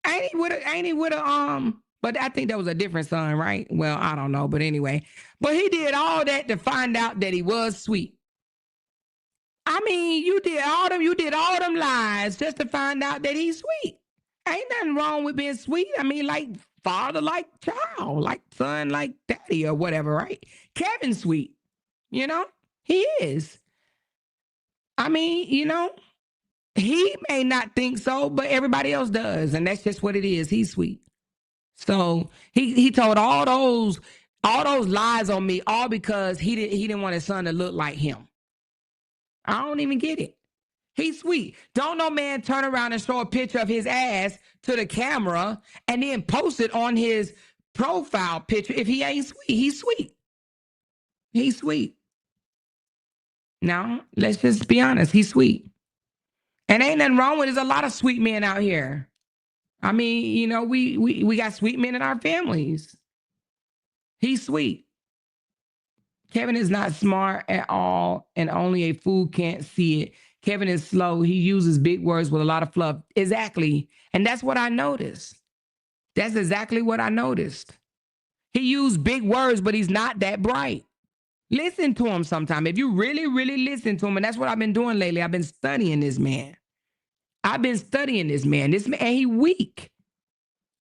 Ain't he with a but I think that was a different son, right? Well, I don't know, but anyway. But he did all that to find out that he was sweet. I mean, you did all them lies just to find out that he's sweet. Ain't nothing wrong with being sweet. I mean, like father, like child, like son, like daddy or whatever, right? Kevin's sweet, you know? He is. I mean, you know, he may not think so, but everybody else does. And that's just what it is. He's sweet. So he told all those lies on me, all because he didn't want his son to look like him. I don't even get it. He's sweet. Don't no man turn around and show a picture of his ass to the camera and then post it on his profile picture if he ain't sweet. He's sweet. He's sweet. Now, let's just be honest. He's sweet. And ain't nothing wrong with it. There's a lot of sweet men out here. I mean, you know, we got sweet men in our families. He's sweet. Kevin is not smart at all, and only a fool can't see it. Kevin is slow. He uses big words with a lot of fluff. Exactly. And that's what I noticed. That's exactly what I noticed. He used big words, but he's not that bright. Listen to him sometime. If you really, really listen to him, and that's what I've been doing lately. I've been studying this man. This man, he weak.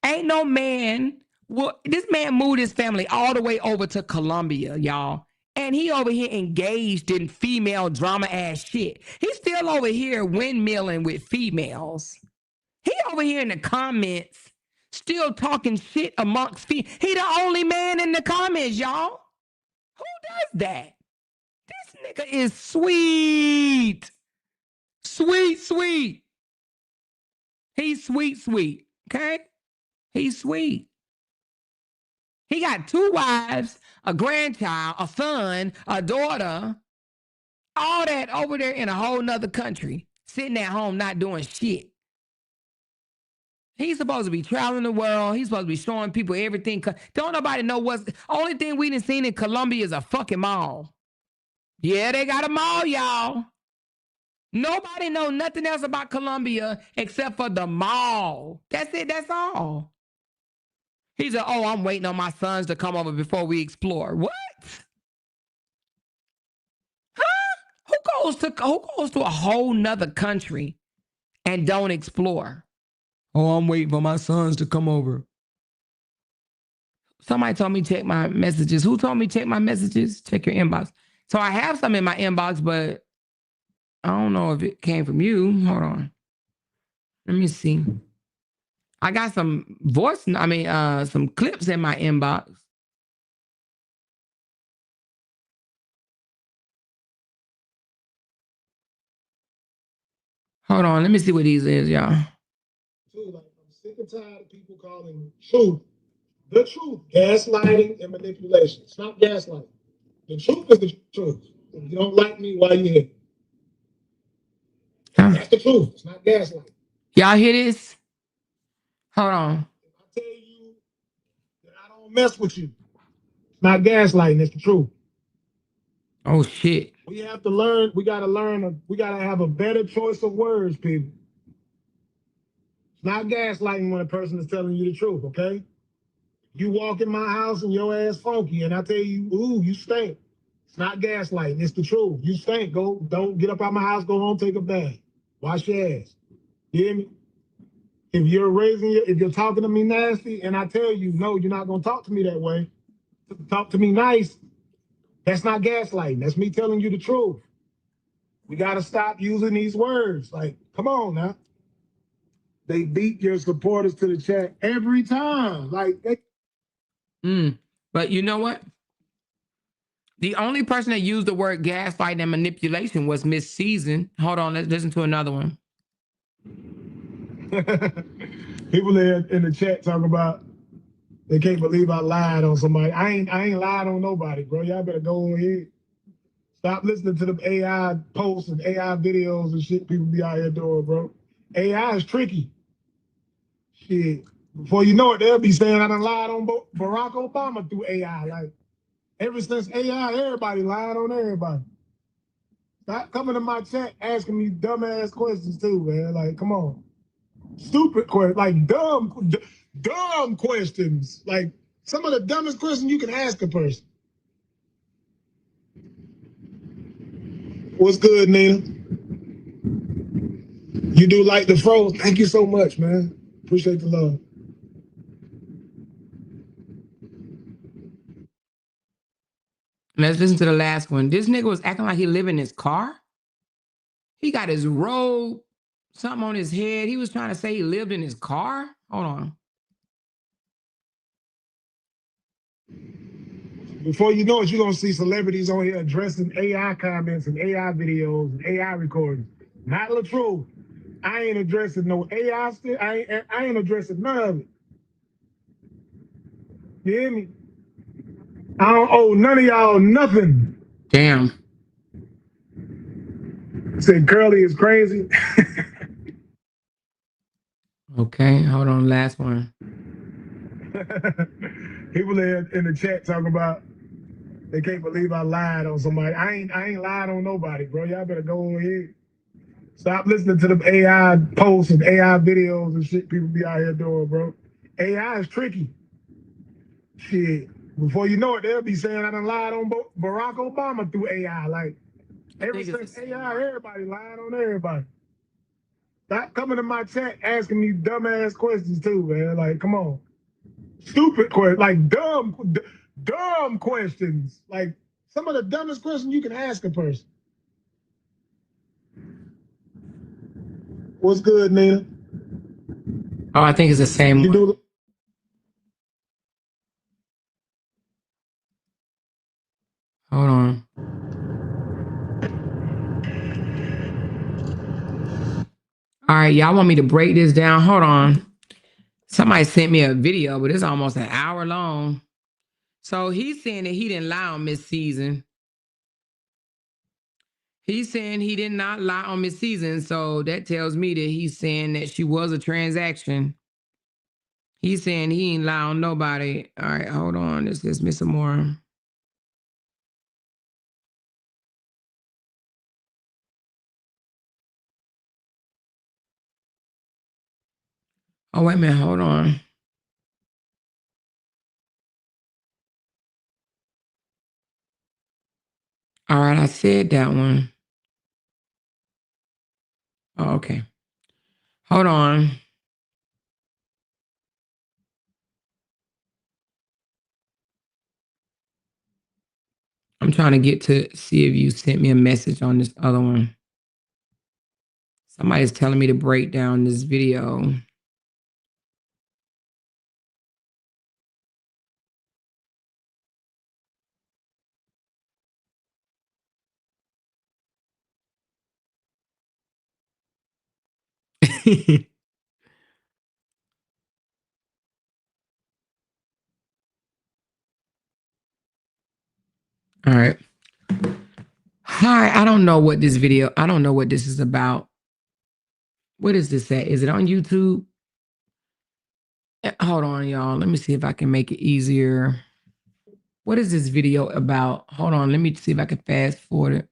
Ain't no man. Well, this man moved his family all the way over to Colombia, y'all. And he over here engaged in female drama ass shit. He's still over here windmilling with females. He over here in the comments still talking shit amongst females. He the only man in the comments, y'all. Who does that? This nigga is sweet. Sweet. He's sweet, okay? He's sweet. He got 2 wives, a grandchild, a son, a daughter, all that over there in a whole nother country, sitting at home not doing shit. He's supposed to be traveling the world. He's supposed to be showing people everything. Don't nobody know what's... Only thing we done seen in Colombia is a fucking mall. Yeah, they got a mall, y'all. Nobody know nothing else about Columbia except for the mall. That's it. That's all. He said, oh, I'm waiting on my sons to come over before we explore. What? Huh? Who goes to a whole nother country and don't explore? Oh, I'm waiting for my sons to come over. Somebody told me check my messages. Who told me check my messages? Check your inbox. So I have some in my inbox, but I don't know if it came from you. Hold on. Let me see. I got some some clips in my inbox. Hold on. Let me see what these is, y'all. Like, I'm sick and tired of people calling truth the truth, gaslighting and manipulation. It's not gaslighting. The truth is the truth. If you don't like me, why you here? That's the truth. It's not gaslighting. Y'all hear this? Hold on. If I tell you that I don't mess with you, it's not gaslighting. It's the truth. Oh shit. We have to learn. We got to learn. We got to have a better choice of words, people. It's not gaslighting when a person is telling you the truth. Okay. You walk in my house and your ass funky, and I tell you, ooh, you stink. It's not gaslighting. It's the truth. You stink. Don't get up out my house. Go home, take a bath. Wash your ass. You hear me? If you're talking to me nasty, and I tell you, no, you're not gonna talk to me that way. Talk to me nice. That's not gaslighting. That's me telling you the truth. We gotta stop using these words. Like, come on now. They beat your supporters to the chat every time. Like, But you know what? The only person that used the word gaslight and manipulation was Miss Season. Hold on, let's listen to another one. people there in the chat talking about they can't believe I lied on somebody. I ain't lied on nobody, bro. Y'all better go ahead. Stop listening to the AI posts and AI videos and shit people be out here doing, bro. AI is tricky. Shit. Before you know it, they'll be saying I done lied on Barack Obama through AI. Like, ever since AI, everybody lied on everybody. Stop coming to my chat asking me dumbass questions too, man. Like, come on. Stupid questions, like dumb questions. Like some of the dumbest questions you can ask a person. What's good, Nina? You do like the fro? Thank you so much, man. Appreciate the love. Let's listen to the last one. This nigga was acting like he live in his car. He got his robe, something on his head. He was trying to say he lived in his car. Hold on. Before you know it, you're gonna see celebrities on here addressing AI comments and AI videos and AI recordings. Not LaTruth. I ain't addressing no AI still. I ain't addressing none of it. You hear me? I don't owe none of y'all nothing. Damn. Said Curly is crazy. Okay, hold on. Last one. People there in the chat talking about they can't believe I lied on somebody. I ain't lied on nobody, bro. Y'all better go ahead. Stop listening to the AI posts and AI videos and shit people be out here doing, bro. AI is tricky. Shit. Before you know it, they'll be saying I done lied on Barack Obama through AI. Like, ever since AI, everybody lied on everybody. Stop coming to my chat asking me dumbass questions too, man. Like, come on. Stupid questions, like dumb questions. Like some of the dumbest questions you can ask a person. What's good, Nina? Oh, I think it's the same You one. do. Hold on. All right, y'all want me to break this down? Hold on. Somebody sent me a video, but it's almost an hour long. So he's saying that he didn't lie on Miss Season. He's saying he did not lie on Miss Season. So that tells me that he's saying that she was a transaction. He's saying he ain't lie on nobody. All right, hold on. Let's miss some more. Oh, wait a minute. Hold on. All right, I said that one. Oh, okay. Hold on. I'm trying to get to see if you sent me a message on this other one. Somebody's telling me to break down this video. All right. Hi, I don't know what this video, I don't know what this is about. What is this at? Is it on YouTube? Hold on, y'all. Let me see if I can make it easier. What is this video about? Hold on. Let me see if I can fast forward it.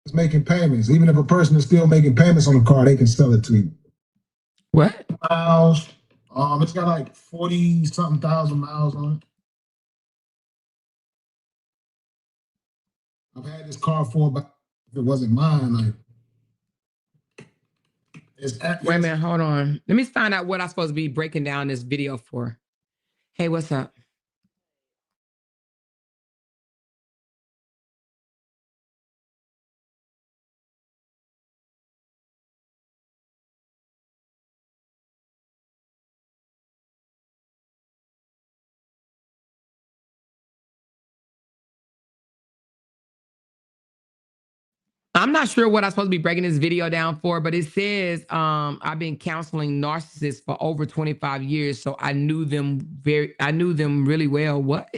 It's making payments. Even if a person is still making payments on the car, they can sell it to you. What? Miles. It's got like 40 something thousand miles on it. I've had this car for about, if it wasn't mine, like Wait a minute, hold on. Let me find out what I'm supposed to be breaking down this video for. Hey, what's up? I'm not sure what I'm supposed to be breaking this video down for, but it says I've been counseling narcissists for over 25 years, so I knew them really well. What?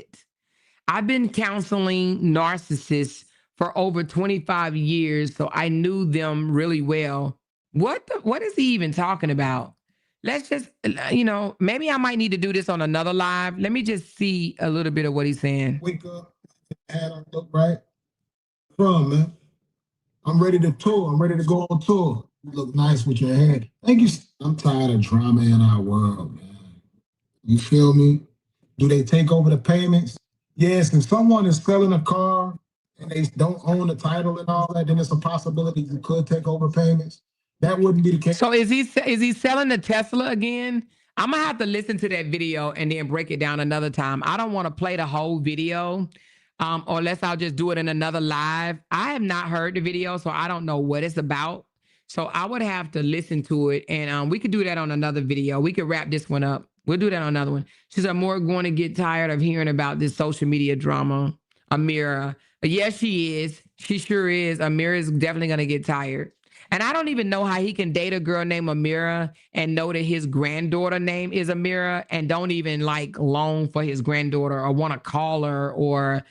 I've been counseling narcissists for over 25 years, so I knew them really well. What is he even talking about? Let's just, maybe I might need to do this on another live. Let me just see a little bit of what he's saying. Wake up, hat on, look right. From man. I'm ready to tour. I'm ready to go on tour. You look nice with your hair. Thank you. I'm tired of drama in our world, man. You feel me? Do they take over the payments? Yes, if someone is selling a car and they don't own the title and all that, then it's a possibility you could take over payments. That wouldn't be the case. So is he selling the Tesla again? I'm gonna have to listen to that video and then break it down another time. I don't want to play the whole video, or unless I'll just do it in another live. I have not heard the video, so I don't know what it's about. So I would have to listen to it, and we could do that on another video. We could wrap this one up. We'll do that on another one. She's more going to get tired of hearing about this social media drama. Amira, yes, she is. She sure is. Amira is definitely gonna get tired. And I don't even know how he can date a girl named Amira and know that his granddaughter name is Amira and don't even like long for his granddaughter or want to call her or,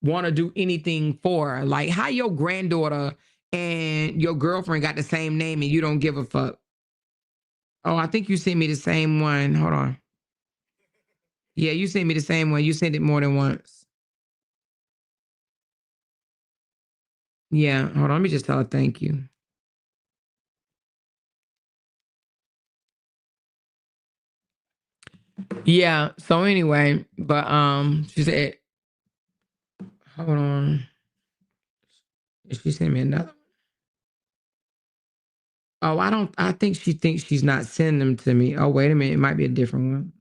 want to do anything for her. Like how your granddaughter and your girlfriend got the same name and you don't give a fuck. Oh, I think you sent me the same one. Hold on. Yeah, you sent me the same one. You sent it more than once. Yeah, hold on. Let me just tell her thank you. Yeah. So anyway, but she said, hold on. She sent me another one. Oh, I think she thinks she's not sending them to me. Oh, wait a minute. It might be a different one.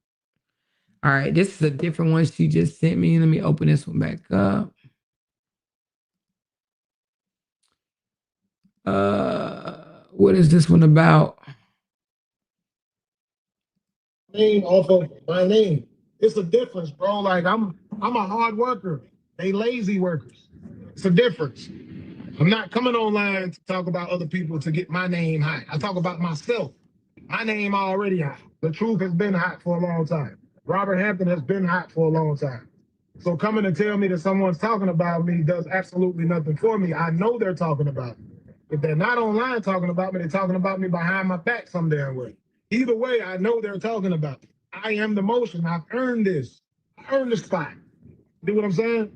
All right. This is a different one she just sent me. Let me open this one back up. What is this one about? Name off of my name. It's a difference, bro. Like I'm a hard worker. They lazy workers. It's a difference. I'm not coming online to talk about other people to get my name high. I talk about myself. My name already hot. LaTruth has been hot for a long time. Robert Hampton has been hot for a long time. So coming to tell me that someone's talking about me does absolutely nothing for me. I know they're talking about me. If they're not online talking about me, they're talking about me behind my back some damn way. Either way, I know they're talking about me. I am the motion. I've earned this. I earned the spot. Do what I'm saying?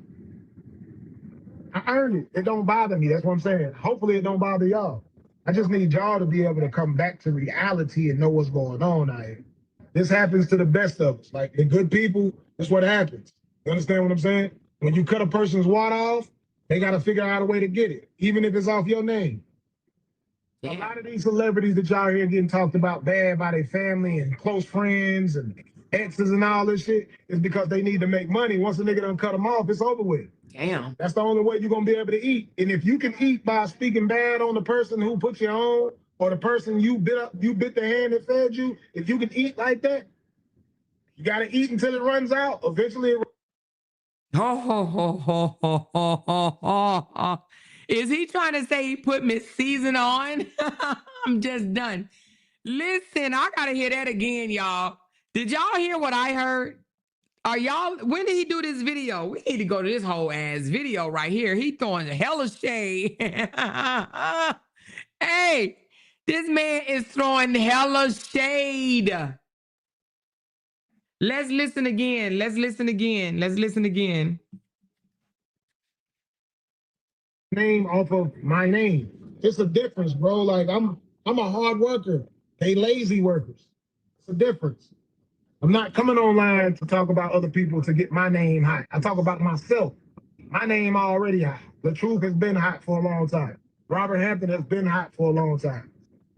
I earned it. It don't bother me. That's what I'm saying. Hopefully it don't bother y'all. I just need y'all to be able to come back to reality and know what's going on out here. This happens to the best of us. Like the good people, that's what happens. You understand what I'm saying? When you cut a person's water off, they got to figure out a way to get it, even if it's off your name. A lot of these celebrities that y'all hear getting talked about bad by their family and close friends and exes and all this shit is because they need to make money. Once a nigga done cut them off, it's over with. Damn. That's the only way you're gonna be able to eat. And if you can eat by speaking bad on the person who put you on, or the person you bit the hand that fed you, if you can eat like that, you gotta eat until it runs out. Eventually it Is he trying to say he put Miss Season on? I'm just done. Listen, I gotta hear that again, y'all. Did y'all hear what I heard? Are y'all, when did he do this video? We need to go to this whole ass video right here. He throwing hella shade. Hey, this man is throwing hella shade. Let's listen again. Let's listen again. Let's listen again. name off of my name. It's a difference, bro. Like I'm a hard worker. They lazy workers. It's a difference. I'm not coming online to talk about other people to get my name hot. I talk about myself. My name already hot. LaTruth has been hot for a long time. Robert Hampton has been hot for a long time.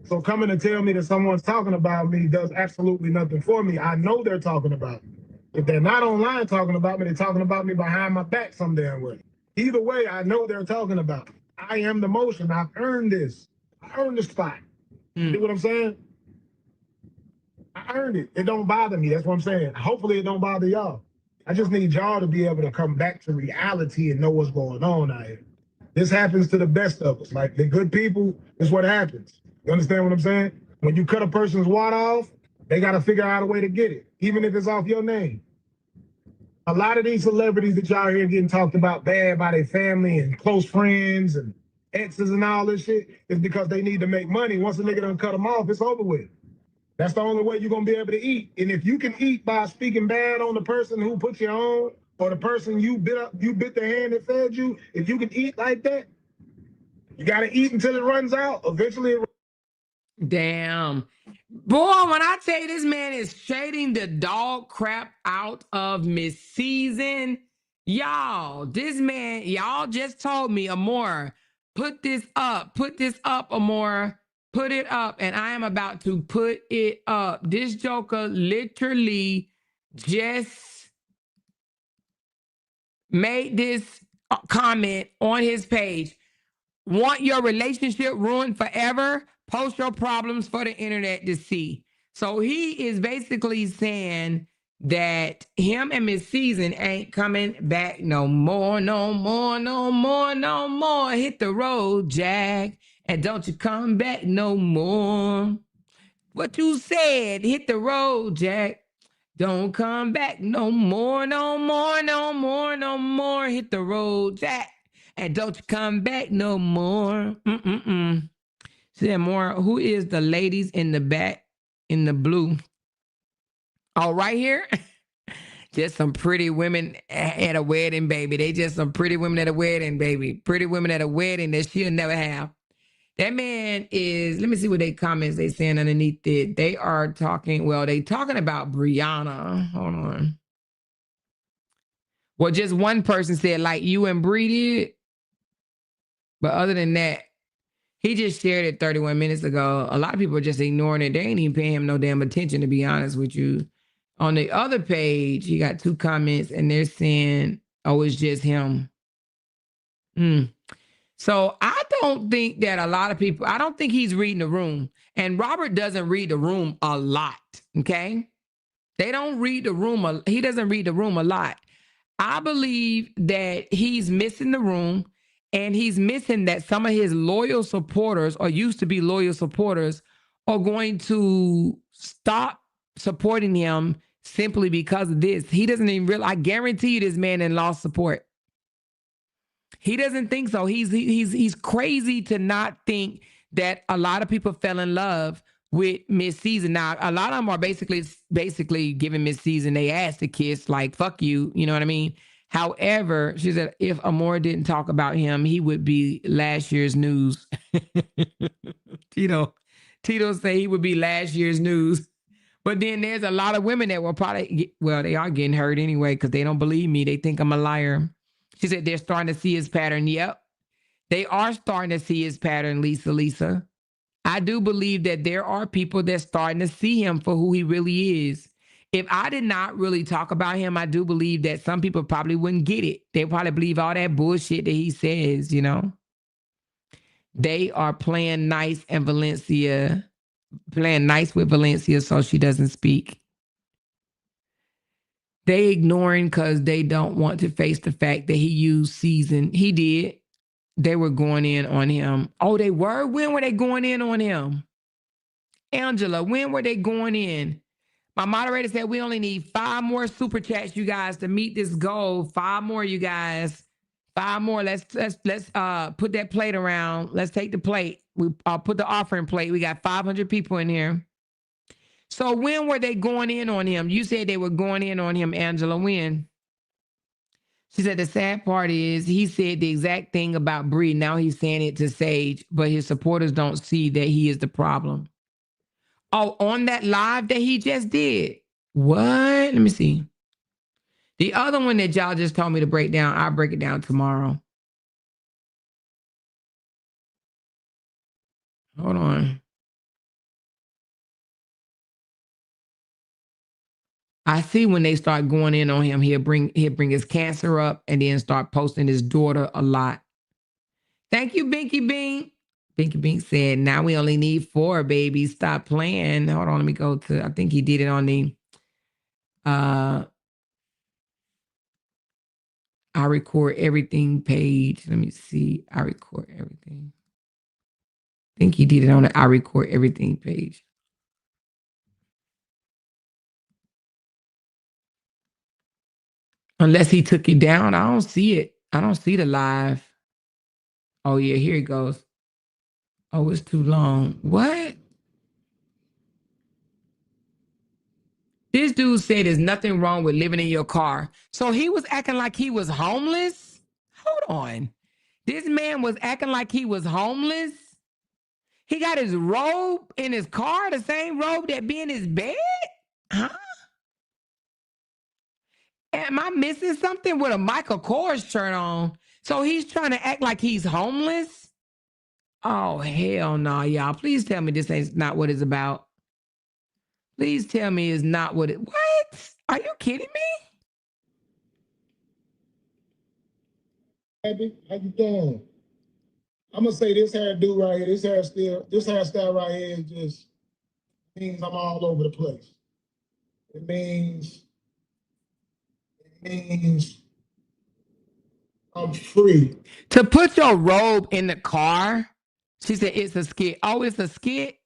So coming to tell me that someone's talking about me does absolutely nothing for me. I know they're talking about me. If they're not online talking about me, they're talking about me behind my back some damn way. Either way, I know they're talking about me. I am the motion. I've earned this. I earned the spot. You know what I'm saying? I earned it. It don't bother me. That's what I'm saying. Hopefully it don't bother y'all. I just need y'all to be able to come back to reality and know what's going on out here. This happens to the best of us. Like the good people, is what happens. You understand what I'm saying? When you cut a person's water off, they got to figure out a way to get it, even if it's off your name. A lot of these celebrities that y'all hear getting talked about bad by their family and close friends and exes and all this shit is because they need to make money. Once a nigga done cut them off, it's over with. That's the only way you're going to be able to eat. And if you can eat by speaking bad on the person who put you on, or the person you bit the hand that fed you, if you can eat like that, you got to eat until it runs out. Eventually it Damn. Boy, when I tell you this man is shading the dog crap out of Miss Season, y'all, this man, y'all just told me, Amor, put this up, Amor, put it up, and I am about to put it up. This joker literally just made this comment on his page. Want your relationship ruined forever? Post your problems for the internet to see. So he is basically saying that him and Miss Season ain't coming back no more, no more, no more, no more. Hit the road, Jack, and don't you come back no more. What you said, hit the road, Jack. Don't come back no more, no more, no more, no more. Hit the road, Jack, and don't you come back no more. Say more. Who is the ladies in the back in the blue? Oh, right here. Just some pretty women at a wedding, baby. They just some pretty women at a wedding, baby. Pretty women at a wedding that she'll never have. That man is, let me see what they comments they saying underneath it. They are talking, well, they talking about Brianna. Hold on. Well, just one person said, like you and Bree did. But other than that, he just shared it 31 minutes ago. A lot of people are just ignoring it. They ain't even paying him no damn attention, to be honest with you. On the other page, he got two comments, and they're saying, oh, it's just him. So I don't think that a lot of people, I don't think he's reading the room. And Robert doesn't read the room a lot, okay? They don't read the room. He doesn't read the room a lot. I believe that he's missing the room, and he's missing that some of his loyal supporters, or used to be loyal supporters, are going to stop supporting him simply because of this. He doesn't even realize, I guarantee you this man in lost support. He doesn't think so. He's crazy to not think that a lot of people fell in love with Miss Season. Now, a lot of them are basically giving Miss Season they ass to kiss, like, fuck you, you know what I mean? However, she said if Amor didn't talk about him, he would be last year's news. Tito say he would be last year's news. But then there's a lot of women that will probably, they are getting hurt anyway because they don't believe me. They think I'm a liar. She said they're starting to see his pattern. Yep. They are starting to see his pattern, Lisa. I do believe that there are people that's starting to see him for who he really is. If I did not really talk about him, I do believe that some people probably wouldn't get it. They probably believe all that bullshit that he says, They are playing nice with Valencia so she doesn't speak. They ignoring because they don't want to face the fact that he used season. He did. They were going in on him. Oh, they were? When were they going in on him? Angela, when were they going in? My moderator said we only need 5 more super chats, you guys, to meet this goal. 5 more, you guys. 5 more. Let's put that plate around. Let's take the plate. I'll put the offering plate. We got 500 people in here. So when were they going in on him? You said they were going in on him, Angela. When? She said the sad part is he said the exact thing about Bree. Now he's saying it to Sage, but his supporters don't see that he is the problem. Oh, on that live that he just did. What? Let me see. The other one that y'all just told me to break down, I'll break it down tomorrow. Hold on. I see when they start going in on him, he'll bring his cancer up and then start posting his daughter a lot. Thank you, Binky Bing. Binky Bing said, now we only need 4 babies. Stop playing. Hold on, let me go to, I think he did it on the I record everything page. Let me see. I record everything. I think he did it on the I record everything page. Unless he took it down. I don't see it. I don't see the live. Oh, yeah, here it goes. Oh, it's too long. What? This dude said there's nothing wrong with living in your car. So he was acting like he was homeless? Hold on. This man was acting like he was homeless? He got his robe in his car, the same robe that be in his bed? Huh? Am I missing something with a Michael Kors shirt on? So he's trying to act like he's homeless? Oh, hell no, y'all. Please tell me this ain't not what it's about. Please tell me it's not what it... What? Are you kidding me? Happy? How you doing? I'm gonna say this hairdo right here, this hairstyle right here just means I'm all over the place. It means I'm free. To put your robe in the car, she said it's a skit. Oh, it's a skit?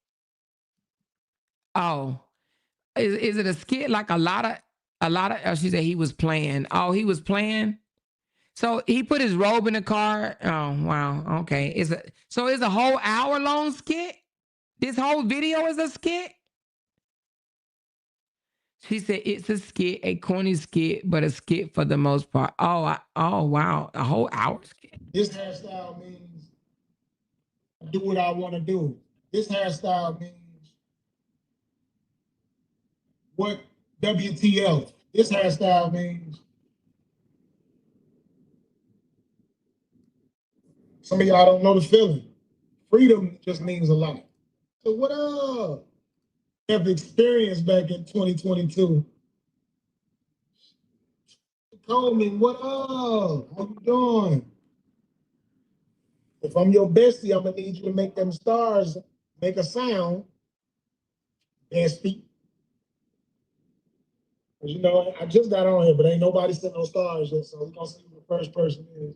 Oh. Is it a skit like a lot of, oh, she said he was playing. Oh, he was playing? So he put his robe in the car. Oh, wow. Okay. So it's a whole hour-long skit? This whole video is a skit? She said it's a skit, a corny skit, but a skit for the most part. Oh, wow. A whole hour skit. This hairstyle means I do what I want to do. This hairstyle means what WTF. This hairstyle means some of y'all don't know the feeling. Freedom just means a lot. So what up? Have experience back in 2022. Told me, what up? How you doing? If I'm your bestie, I'm gonna need you to make them stars make a sound. Bestie. You know, I just got on here, but ain't nobody sent no stars yet, so we're gonna see who the first person is.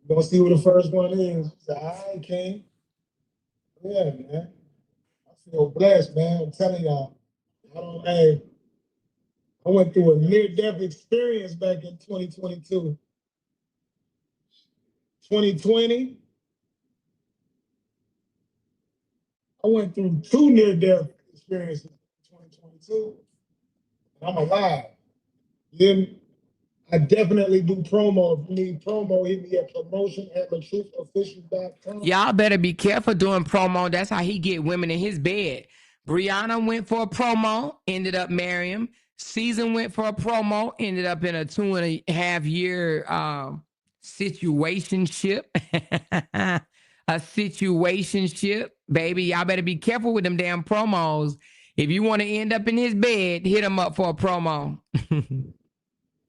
We're gonna see who the first one is. Say, all right, King. Yeah, man. I feel blessed, man. I'm telling y'all. I went through a near-death experience back in 2022. 2020, I went through 2 near-death experiences in 2022. And I'm alive. Then I definitely do promo. If you need promo, hit me at promotion@LaTruthOfficial.com. Y'all better be careful doing promo. That's how he get women in his bed. Brianna went for a promo, ended up marrying him. Season went for a promo, ended up in a 2.5 year situationship. A situationship, baby. Y'all better be careful with them damn promos. If you want to end up in his bed, hit him up for a promo.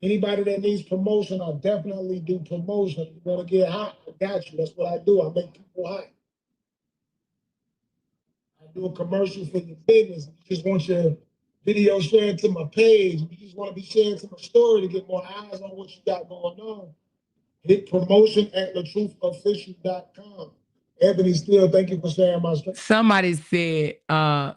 Anybody that needs promotion, I definitely do promotion. You want to get hot? I got you. That's what I do. I make people hot. I do a commercial for your business. You just want your video shared to my page. You just want to be shared to my story to get more eyes on what you got going on. Hit promotion@LaTruthOfficial.com. Ebony Steele, thank you for sharing my story. Somebody said, gotta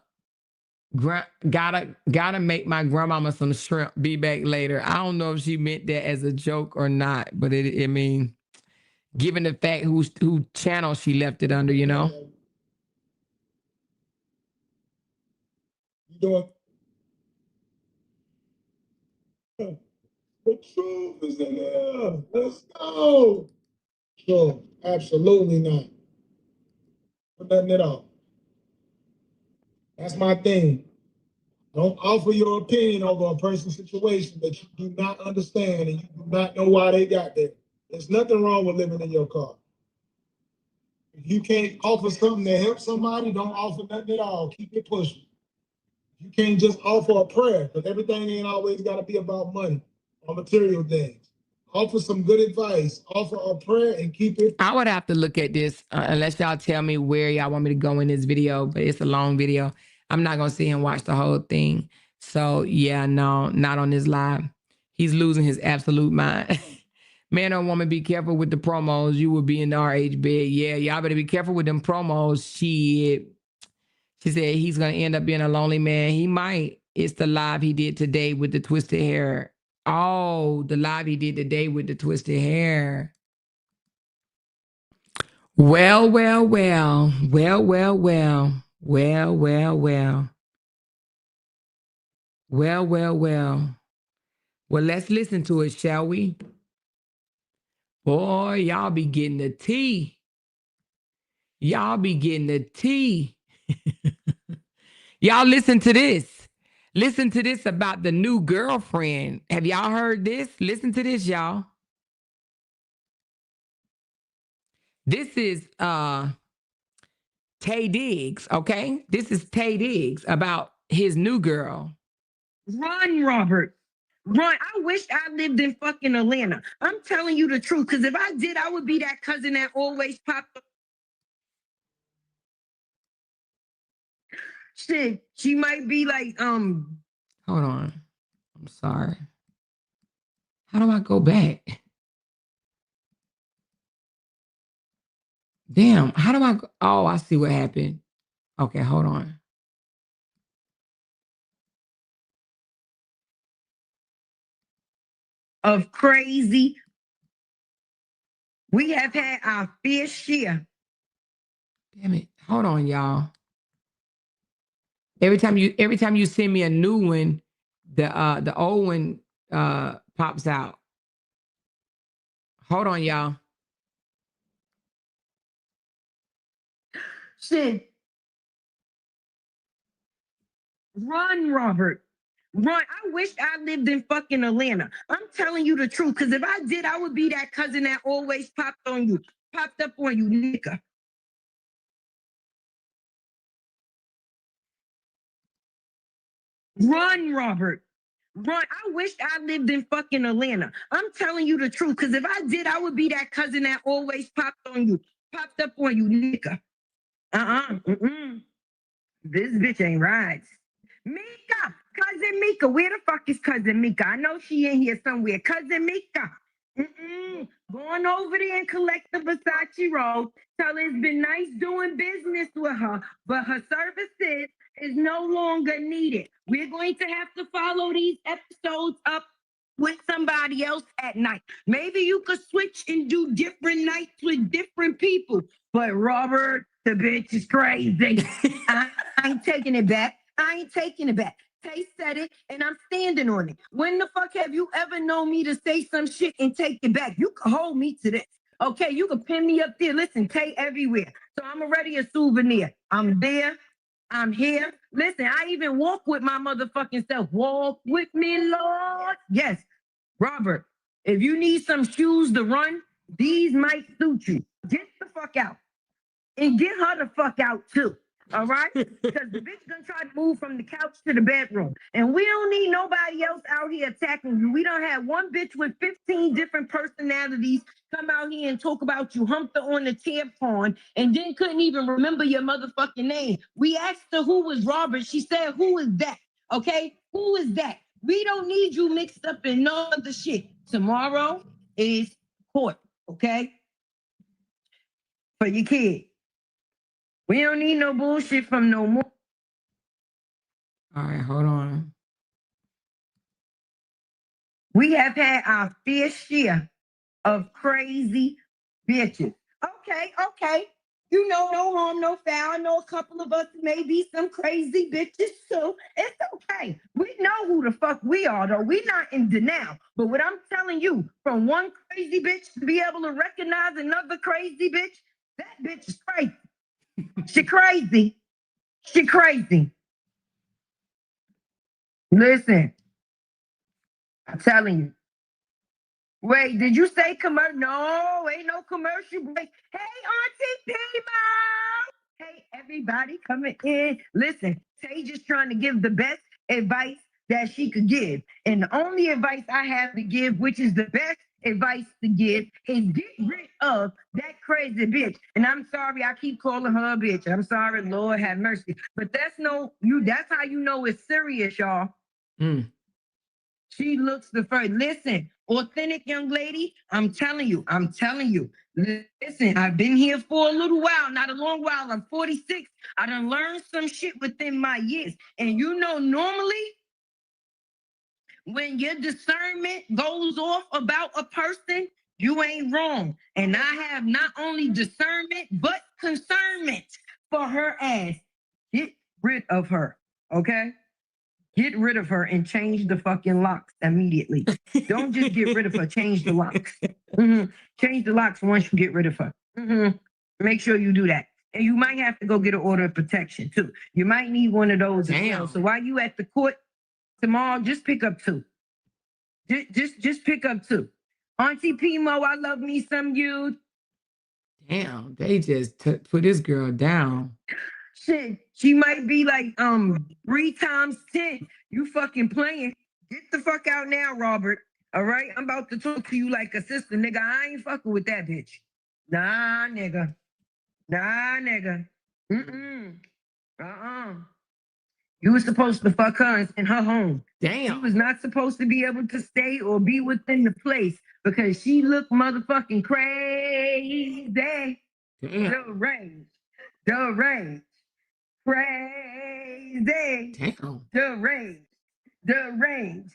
make my grandmama some shrimp. Be back later. I don't know if she meant that as a joke or not, but I mean, given the fact who channel she left it under, you know. You doing? The truth is in there. Let's go. Sure, absolutely not. For nothing at all. That's my thing. Don't offer your opinion over a person's situation that you do not understand and you do not know why they got there. There's nothing wrong with living in your car. If you can't offer something to help somebody, don't offer nothing at all. Keep it pushing. You can't just offer a prayer because everything ain't always got to be about money or material things. Offer some good advice. Offer a prayer and keep it. I would have to look at this unless y'all tell me where y'all want me to go in this video, but it's a long video. I'm not going to sit and watch the whole thing. So yeah, no, not on this live. He's losing his absolute mind. Man or woman, be careful with the promos. You will be in the RH bed. Yeah, y'all better be careful with them promos. She said he's going to end up being a lonely man. He might. It's the live he did today with the twisted hair. Oh, the live he did today with the twisted hair. Well. Well, let's listen to it, shall we? Boy, y'all be getting the tea. Y'all be getting the tea. Y'all listen to this. Listen to this about the new girlfriend. Have y'all heard this? Listen to this, y'all. This is Tay Diggs, okay? This is Tay Diggs about his new girl. Run, Robert. Run. I wish I lived in fucking Atlanta. I'm telling you the truth, because if I did, I would be that cousin that always popped up. Shit, she might be like, Hold on. I'm sorry. How do I go back? Damn, how do I go? Oh, I see what happened. Okay, hold on. of crazy. We have had our fair share. Damn it. Hold on, y'all. Every time you send me a new one, the old one pops out. Hold on, y'all. Shit. Run, Robert. Run. I wish I lived in fucking Atlanta. I'm telling you the truth, because if I did, I would be that cousin that always popped up on you, nigga. Run, Robert. Run. I wish I lived in fucking Atlanta. I'm telling you the truth, because if I did, I would be that cousin that always popped up on you, nigga. This bitch ain't right. Mika, cousin Mika, where the fuck is cousin Mika? I know she in here somewhere. Cousin Mika. Going over there and collect the Versace robe. Tell her it's been nice doing business with her, but her services is no longer needed. We're going to have to follow these episodes up with somebody else at night. Maybe you could switch and do different nights with different people. But Robert, the bitch is crazy. I ain't taking it back. Tay said it, and I'm standing on it. When the fuck have you ever known me to say some shit and take it back? You can hold me to this. Okay, you can pin me up there. Listen, Tay everywhere. So I'm already a souvenir. I'm there. I'm here. Listen, I even walk with my motherfucking self. Walk with me, Lord. Yes, Robert, if you need some shoes to run, these might suit you. Get the fuck out. And get her the fuck out too. All right? Because the bitch gonna try to move from the couch to the bedroom. And we don't need nobody else out here attacking you. We don't have one bitch with 15 different personalities come out here and talk about you humped her on the tampon and then couldn't even remember your motherfucking name. We asked her who was Robert. She said, who is that? Okay? Who is that? We don't need you mixed up in no other shit. Tomorrow is court, okay? For your kid. We don't need no bullshit from no more. All right, hold on. We have had our fair share of crazy bitches. Okay. You know, no harm, no foul. I know a couple of us may be some crazy bitches too. It's okay. We know who the fuck we are, though. We're not in denial. But what I'm telling you, from one crazy bitch to be able to recognize another crazy bitch, that bitch is crazy. She crazy. She crazy. Listen, I'm telling you. Wait, did you say commercial? No, ain't no commercial break. Hey, Auntie Pimo. Hey, everybody coming in. Listen, Tay just trying to give the best advice that she could give. And the only advice I have to give, which is the best advice to give, is get rid of that crazy bitch. And I'm sorry, I keep calling her a bitch. I'm sorry, Lord have mercy. But that's how you know it's serious, y'all. She looks the first. Listen, authentic young lady, I'm telling you. Listen, I've been here for a little while, not a long while. I'm 46. I done learned some shit within my years. And you know, normally, when your discernment goes off about a person, you ain't wrong. And I have not only discernment, but concernment for her ass. Get rid of her, okay? Get rid of her and change the fucking locks immediately. Don't just get rid of her, change the locks. Change the locks once you get rid of her. Make sure you do that. And you might have to go get an order of protection too. You might need one of those as well. So while you at the court tomorrow, just pick up two. Just pick up two. Auntie Pimo, I love me some you. Damn, they just put this girl down. Shit, she might be like 3 times 10. You fucking playing. Get the fuck out now, Robert. All right? I'm about to talk to you like a sister, nigga. I ain't fucking with that bitch. Nah, nigga. You were supposed to fuck her in her home. Damn. She was not supposed to be able to stay or be within the place because she looked motherfucking crazy. Damn. Deranged. Crazy. Damn. Deranged.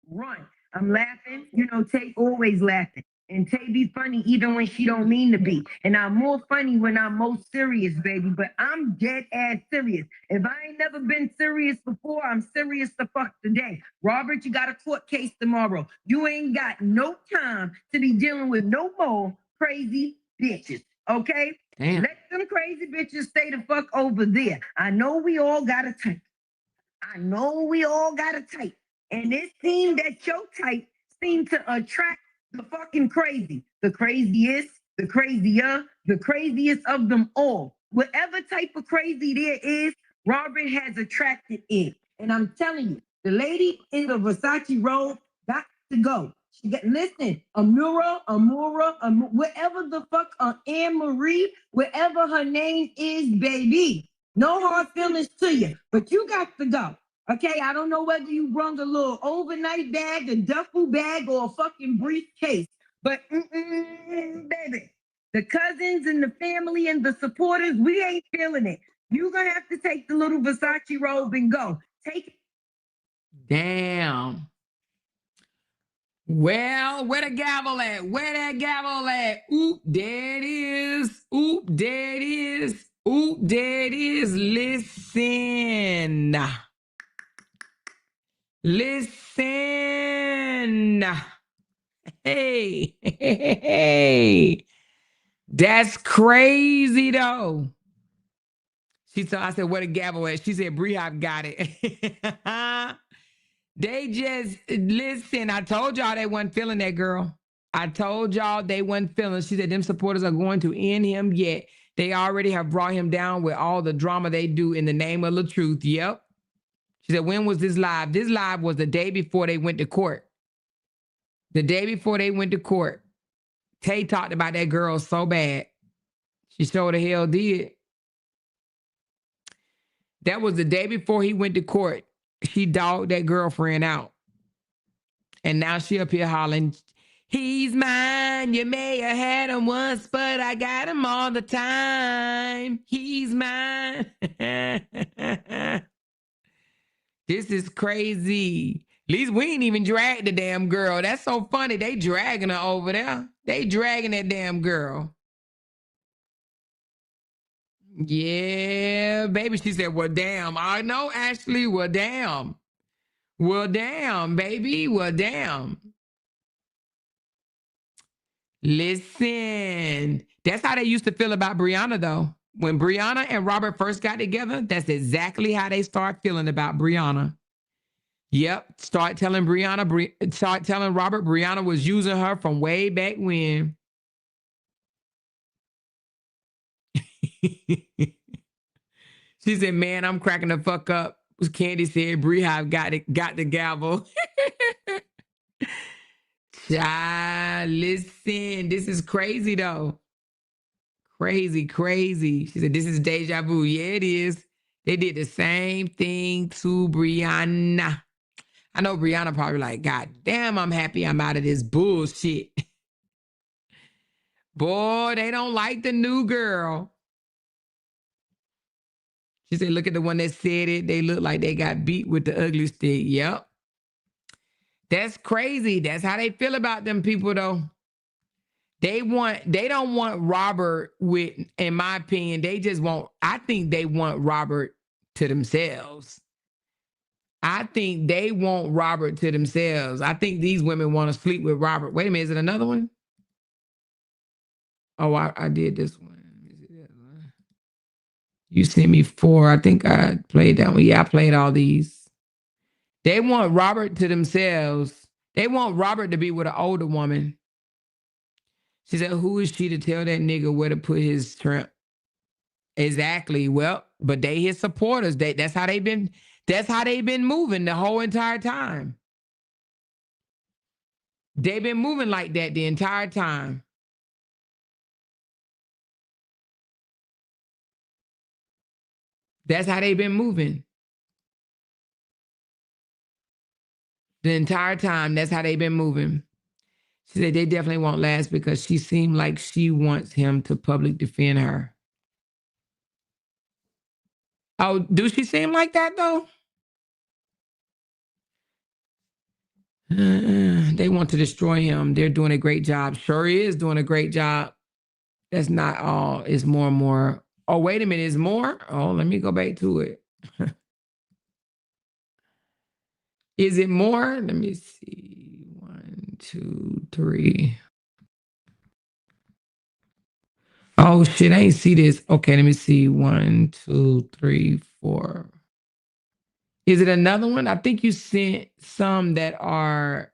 Run. I'm laughing. You know, Tay always laughing. And Tay be funny even when she don't mean to be. And I'm more funny when I'm most serious, baby. But I'm dead ass serious. If I ain't never been serious before, I'm serious the fuck today. Robert, you got a court case tomorrow. You ain't got no time to be dealing with no more crazy bitches. Okay? Damn. Let them crazy bitches stay the fuck over there. I know we all got a type. And it seemed that your type seemed to attract the fucking crazy. The craziest, the crazier, the craziest of them all. Whatever type of crazy there is, Robert has attracted it. And I'm telling you, the lady in the Versace robe got to go. She got, listen, Amura, whatever the fuck, Anne Marie, whatever her name is, baby. No hard feelings to you, but you got to go. Okay, I don't know whether you brung a little overnight bag, a duffel bag, or a fucking briefcase, but baby, the cousins and the family and the supporters, we ain't feeling it. You're gonna have to take the little Versace robe and go. Take it. Damn. Well, where the gavel at? Where that gavel at? Oop, there it is. Oop, there it is. Oop, there it is. Listen. Listen. Listen. Hey. Hey. That's crazy though. I said, what a gavel at? She said, Brehop got it. They just, listen, I told y'all they wasn't feeling that girl. I told y'all they wasn't feeling. She said, them supporters are going to end him yet. They already have brought him down with all the drama they do in the name of LaTruth. Yep. She said, when was this live? This live was the day before they went to court. The day before they went to court. Tay talked about that girl so bad. She sure the hell did. That was the day before he went to court. She dogged that girlfriend out. And now she up here hollering, he's mine. You may have had him once, but I got him all the time. He's mine. This is crazy. At least we ain't even dragged the damn girl. That's so funny. They dragging her over there. They dragging that damn girl. Yeah, baby. She said, well, damn. I know, Ashley. Well, damn. Well, damn, baby. Well, damn. Listen. That's how they used to feel about Brianna, though. When Brianna and Robert first got together, that's exactly how they start feeling about Brianna. Yep. Start telling Robert Brianna was using her from way back when. She said, man, I'm cracking the fuck up. Candy said, Brehop got the gavel. Child, listen, this is crazy though. Crazy, crazy. She said, this is deja vu. Yeah, it is. They did the same thing to Brianna. I know Brianna probably like, God damn, I'm happy I'm out of this bullshit. Boy, they don't like the new girl. She said, look at the one that said it. They look like they got beat with the ugly stick. Yep. That's crazy. That's how they feel about them people, though. They don't want Robert with, in my opinion, I think they want Robert to themselves. I think they want Robert to themselves. I think these women want to sleep with Robert. Wait a minute, is it another one? Oh, I did this one. You sent me 4. I think I played that one. Yeah, I played all these. They want Robert to themselves. They want Robert to be with an older woman. She said, who is she to tell that nigga where to put his shrimp? Exactly. Well, but they his supporters. That's how they've been moving the whole entire time. They've been moving like that the entire time. That's how they've been moving. The entire time, that's how they've been moving. She said they definitely won't last because she seemed like she wants him to public defend her. Oh, do she seem like that though? They want to destroy him. They're doing a great job. Sure is doing a great job. That's not all. It's more and more. Oh, wait a minute. It's more? Oh, let me go back to it. Is it more? Let me see. 1, 2, 3. Oh, shit. I ain't see this. Okay, let me see. 1, 2, 3, 4. Is it another one? I think you sent some that are.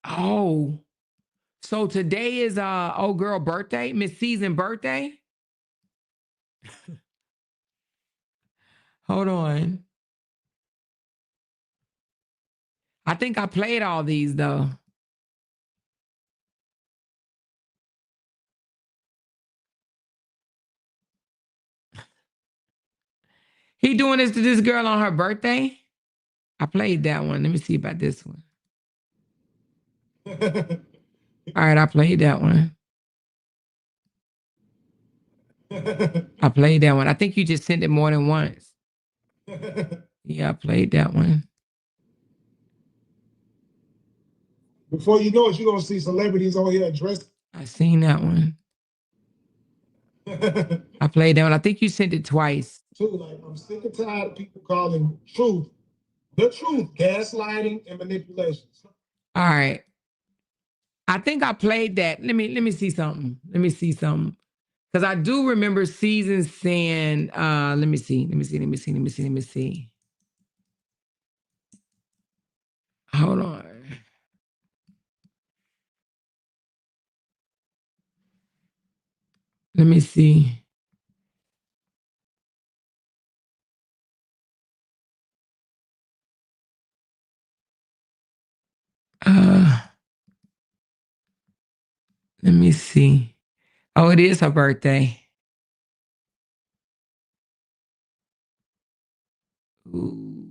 Oh, so today is old girl birthday, Miss Season birthday. Hold on. I think I played all these though. He doing this to this girl on her birthday? I played that one. Let me see about this one. All right, I played that one. I played that one. I think you just sent it more than once. Yeah, I played that one. Before you know it, you're going to see celebrities on here dressed. I seen that one. I played that one. I think you sent it twice. Too, like, I'm sick and tired of people calling truth the truth, gaslighting and manipulation. All right. I think I played that. Let me see something. Let me see something. Because I do remember Season saying, let me see. Hold on. Let me see. Let me see. Oh, it is her birthday. Ooh.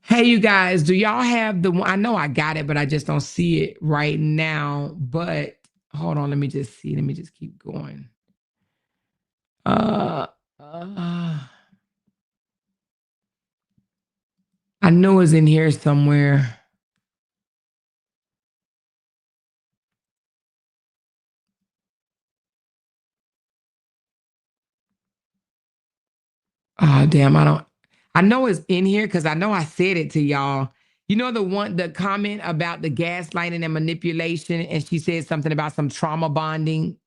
Hey, you guys, do y'all have the one? I know I got it, but I just don't see it right now. But hold on, let me just see. Let me just keep going. I know it's in here somewhere. Oh, damn, I know it's in here because I know I said it to y'all. You know the comment about the gaslighting and manipulation, and she said something about some trauma bonding.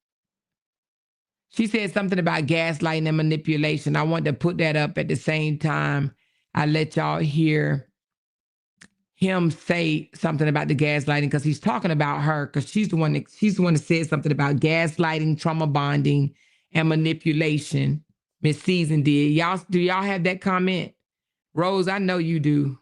She said something about gaslighting and manipulation. I wanted to put that up at the same time. I let y'all hear him say something about the gaslighting because he's talking about her because she's the one that said something about gaslighting, trauma bonding, and manipulation. Miss Season did. Do y'all have that comment? Rose, I know you do.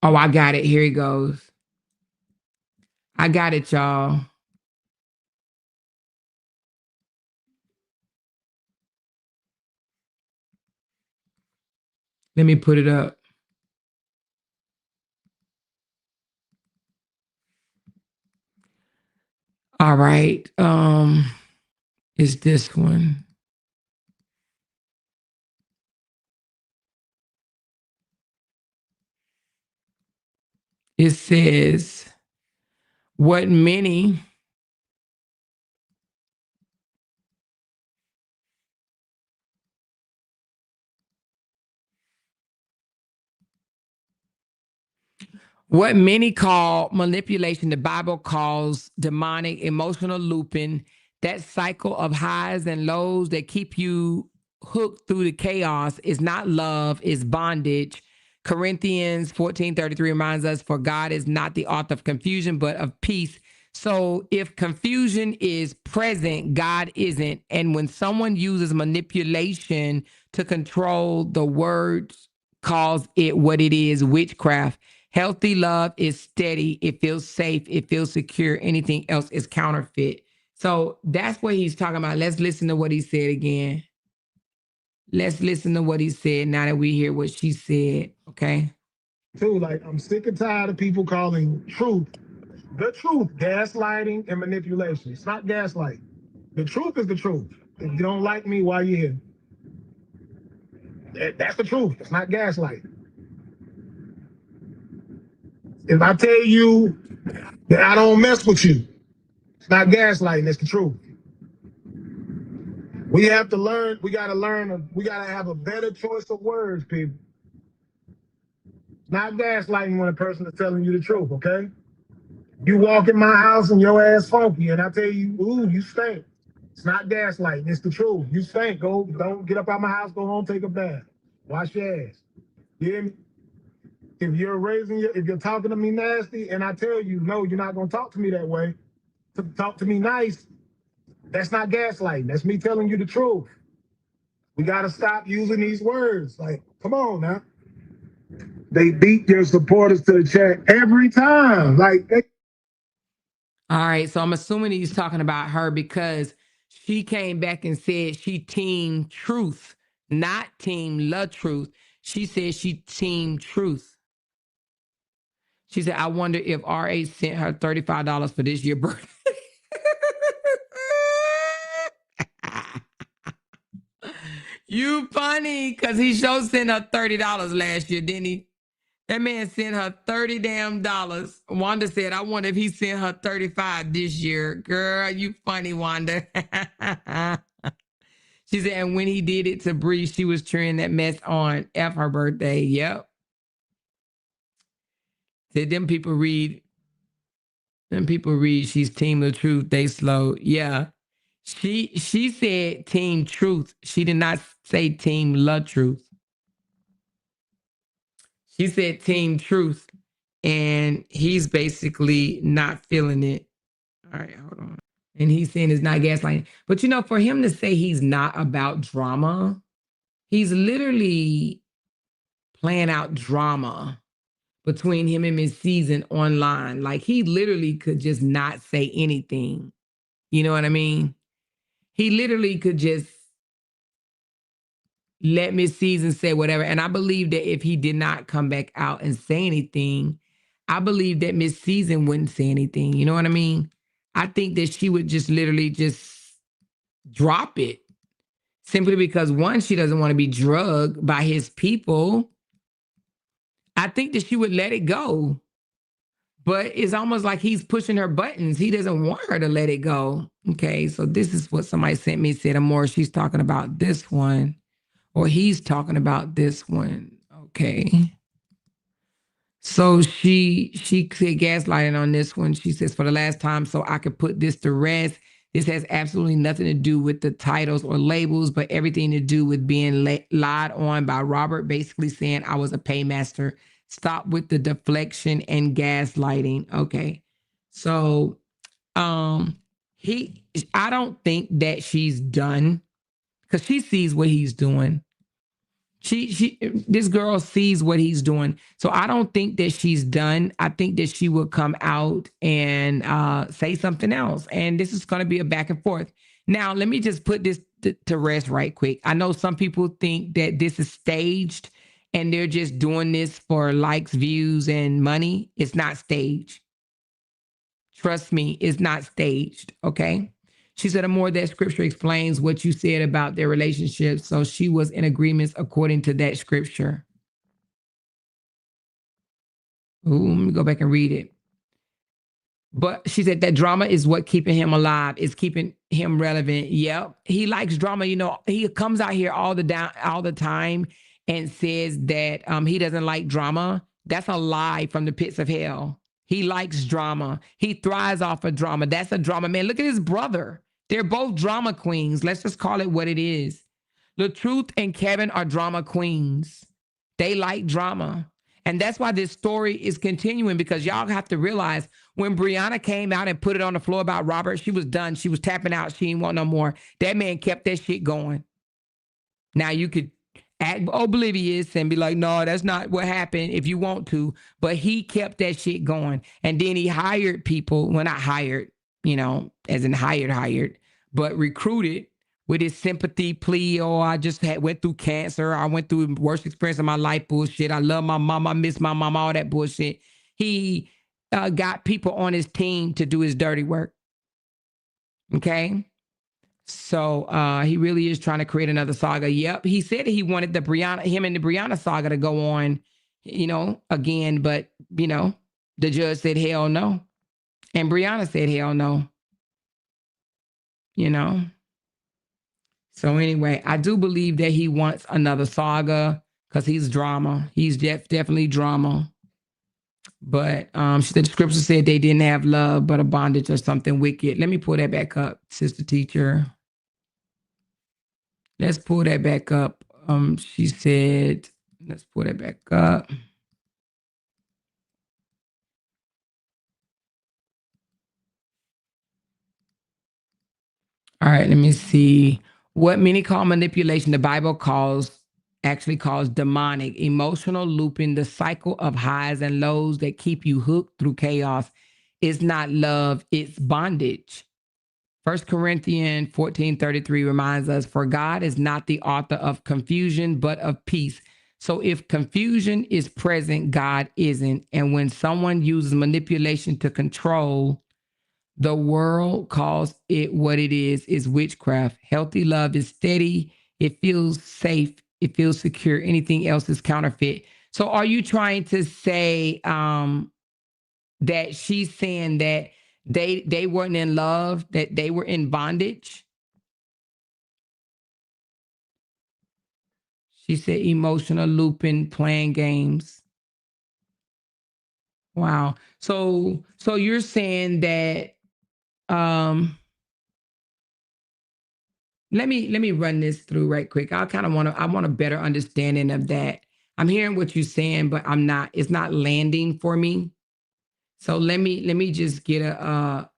Oh, I got it. Here it goes. I got it, y'all. Let me put it up. All right. It's this one. It says, what many call manipulation, the Bible calls demonic emotional looping, that cycle of highs and lows that keep you hooked through the chaos is not love, it's bondage. Corinthians 14:33 reminds us, for God is not the author of confusion, but of peace. So if confusion is present, God isn't. And when someone uses manipulation to control, the word calls it what it is, witchcraft. Healthy love is steady. It feels safe. It feels secure. Anything else is counterfeit. So that's what he's talking about. Let's listen to what he said again. Let's listen to what he said now that we hear what she said. Okay. Too, like, I'm sick and tired of people calling truth the truth, gaslighting and manipulation. It's not gaslight. The truth is the truth. If you don't like me, why you here? That's the truth. It's not gaslight. If I tell you that I don't mess with you, it's not gaslighting. It's the truth. We have to learn. We got to have a better choice of words, people. It's not gaslighting when a person is telling you the truth, okay? You walk in my house and your ass funky, and I tell you, ooh, you stink. It's not gaslighting. It's the truth. You stink. Don't get up out my house. Go home, take a bath. Wash your ass. You hear me? If you're talking to me nasty, and I tell you, no, you're not gonna talk to me that way. Talk to me nice. That's not gaslighting. That's me telling you the truth. We gotta stop using these words. Like, come on now. They beat their supporters to the chat every time. All right. So I'm assuming he's talking about her because she came back and said she team truth, not team LaTruth. She said she team truth. She said, I wonder if RA sent her $35 for this year's birthday. You funny, because he sure sent her $30 last year, didn't he? That man sent her $30 damn dollars. Wanda said, I wonder if he sent her 35 this year. Girl, you funny, Wanda. She said, and when he did it to Bree, she was cheering that mess on. F her birthday. Yep. Said them people read, she's Team LaTruth, they slow. Yeah. She said Team Truth. She did not say Team LaTruth. She said Team Truth. And he's basically not feeling it. All right, hold on. And he's saying it's not gaslighting. But you know, for him to say he's not about drama, he's literally playing out drama between him and Miss Season online. Like he literally could just not say anything. You know what I mean? He literally could just let Miss Season say whatever. And I believe that if he did not come back out and say anything, I believe that Miss Season wouldn't say anything. You know what I mean? I think that she would just literally just drop it simply because, one, she doesn't want to be drugged by his people. I think that she would let it go. But it's almost like he's pushing her buttons. He doesn't want her to let it go. Okay, so this is what somebody sent me. Said, Amor, she's talking about this one. Or he's talking about this one. Okay. So she said gaslighting on this one. She says, for the last time, so I could put this to rest. This has absolutely nothing to do with the titles or labels, but everything to do with being lied on by Robert, basically saying I was a paymaster. Stop with the deflection and gaslighting. Okay. So I don't think that she's done because she sees what he's doing. This girl sees what he's doing. So I don't think that she's done. I think that she will come out and say something else. And this is going to be a back and forth. Now, let me just put this to rest right quick. I know some people think that this is staged and they're just doing this for likes, views, and money. It's not staged. Trust me, it's not staged. Okay. She said, Amor, that scripture explains what you said about their relationship. So she was in agreement according to that scripture. Ooh, let me go back and read it. But she said that drama is what keeping him alive, is keeping him relevant. Yep. He likes drama. You know, he comes out here all the time and says that he doesn't like drama. That's a lie from the pits of hell. He likes drama. He thrives off of drama. That's a drama man. Look at his brother. They're both drama queens. Let's just call it what it is. LaTruth and Kevin are drama queens. They like drama. And that's why this story is continuing, because y'all have to realize when Brianna came out and put it on the floor about Robert, she was done. She was tapping out. She didn't want no more. That man kept that shit going. Now you could act oblivious and be like, no, that's not what happened if you want to. But he kept that shit going. And then he hired people. Well, not hired, you know, as in hired, but recruited with his sympathy plea. Oh, I just went through cancer. I went through the worst experience of my life bullshit. I love my mom. I miss my mom, all that bullshit. He got people on his team to do his dirty work. Okay. So he really is trying to create another saga. Yep. He said he wanted him and the Brianna saga to go on, you know, again, but you know, the judge said hell no. And Brianna said hell no. You know. So anyway, I do believe that he wants another saga because he's drama. He's definitely drama. But the scripture said they didn't have love, but a bondage or something wicked. Let me pull that back up, sister teacher. Let's pull that back up. She said, let's pull that back up. All right, let me see. What many call manipulation, the Bible actually calls demonic, emotional looping, the cycle of highs and lows that keep you hooked through chaos. It's not love, it's bondage. 1 Corinthians 14:33 reminds us, for God is not the author of confusion, but of peace. So if confusion is present, God isn't. And when someone uses manipulation to control, the world calls it what it is witchcraft. Healthy love is steady. It feels safe. It feels secure. Anything else is counterfeit. So are you trying to say that she's saying that they weren't in love, that they were in bondage? She said emotional looping, playing games. Wow. So you're saying that let me run this through right quick. I want a better understanding of that. I'm hearing what you're saying, but it's not landing for me. So let me just get a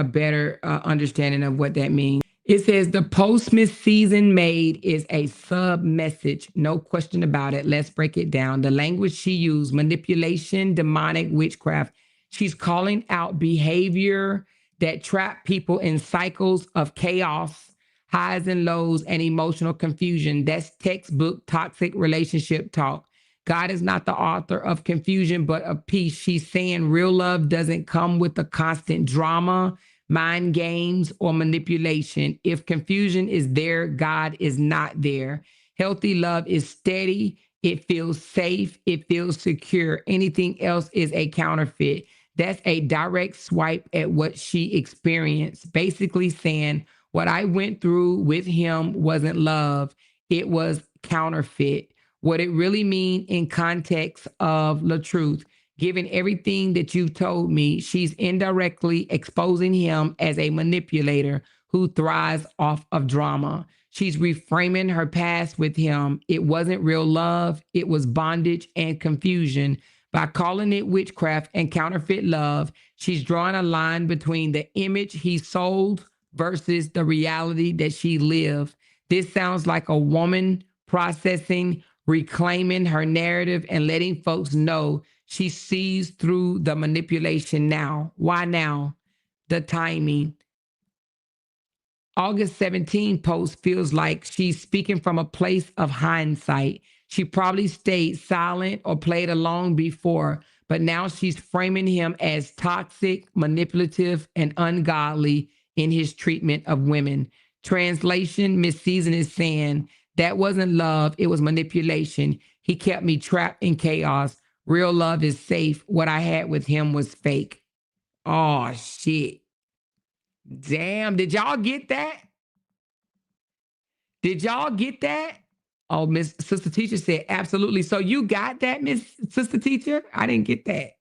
better understanding of what that means. It says the post Miss Season made is a sub message, no question about it. Let's break it down. The language she used, manipulation, demonic witchcraft. She's calling out behavior that trap people in cycles of chaos, highs and lows, and emotional confusion. That's textbook toxic relationship talk. God is not the author of confusion, but of peace. She's saying real love doesn't come with the constant drama, mind games, or manipulation. If confusion is there, God is not there. Healthy love is steady. It feels safe. It feels secure. Anything else is a counterfeit. That's a direct swipe at what she experienced. Basically saying, what I went through with him wasn't love. It was counterfeit. What it really means in context of LaTruth, given everything that you've told me, she's indirectly exposing him as a manipulator who thrives off of drama. She's reframing her past with him. It wasn't real love. It was bondage and confusion. By calling it witchcraft and counterfeit love, she's drawing a line between the image he sold versus the reality that she lived. This sounds like a woman processing, reclaiming her narrative, and letting folks know she sees through the manipulation now. Why now? The timing. August 17 post feels like she's speaking from a place of hindsight. She probably stayed silent or played along before, but now she's framing him as toxic, manipulative, and ungodly in his treatment of women. Translation, Miss Season is saying, that wasn't love, it was manipulation. He kept me trapped in chaos. Real love is safe. What I had with him was fake. Oh, shit. Damn, did y'all get that? Did y'all get that? Oh, Miss Sister Teacher said, absolutely. So you got that, Miss Sister Teacher? I didn't get that.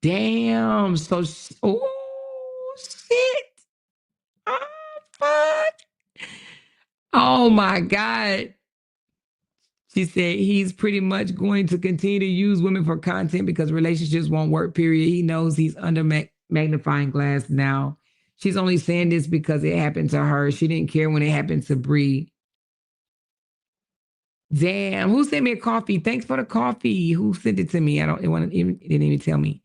Damn. So, oh, shit. Oh, fuck. Oh, my God. She said he's pretty much going to continue to use women for content because relationships won't work, period. He knows he's under magnifying glass now. She's only saying this because it happened to her. She didn't care when it happened to Bree. Damn, who sent me a coffee? Thanks for the coffee. Who sent it to me? It didn't even tell me.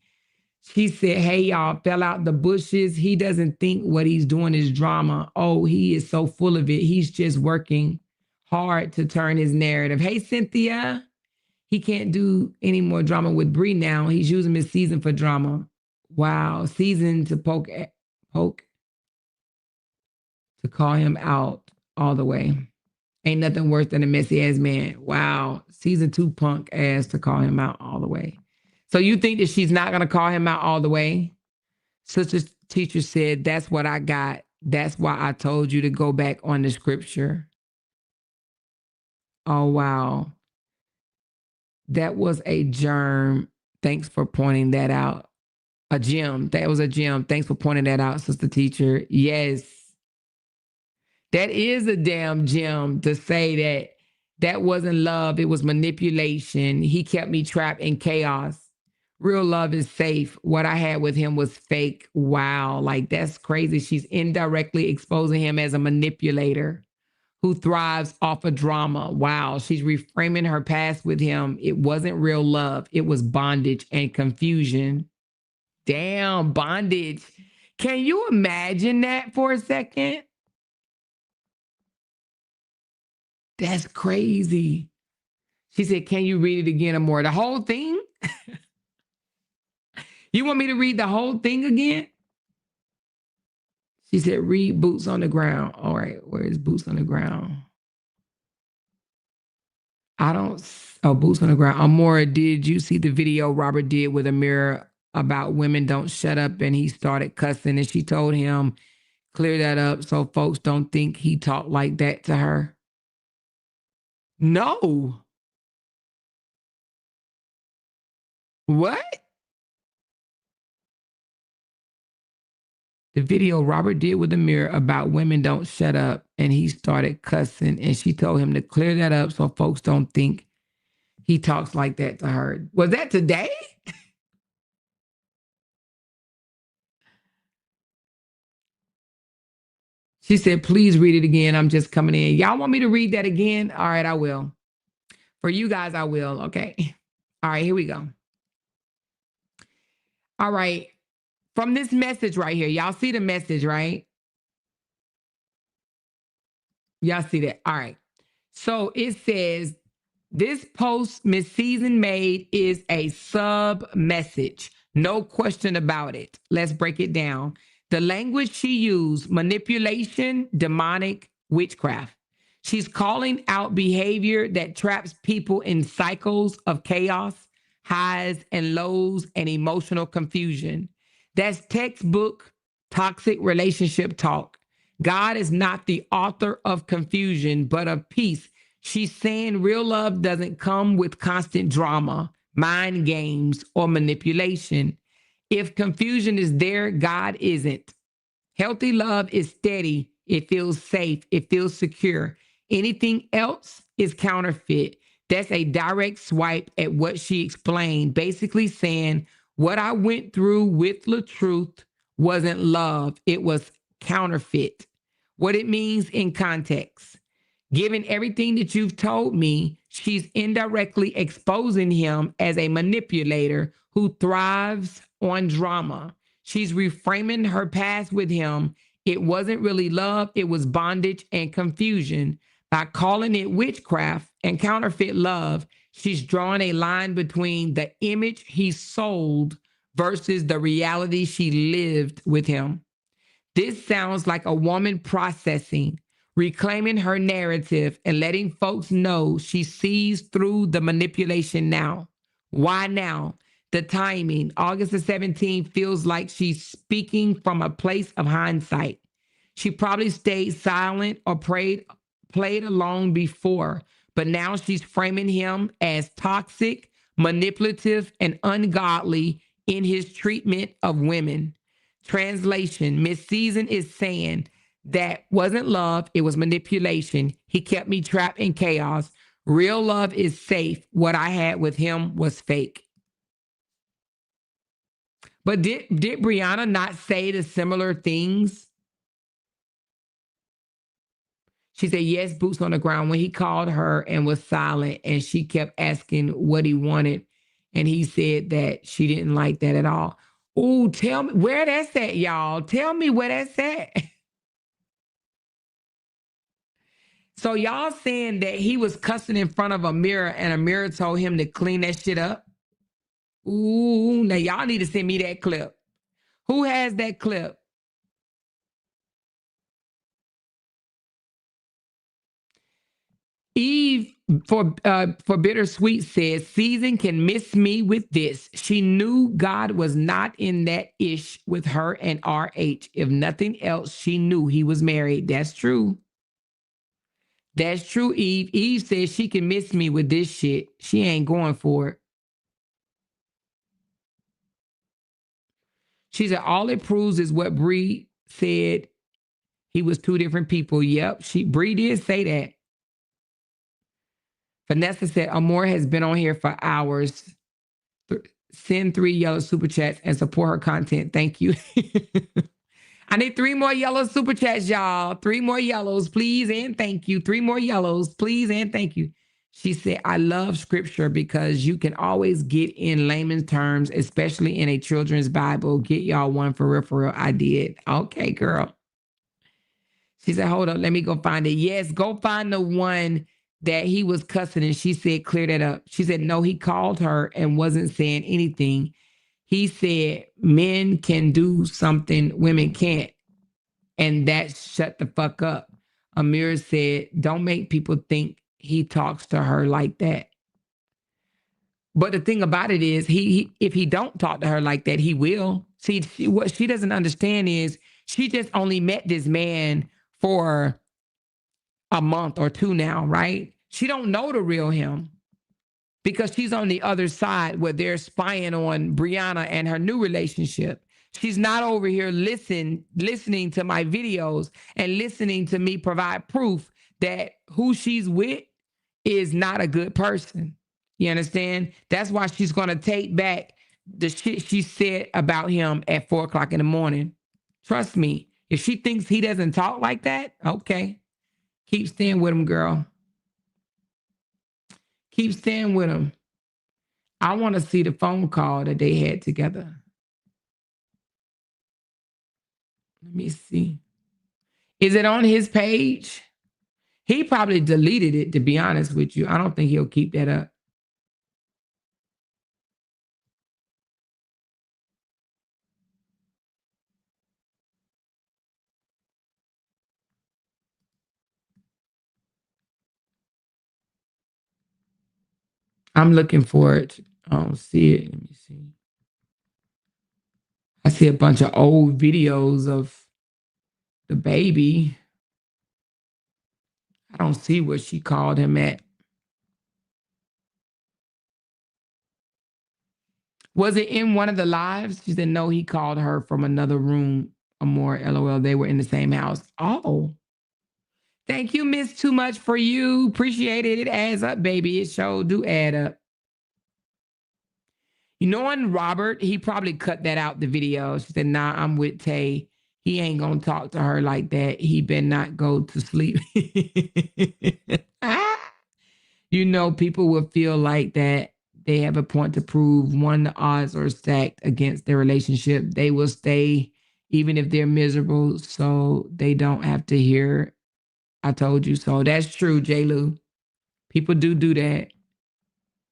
She said, hey, y'all, fell out the bushes. He doesn't think what he's doing is drama. Oh, he is so full of it. He's just working hard to turn his narrative. Hey, Cynthia. He can't do any more drama with Bree now. He's using Miss Season for drama. Wow. Season to poke, to call him out all the way. Ain't nothing worse than a messy ass man. Wow. Season 2 punk ass to call him out all the way. So you think that she's not going to call him out all the way? Sister Teacher said, that's what I got. That's why I told you to go back on the scripture. Oh, wow. That was a germ. Thanks for pointing that out. A gem. That was a gem. Thanks for pointing that out, Sister Teacher. Yes. That is a damn gem to say that that wasn't love. It was manipulation. He kept me trapped in chaos. Real love is safe. What I had with him was fake. Wow. Like, that's crazy. She's indirectly exposing him as a manipulator who thrives off of drama. Wow. She's reframing her past with him. It wasn't real love. It was bondage and confusion. Damn, bondage. Can you imagine that for a second? That's crazy. She said, can you read it again or more? The whole thing? You want me to read the whole thing again? She said, read Boots on the Ground. All right, where is Boots on the Ground? I don't, Boots on the Ground. Amora, did you see the video Robert did with Amira about women don't shut up and he started cussing and she told him, clear that up so folks don't think he talked like that to her? No. What? The video Robert did with Amir about women don't shut up and he started cussing and she told him to clear that up so folks don't think he talks like that to her. Was that today? She said, please read it again. I'm just coming in. Y'all want me to read that again? All right, I will. For you guys, I will. Okay. All right, here we go. All right. From this message right here, y'all see the message, right? Y'all see that? All right. So it says, this post Miss Season made is a sub message. No question about it. Let's break it down. The language she used, manipulation, demonic, witchcraft. She's calling out behavior that traps people in cycles of chaos, highs and lows, and emotional confusion. That's textbook toxic relationship talk. God is not the author of confusion, but of peace. She's saying real love doesn't come with constant drama, mind games, or manipulation. If confusion is there, God isn't. Healthy love is steady. It feels safe. It feels secure. Anything else is counterfeit. That's a direct swipe at what she explained, basically saying what I went through with LaTruth wasn't love. It was counterfeit. What it means in context. Given everything that you've told me, she's indirectly exposing him as a manipulator who thrives on drama. She's reframing her past with him. It wasn't really love, it was bondage and confusion. By calling it witchcraft and counterfeit love, she's drawing a line between the image he sold versus the reality she lived with him. This sounds like a woman processing, reclaiming her narrative and letting folks know she sees through the manipulation now. Why now? The timing, August the 17th, feels like she's speaking from a place of hindsight. She probably stayed silent or played along before, but now she's framing him as toxic, manipulative, and ungodly in his treatment of women. Translation, Miss Season is saying that wasn't love, it was manipulation. He kept me trapped in chaos. Real love is safe. What I had with him was fake. But did Brianna not say the similar things? She said, yes, boots on the ground. When he called her and was silent and she kept asking what he wanted. And he said that she didn't like that at all. Oh, tell me where that's at, y'all. Tell me where that's at. So y'all saying that he was cussing in front of a mirror and a mirror told him to clean that shit up? Ooh, now y'all need to send me that clip. Who has that clip? Eve for Bittersweet says, Season can miss me with this. She knew God was not in that ish with her and RH. If nothing else, she knew he was married. That's true. That's true, Eve. Eve says she can miss me with this shit. She ain't going for it. She said, all it proves is what Bree said. He was two different people. Yep, Bree did say that. Vanessa said, Amore has been on here for hours. Send 3 yellow super chats and support her content. Thank you. I need 3 more yellow super chats, y'all. 3 more yellows, please, and thank you. 3 more yellows, please, and thank you. She said, I love scripture because you can always get in layman's terms, especially in a children's Bible. Get y'all one for real, for real. I did. Okay, girl. She said, hold up, let me go find it. Yes, go find the one that he was cussing and she said, clear that up. She said, no, he called her and wasn't saying anything. He said, men can do something women can't. And that shut the fuck up. Amir said, don't make people think he talks to her like that. But the thing about it is, if he don't talk to her like that, he will. See, what she doesn't understand is she just only met this man for a month or two now, right? She don't know the real him because she's on the other side where they're spying on Brianna and her new relationship. She's not over here listening to my videos and listening to me provide proof that who she's with is not a good person. You understand? That's why she's going to take back the shit she said about him at 4 o'clock in the morning. Trust me. If she thinks he doesn't talk like that, okay. Keep staying with him, girl. Keep staying with him. I want to see the phone call that they had together. Let me see. Is it on his page? He probably deleted it, to be honest with you. I don't think he'll keep that up. I'm looking for it. I don't see it. Let me see. I see a bunch of old videos of the baby. I don't see what she called him at. Was it in one of the lives? She said, no, he called her from another room. Or more, LOL. They were in the same house. Oh. Thank you, Miss Too Much for You. Appreciate it. It adds up, baby. It sure do add up. You know, on Robert, he probably cut that out the video. She said, nah, I'm with Tay. He ain't gonna talk to her like that. He better not go to sleep. You know, people will feel like that they have a point to prove. One, the odds are stacked against their relationship. They will stay even if they're miserable, so they don't have to hear, I told you so. That's true, J. Lou. People do that.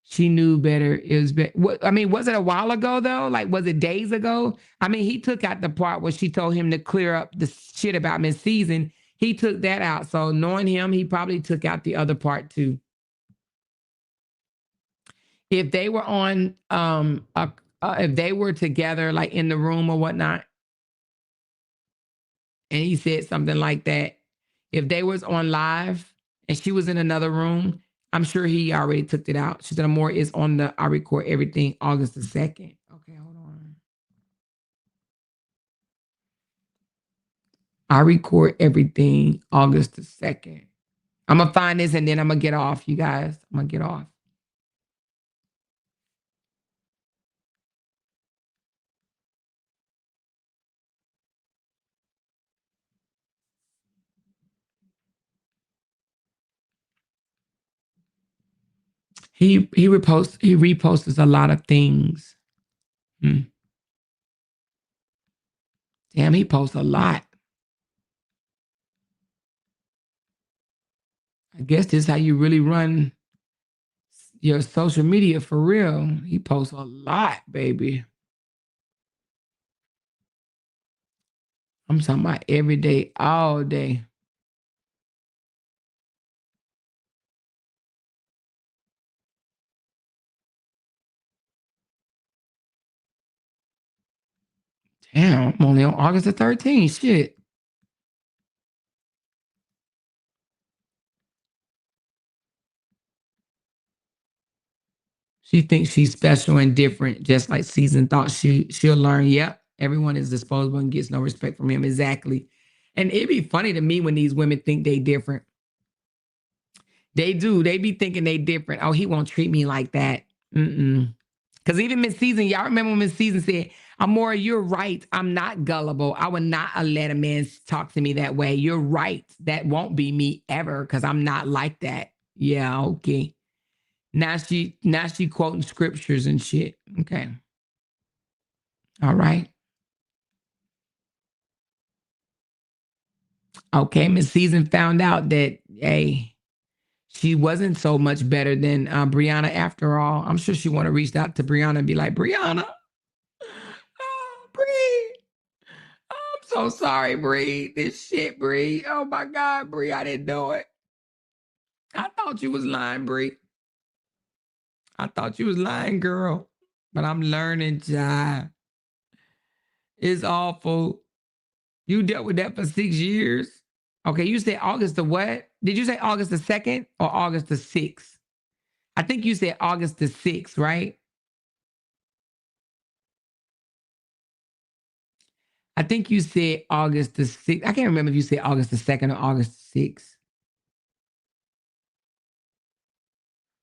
She knew better. It was I mean, was it a while ago though? Like, was it days ago? I mean, he took out the part where she told him to clear up the shit about Miss Season. He took that out. So knowing him, he probably took out the other part too. If they were on, if they were together, like in the room or whatnot, and he said something like that, if they was on live and she was in another room, I'm sure he already took it out. She said, more is on the, I record everything August the 2nd. Okay, hold on. I record everything August the 2nd. I'm going to find this and then I'm going to get off, you guys. I'm going to get off. He reposts a lot of things. Damn, he posts a lot. I guess this is how you really run your social media for real. He posts a lot, baby. I'm talking about every day, all day. Damn, I'm only on August the 13th. Shit. She thinks she's special and different, just like Season thought she'll learn. Yep, everyone is disposable and gets no respect from him. Exactly. And it'd be funny to me when these women think they different. They do. They be thinking they different. Oh, he won't treat me like that. Because even Miss Season, y'all remember when Miss Season said, Amora, you're right. I'm not gullible. I would not let a man talk to me that way. You're right. That won't be me ever because I'm not like that. Yeah, okay. Now she quoting scriptures and shit. Okay. All right. Okay, Miss Season found out that, hey, she wasn't so much better than Brianna after all. I'm sure she want to reach out to Brianna and be like, Brianna, oh, Bri, I'm so sorry, Bree. This shit, Bree. Oh my God, Bree, I didn't know it. I thought you was lying, Bree. I thought you was lying, girl. But I'm learning, child. It's awful. You dealt with that for 6 years. Okay, you said August the what? Did you say August the 2nd or August the 6th? I think you said August the 6th, right? I think you said August the 6th. I can't remember if you said August the 2nd or August the 6th.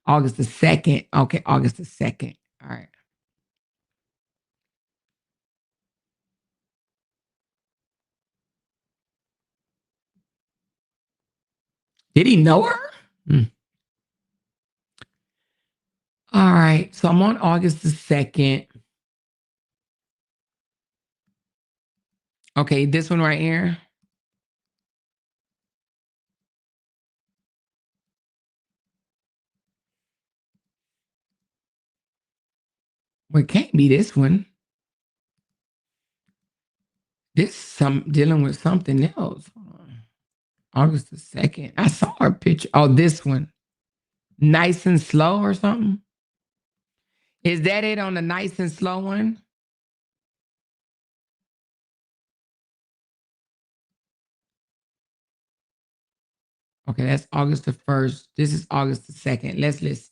August the 2nd. Okay, August the 2nd. All right. Did he know her? Hmm. All right. So I'm on August the 2nd. Okay, this one right here. Well, it can't be this one. This some dealing with something else. Hold on. August the 2nd. I saw her picture. Oh, this one. Nice and slow or something? Is that it on the nice and slow one? Okay, that's August the 1st. This is August the 2nd. Let's listen.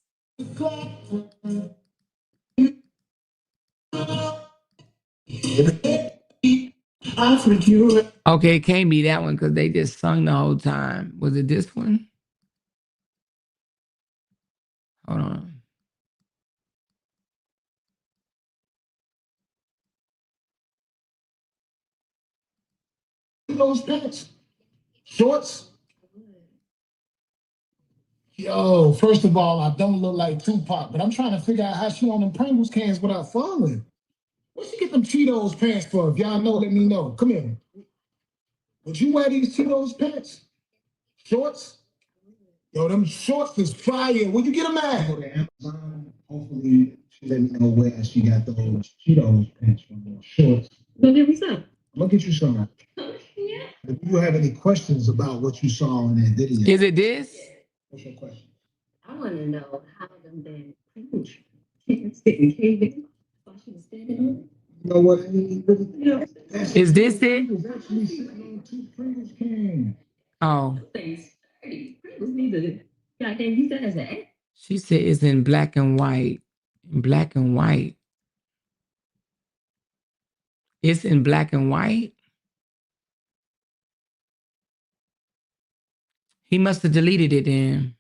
Okay, it can't be that one because they just sung the whole time. Was it this one? Hold on. Those pants, shorts. Yo, first of all, I don't look like Tupac, but I'm trying to figure out how she on them Pringles cans without falling. Where'd she get them Cheetos pants for? If y'all know, let me know. Come here. Would you wear these Cheetos pants? Shorts? Yo, them shorts is fire. Where'd you get them at? Go to Amazon. Hopefully, she let me know where she got those Cheetos pants from. Those shorts. Go give me some. I'm gonna get you some. Yeah. If you have any questions about what you saw in that video, Is it this? what's your question? I want to know how them damn Pringles sitting caving while she was standing on it. You know what? Is this it? It's actually sitting on two Pringles cans. Oh, Things sturdy. Pringles need to goddamn use that as an act. she said it's in black and white. In black and white. It's in black and white. He must have deleted it then.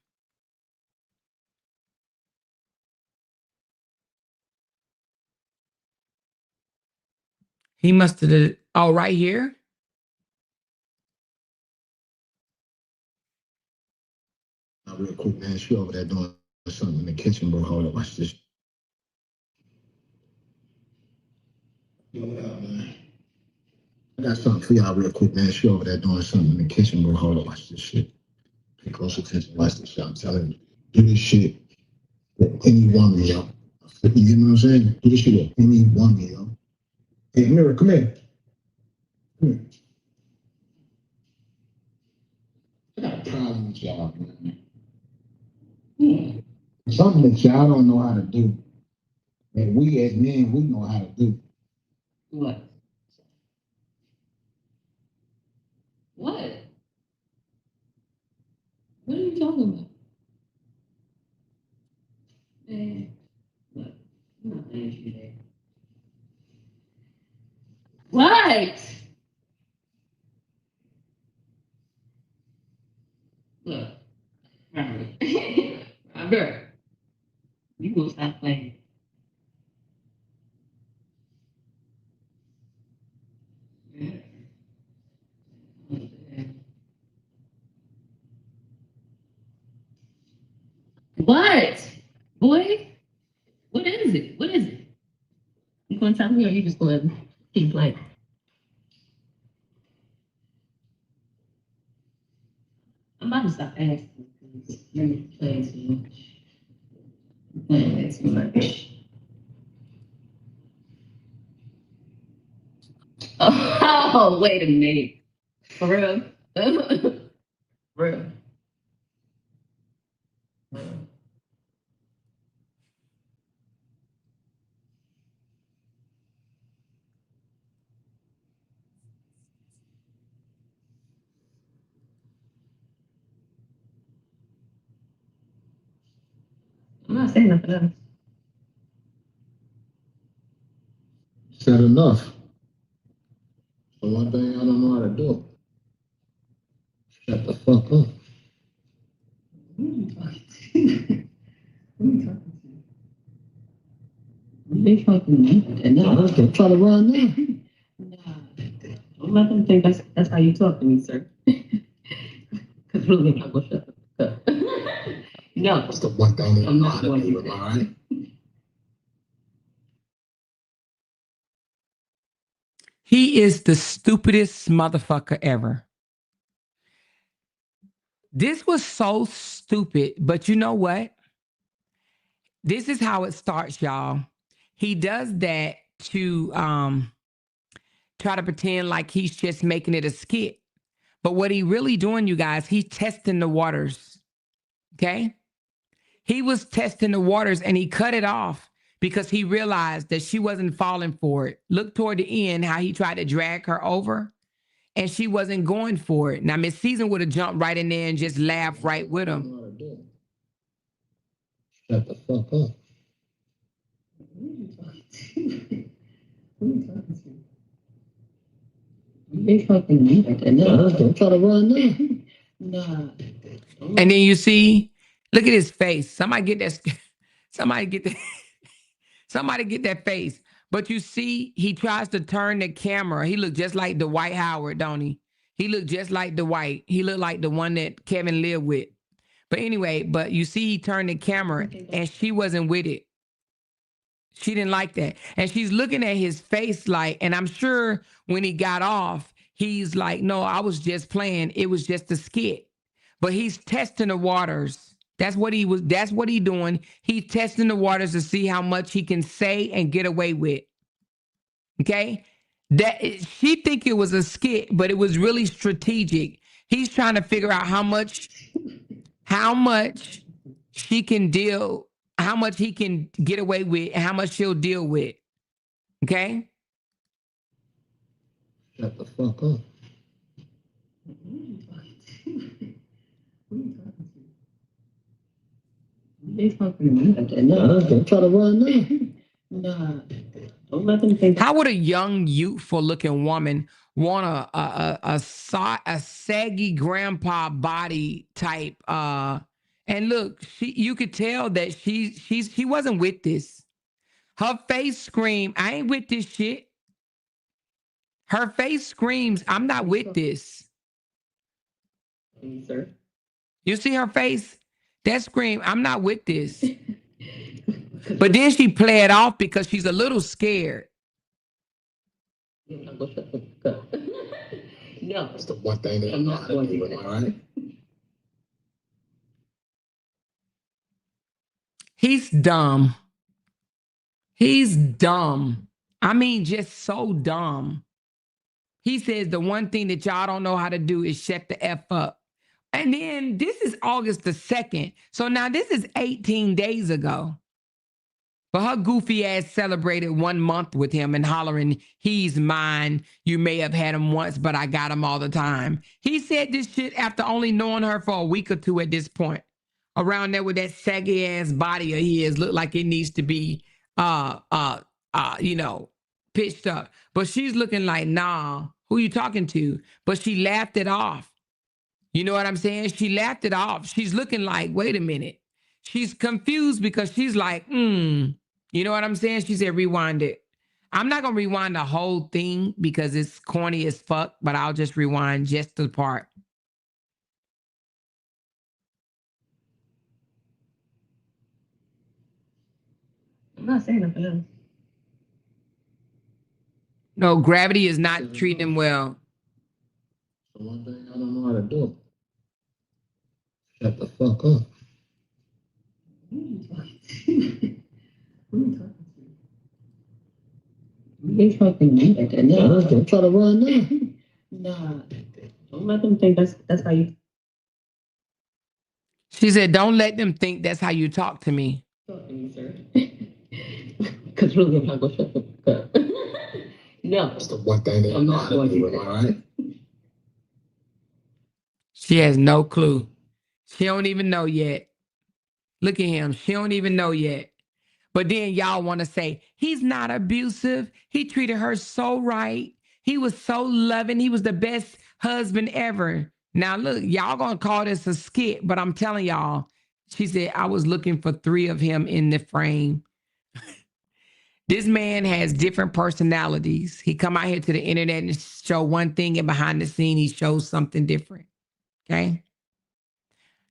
He must have. Oh, right here. Real quick, man. She over there doing something in the kitchen, bro. Hold up, watch this. Hold up, man. I got something for y'all real quick, man. She over there doing something in the kitchen, bro. Hold up, watch this shit. Pay close attention. Watch this shit. I'm telling you. Do this shit with any woman, yo. You get what I'm saying? Do this shit with any woman, yo. Hey, Mira, come here. Come here. I got a problem with y'all, man. Something that y'all don't know how to do. And we as men, we know how to do. What? What? What are you talking about? Man, look, I'm not playing with you today. What? Look, Robert, you gonna stop playing. What? Boy? What is it? What is it? You gonna tell me or you just gonna keep playing? I'm about to stop asking because you're playing too much. You're playing way too much. Oh, Oh, wait a minute. For real? Real. I'm not saying nothing else. Said enough. The one thing I don't know how to do. Shut the fuck up. Who are you talking to? Who are you talking to? They talking to me. And No, I'm trying to run now. nah. Don't let them think that's how you talk to me, sir. Because really, I'm going to shut the fuck up. No. That's the one thing that I I'm know not how to going do, to. all right? He is the stupidest motherfucker ever. This was so stupid, but you know what? This is how it starts, y'all. He does that to try to pretend like he's just making it a skit. But what he really doing, you guys, he's testing the waters. Okay? He was testing the waters and he cut it off because he realized that she wasn't falling for it. Look toward the end how he tried to drag her over and she wasn't going for it. Now, Miss Season would have jumped right in there and just laughed right with him. Shut the fuck up. Who are you talking to? Who are you talking to? They talking to me like that. No. I'm trying to run now. Nah. And then you see, look at his face. Somebody get that. Somebody get that. Somebody get that face. But you see, he tries to turn the camera. He looked just like Dwight Howard, don't he? He looked just like Dwight. He looked like the one that Kevin lived with. But anyway, but you see, he turned the camera and she wasn't with it. She didn't like that. And she's looking at his face like, and I'm sure when he got off, he's like, no, I was just playing. It was just a skit. But he's testing the waters. That's what he doing. He's testing the waters to see how much he can say and get away with. Okay? That she think it was a skit, but it was really strategic. He's trying to figure out how much she can deal, how much he can get away with, and how much she'll deal with. Okay? Shut the fuck up. Who are you talking to? Who are you talking to? They talking to me like that. No. I'm trying to run now. Nah. Don't let them think. How would a young, youthful looking woman want a saggy grandpa body type? And look, you could tell that she wasn't with this. Her face screamed, I ain't with this shit. Her face screams, I'm not with this. Sir. You see her face? That scream, I'm not with this. But then she play it off because she's a little scared. No. That's the one thing that I know how to do, all right? He's dumb. He's dumb. I mean, just so dumb. He says the one thing that y'all don't know how to do is shut the F up. And then this is August the 2nd. So now this is 18 days ago. But her goofy ass celebrated 1 month with him and hollering, he's mine. You may have had him once, but I got him all the time. He said this shit after only knowing her for a week or two at this point. Around there with that saggy ass body of his, look like it needs to be pitched up. But she's looking like, nah, who you talking to? But she laughed it off. You know what I'm saying? She laughed it off. She's looking like, wait a minute. She's confused because she's like, you know what I'm saying? She said, rewind it. I'm not going to rewind the whole thing because it's corny as fuck, but I'll just rewind just the part. I'm not saying nothing else. No, gravity is not treating him well. The one thing I don't know how to do. Shut the fuck up. Who are you talking to? Who are you talking to? They fucking me like that. No, Don't try to run now. nah. Don't let them think that's how you She said, don't let them think that's how you talk to me. talk to me, sir. Because really, I'm not gonna shut the fuck up. No, That's the one thing that I'm not going to do all that. right? She has no clue. She don't even know yet. Look at him. She don't even know yet. But then y'all want to say, he's not abusive. He treated her so right. He was so loving. He was the best husband ever. Now, look, y'all going to call this a skit, but I'm telling y'all, she said, I was looking for 3 of him in the frame. This man has different personalities. He come out here to the internet and show one thing, and behind the scene, he shows something different. Okay?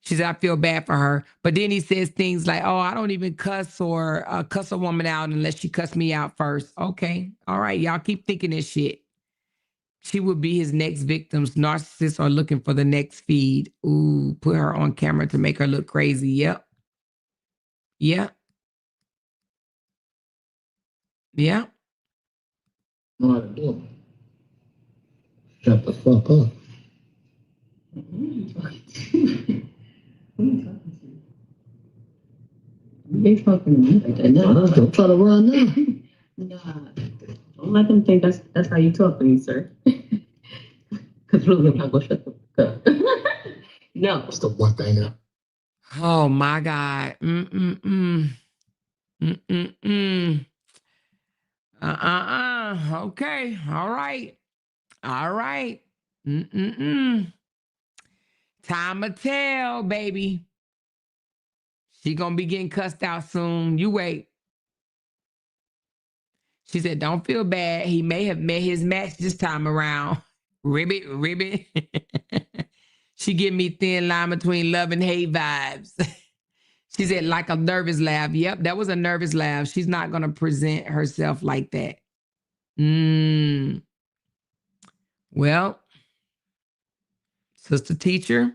She said, I feel bad for her. But then he says things like, oh, I don't even cuss or cuss a woman out unless she cuss me out first. Okay. All right. Y'all keep thinking this shit. She would be his next victims. Narcissists are looking for the next feed. Ooh, put her on camera to make her look crazy. Yep. Yep. Yep. Know how to do it. Shut the fuck up. Who are you talking to? Who are you talking to? They fucking me like that. No, Don't try to run now. nah. Don't let them think that's how you talk to me, sir. Because really, I'm not gonna shut the fuck up. No. That's the one thing that Oh my God. Mm-mm-mm. Mm-mm-mm. Okay. All right. All right. Mm-mm-mm. Time to tell, baby. She gonna be getting cussed out soon. You wait. She said, don't feel bad. He may have met his match this time around. Ribbit, ribbit. She give me thin line between love and hate vibes. She said, like a nervous laugh. Yep, that was a nervous laugh. She's not gonna present herself like that. Well, sister teacher,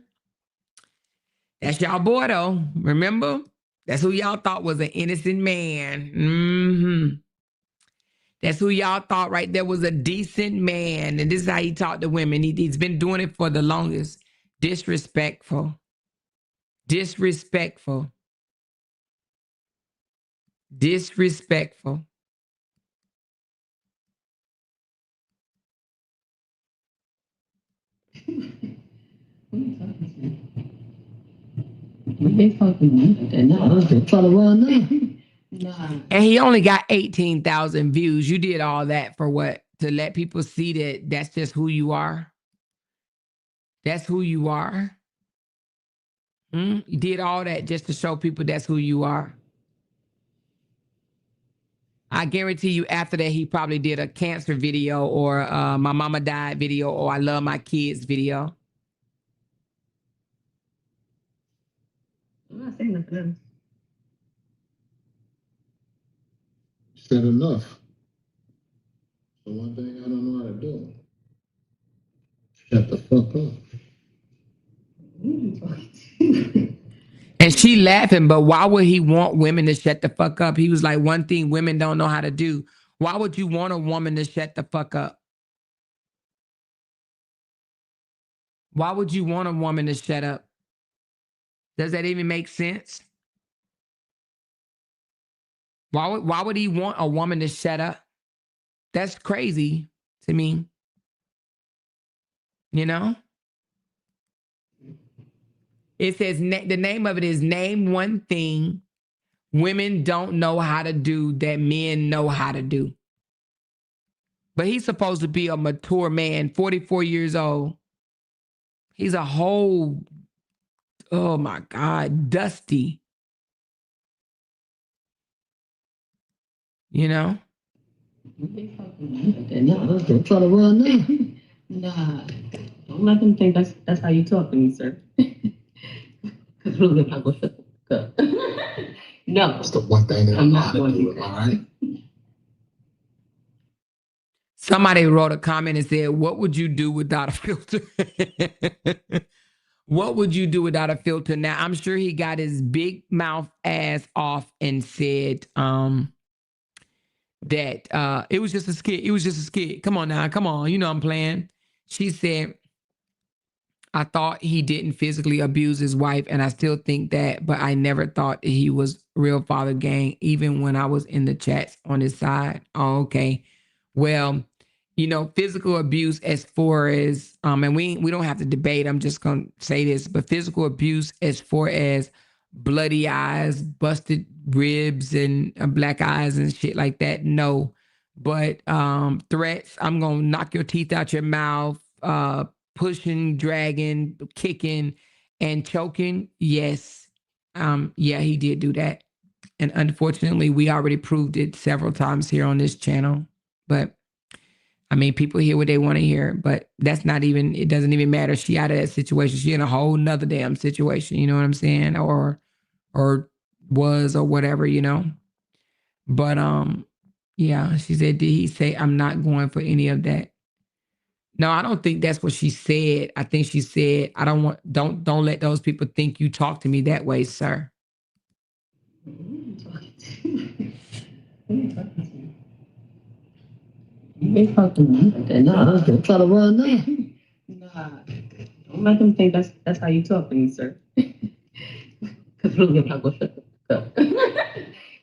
that's y'all boy though. Remember? That's who y'all thought was an innocent man. That's who y'all thought right there was a decent man. And this is how he talked to women. He's been doing it for the longest. Disrespectful. Disrespectful. Disrespectful. Who are you talking to? They fucking me like that. No. don't try to run now. Nah. And he only got 18,000 views. You did all that for what? To let people see that that's just who you are? That's who you are? You did all that just to show people that's who you are? I guarantee you after that, he probably did a cancer video or my mama died video or I love my kids video. I'm not saying nothing else. Said enough. The one thing I don't know how to do. Shut the fuck up. Who are you talking to? And she laughing, but why would he want women to shut the fuck up? He was like, one thing women don't know how to do. Why would you want a woman to shut the fuck up? Why would you want a woman to shut up? Does that even make sense? Why would he want a woman to shut up? That's crazy to me. You know? It says, the name of it is Name One Thing Women Don't Know How to Do That Men Know How to Do. But he's supposed to be a mature man, 44 years old. He's a whole, oh my God, dusty. You know? They fucking me like that. No. Don't try to run now. Nah. Don't let them think that's how you talk to me, sir. Because really, I'm not gonna shut the fuck up. No. That's the one thing that I'm know not how to going to do do it, that. all right? Somebody wrote a comment and said, what would you do without a filter? What would you do without a filter? Now, I'm sure he got his big mouth ass off and said, that it was just a skit. It was just a skit. Come on now. Come on. You know I'm playing. She said, I thought he didn't physically abuse his wife, and I still think that, but I never thought he was real father gang, even when I was in the chats on his side. Oh, okay. Well, you know, physical abuse as far as, and we don't have to debate, I'm just going to say this, but physical abuse as far as bloody eyes, busted ribs, and black eyes and shit like that, no. But threats, I'm going to knock your teeth out your mouth, pushing, dragging, kicking, and choking, yes. Yeah, he did do that. And unfortunately, we already proved it several times here on this channel. But I mean, people hear what they want to hear, but that's not even, it doesn't even matter. She out of that situation. She in a whole nother damn situation, you know what I'm saying? Or was, or whatever, you know? But yeah, she said, did he say, I'm not going for any of that? No, I don't think that's what she said. I think she said, I don't let those people think you talk to me that way, sir. They fucking me. Nah, don't try to run now. Nah, don't let them think that's how you talk to me, sir. Because really, I'm not going to shut the fuck up.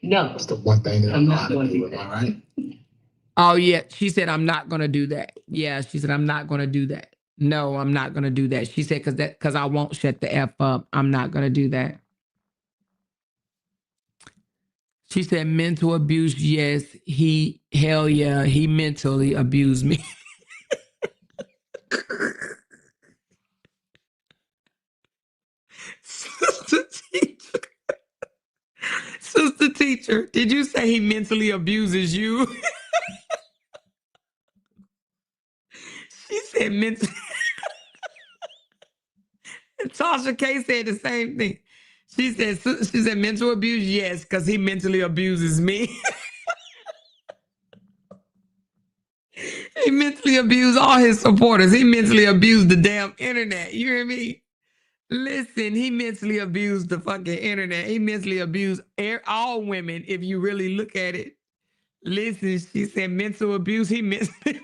No. That's the one thing that I'm not going to do it, all right? Oh, yeah. She said, I'm not going to do that. Yeah, she said, I'm not going to do that. No, I'm not going to do that. She said, because I won't shut the F up. I'm not going to do that. She said, mental abuse, yes. Hell yeah, he mentally abused me. Sister teacher, did you say he mentally abuses you? She said mentally. Tasha K said the same thing. She said mental abuse, yes, because he mentally abuses me. He mentally abused all his supporters. He mentally abused the damn internet. You hear me? Listen, he mentally abused the fucking internet. He mentally abused all women, if you really look at it. Listen, she said mental abuse. He mentally...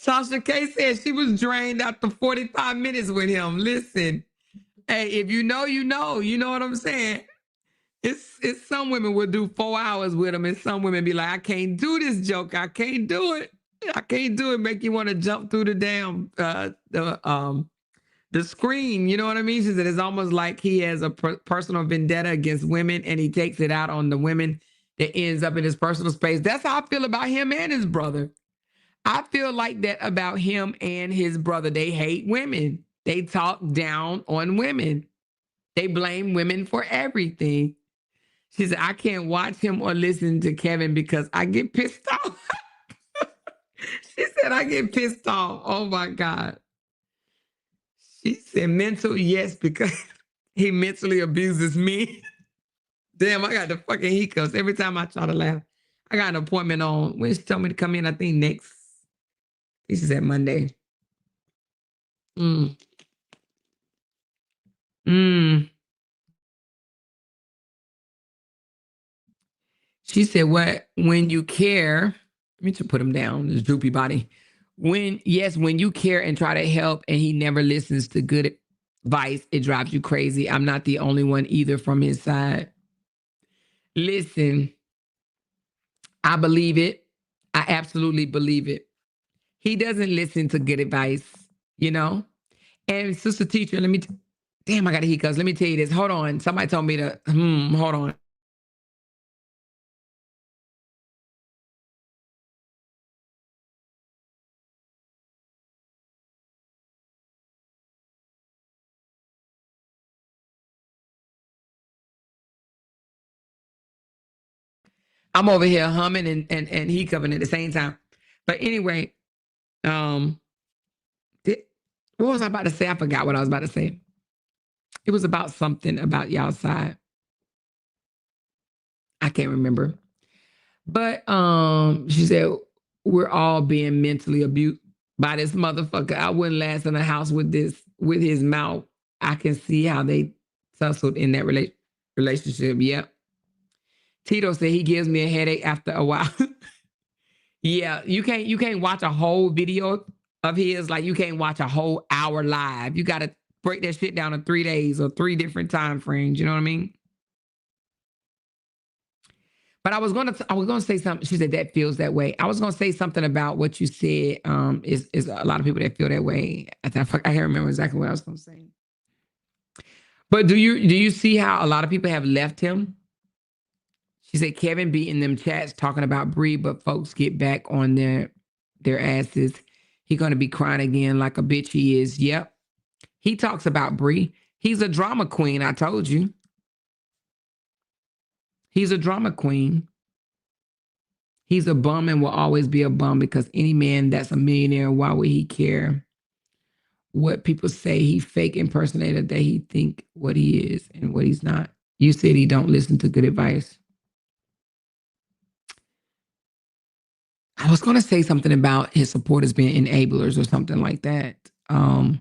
Tasha K said she was drained after 45 minutes with him. Listen, hey, if you know, you know. You know what I'm saying? It's some women will do 4 hours with him, and some women be like, I can't do this joke. I can't do it. I can't do it. Make you want to jump through the damn the screen. You know what I mean? She said it's almost like he has a personal vendetta against women, and he takes it out on the women that ends up in his personal space. That's how I feel about him and his brother. I feel like that about him and his brother. They hate women. They talk down on women. They blame women for everything. She said, I can't watch him or listen to Kevin because I get pissed off. She said, I get pissed off. Oh my God. She said, mental, yes, because he mentally abuses me. Damn, I got the fucking hiccups every time I try to laugh. I got an appointment on, when she told me to come in, I think next, this is at Monday. She said, what, when you care, let me just put him down, this droopy body. When you care and try to help and he never listens to good advice, it drives you crazy. I'm not the only one either from his side. Listen, I believe it. I absolutely believe it. He doesn't listen to good advice, you know? And sister teacher, damn, I got a hiccups. Let me tell you this. Hold on. Somebody told me to, hold on. I'm over here humming and hiccuping at the same time. But anyway, what was I about to say? I forgot what I was about to say. It was about something about y'all side. I can't remember. But she said, we're all being mentally abused by this motherfucker. I wouldn't last in a house with his mouth. I can see how they tussled in that relationship. Yep. Tito said he gives me a headache after a while. Yeah, you can't watch a whole video of his, like you can't watch a whole hour live. You got to break that shit down in 3 days or 3 different time frames. You know what I mean? But I was gonna say something. She said that feels that way. I was gonna say something about what you said. Is a lot of people that feel that way. I can't remember exactly what I was gonna say. But do you see how a lot of people have left him? She said Kevin be in them chats talking about Bree, but folks get back on their asses. He gonna be crying again like a bitch he is. Yep. He talks about Bree. He's a drama queen, I told you. He's a drama queen. He's a bum and will always be a bum because any man that's a millionaire, why would he care what people say? He fake impersonator that he think what he is and what he's not. You said he don't listen to good advice. I was going to say something about his supporters being enablers or something like that. I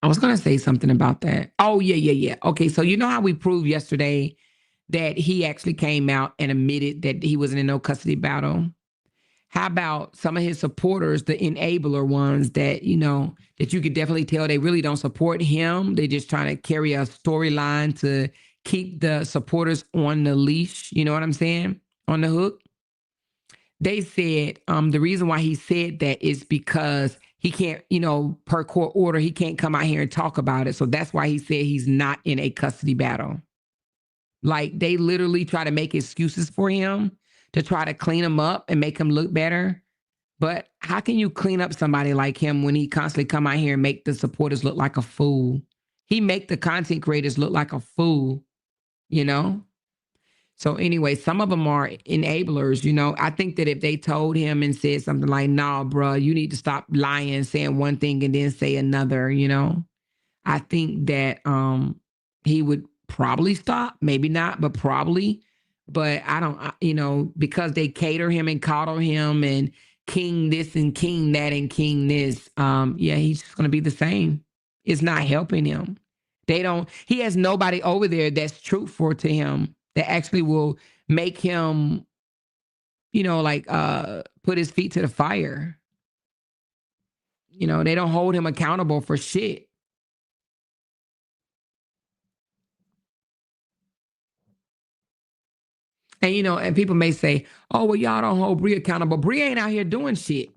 was going to say something about that. Oh, yeah. Okay, so you know how we proved yesterday that he actually came out and admitted that he wasn't in no custody battle? How about some of his supporters, the enabler ones that, you know, that you could definitely tell they really don't support him. They're just trying to carry a storyline to keep the supporters on the leash. You know what I'm saying? On the hook. They said the reason why he said that is because he can't, you know, per court order, he can't come out here and talk about it. So that's why he said he's not in a custody battle. Like they literally try to make excuses for him to try to clean him up and make him look better. But how can you clean up somebody like him when he constantly come out here and make the supporters look like a fool? He make the content creators look like a fool, you know? So anyway, some of them are enablers, you know. I think that if they told him and said something like, nah, bro, you need to stop lying, saying one thing and then say another, you know. I think that he would probably stop, maybe not, but probably. But I don't, you know, because they cater him and coddle him and king this and king that and king this, yeah, he's just going to be the same. It's not helping him. He has nobody over there that's truthful to him that actually will make him, you know, like put his feet to the fire. You know, they don't hold him accountable for shit. And, you know, and people may say, oh, well, y'all don't hold Bree accountable. Bree ain't out here doing shit.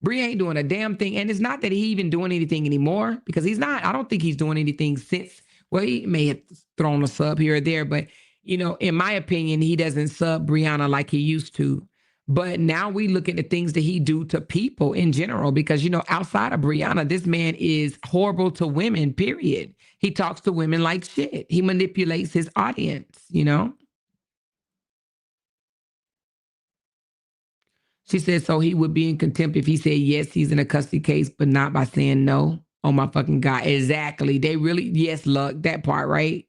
Bree ain't doing a damn thing. And it's not that he even doing anything anymore, because he's not. I don't think he's doing anything since, well, he may have thrown a sub here or there, but, you know, in my opinion, he doesn't sub Brianna like he used to. But now we look at the things that he do to people in general, because, you know, outside of Brianna, this man is horrible to women, period. He talks to women like shit. He manipulates his audience, you know? She said, so he would be in contempt if he said, yes, he's in a custody case, but not by saying no. Oh, my fucking God. Exactly. They really, yes, Luck, that part, right?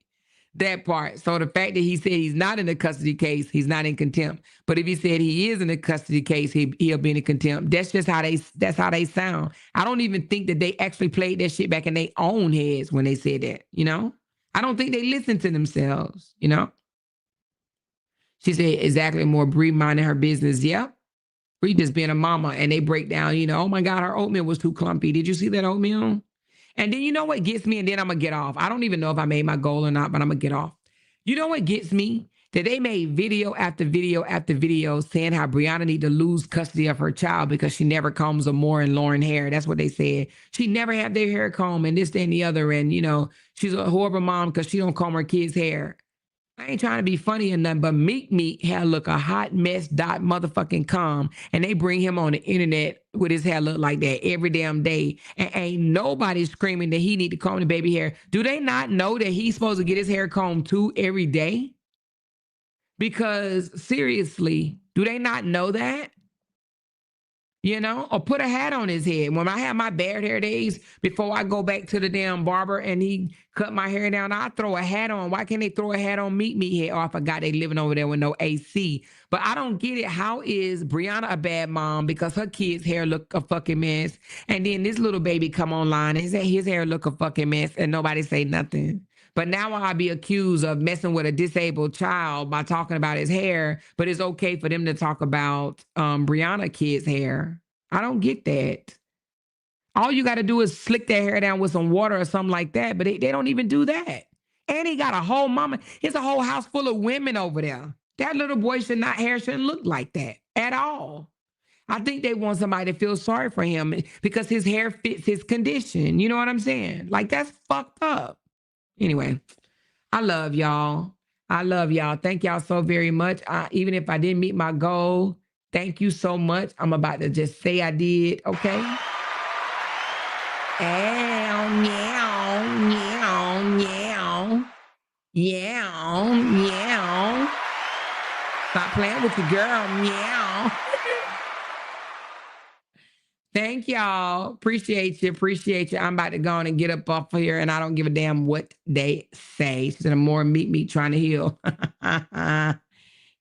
That part. So the fact that he said he's not in a custody case, he's not in contempt. But if he said he is in a custody case, he'll be in contempt. That's just how they sound. I don't even think that they actually played that shit back in their own heads when they said that, you know? I don't think they listened to themselves, you know? She said, exactly, more Bree minding her business. Yep. Bree just being a mama, and they break down, you know, oh my God, her oatmeal was too clumpy. Did you see that oatmeal? And then you know what gets me? And then I'm going to get off. I don't even know if I made my goal or not, but I'm going to get off. You know what gets me? That they made video after video after video saying how Brianna need to lose custody of her child because she never combs Amore and Lauren hair. That's what they said. She never had their hair combed and this, that, and the other. And, you know, she's a horrible mom because she don't comb her kids' hair. I ain't trying to be funny or nothing, but Meek hair look a hot mess dot motherfucking calm. And they bring him on the internet with his hair look like that every damn day. And ain't nobody screaming that he need to comb the baby hair. Do they not know that he's supposed to get his hair combed too every day? Because seriously, do they not know that? You know, or put a hat on his head. When I have my bad hair days, before I go back to the damn barber and he cut my hair down, I throw a hat on. Why can't they throw a hat on Meet Me head? Oh, I forgot they living over there with no AC. But I don't get it. How is Brianna a bad mom because her kids' hair look a fucking mess? And then this little baby come online and his hair look a fucking mess and nobody say nothing. But now I'll be accused of messing with a disabled child by talking about his hair, but it's okay for them to talk about Brianna kid's hair. I don't get that. All you got to do is slick their hair down with some water or something like that, but they don't even do that. And he got a whole mama. It's a whole house full of women over there. That little boy hair shouldn't look like that at all. I think they want somebody to feel sorry for him because his hair fits his condition. You know what I'm saying? Like, that's fucked up. Anyway, I love y'all. I love y'all. Thank y'all so very much. Even if I didn't meet my goal, thank you so much. I'm about to just say I did, okay? Meow, meow, meow, meow, meow. Stop playing with your girl, meow. Thank y'all. Appreciate you. Appreciate you. I'm about to go on and get up off of here, and I don't give a damn what they say. She said, more meat trying to heal. Got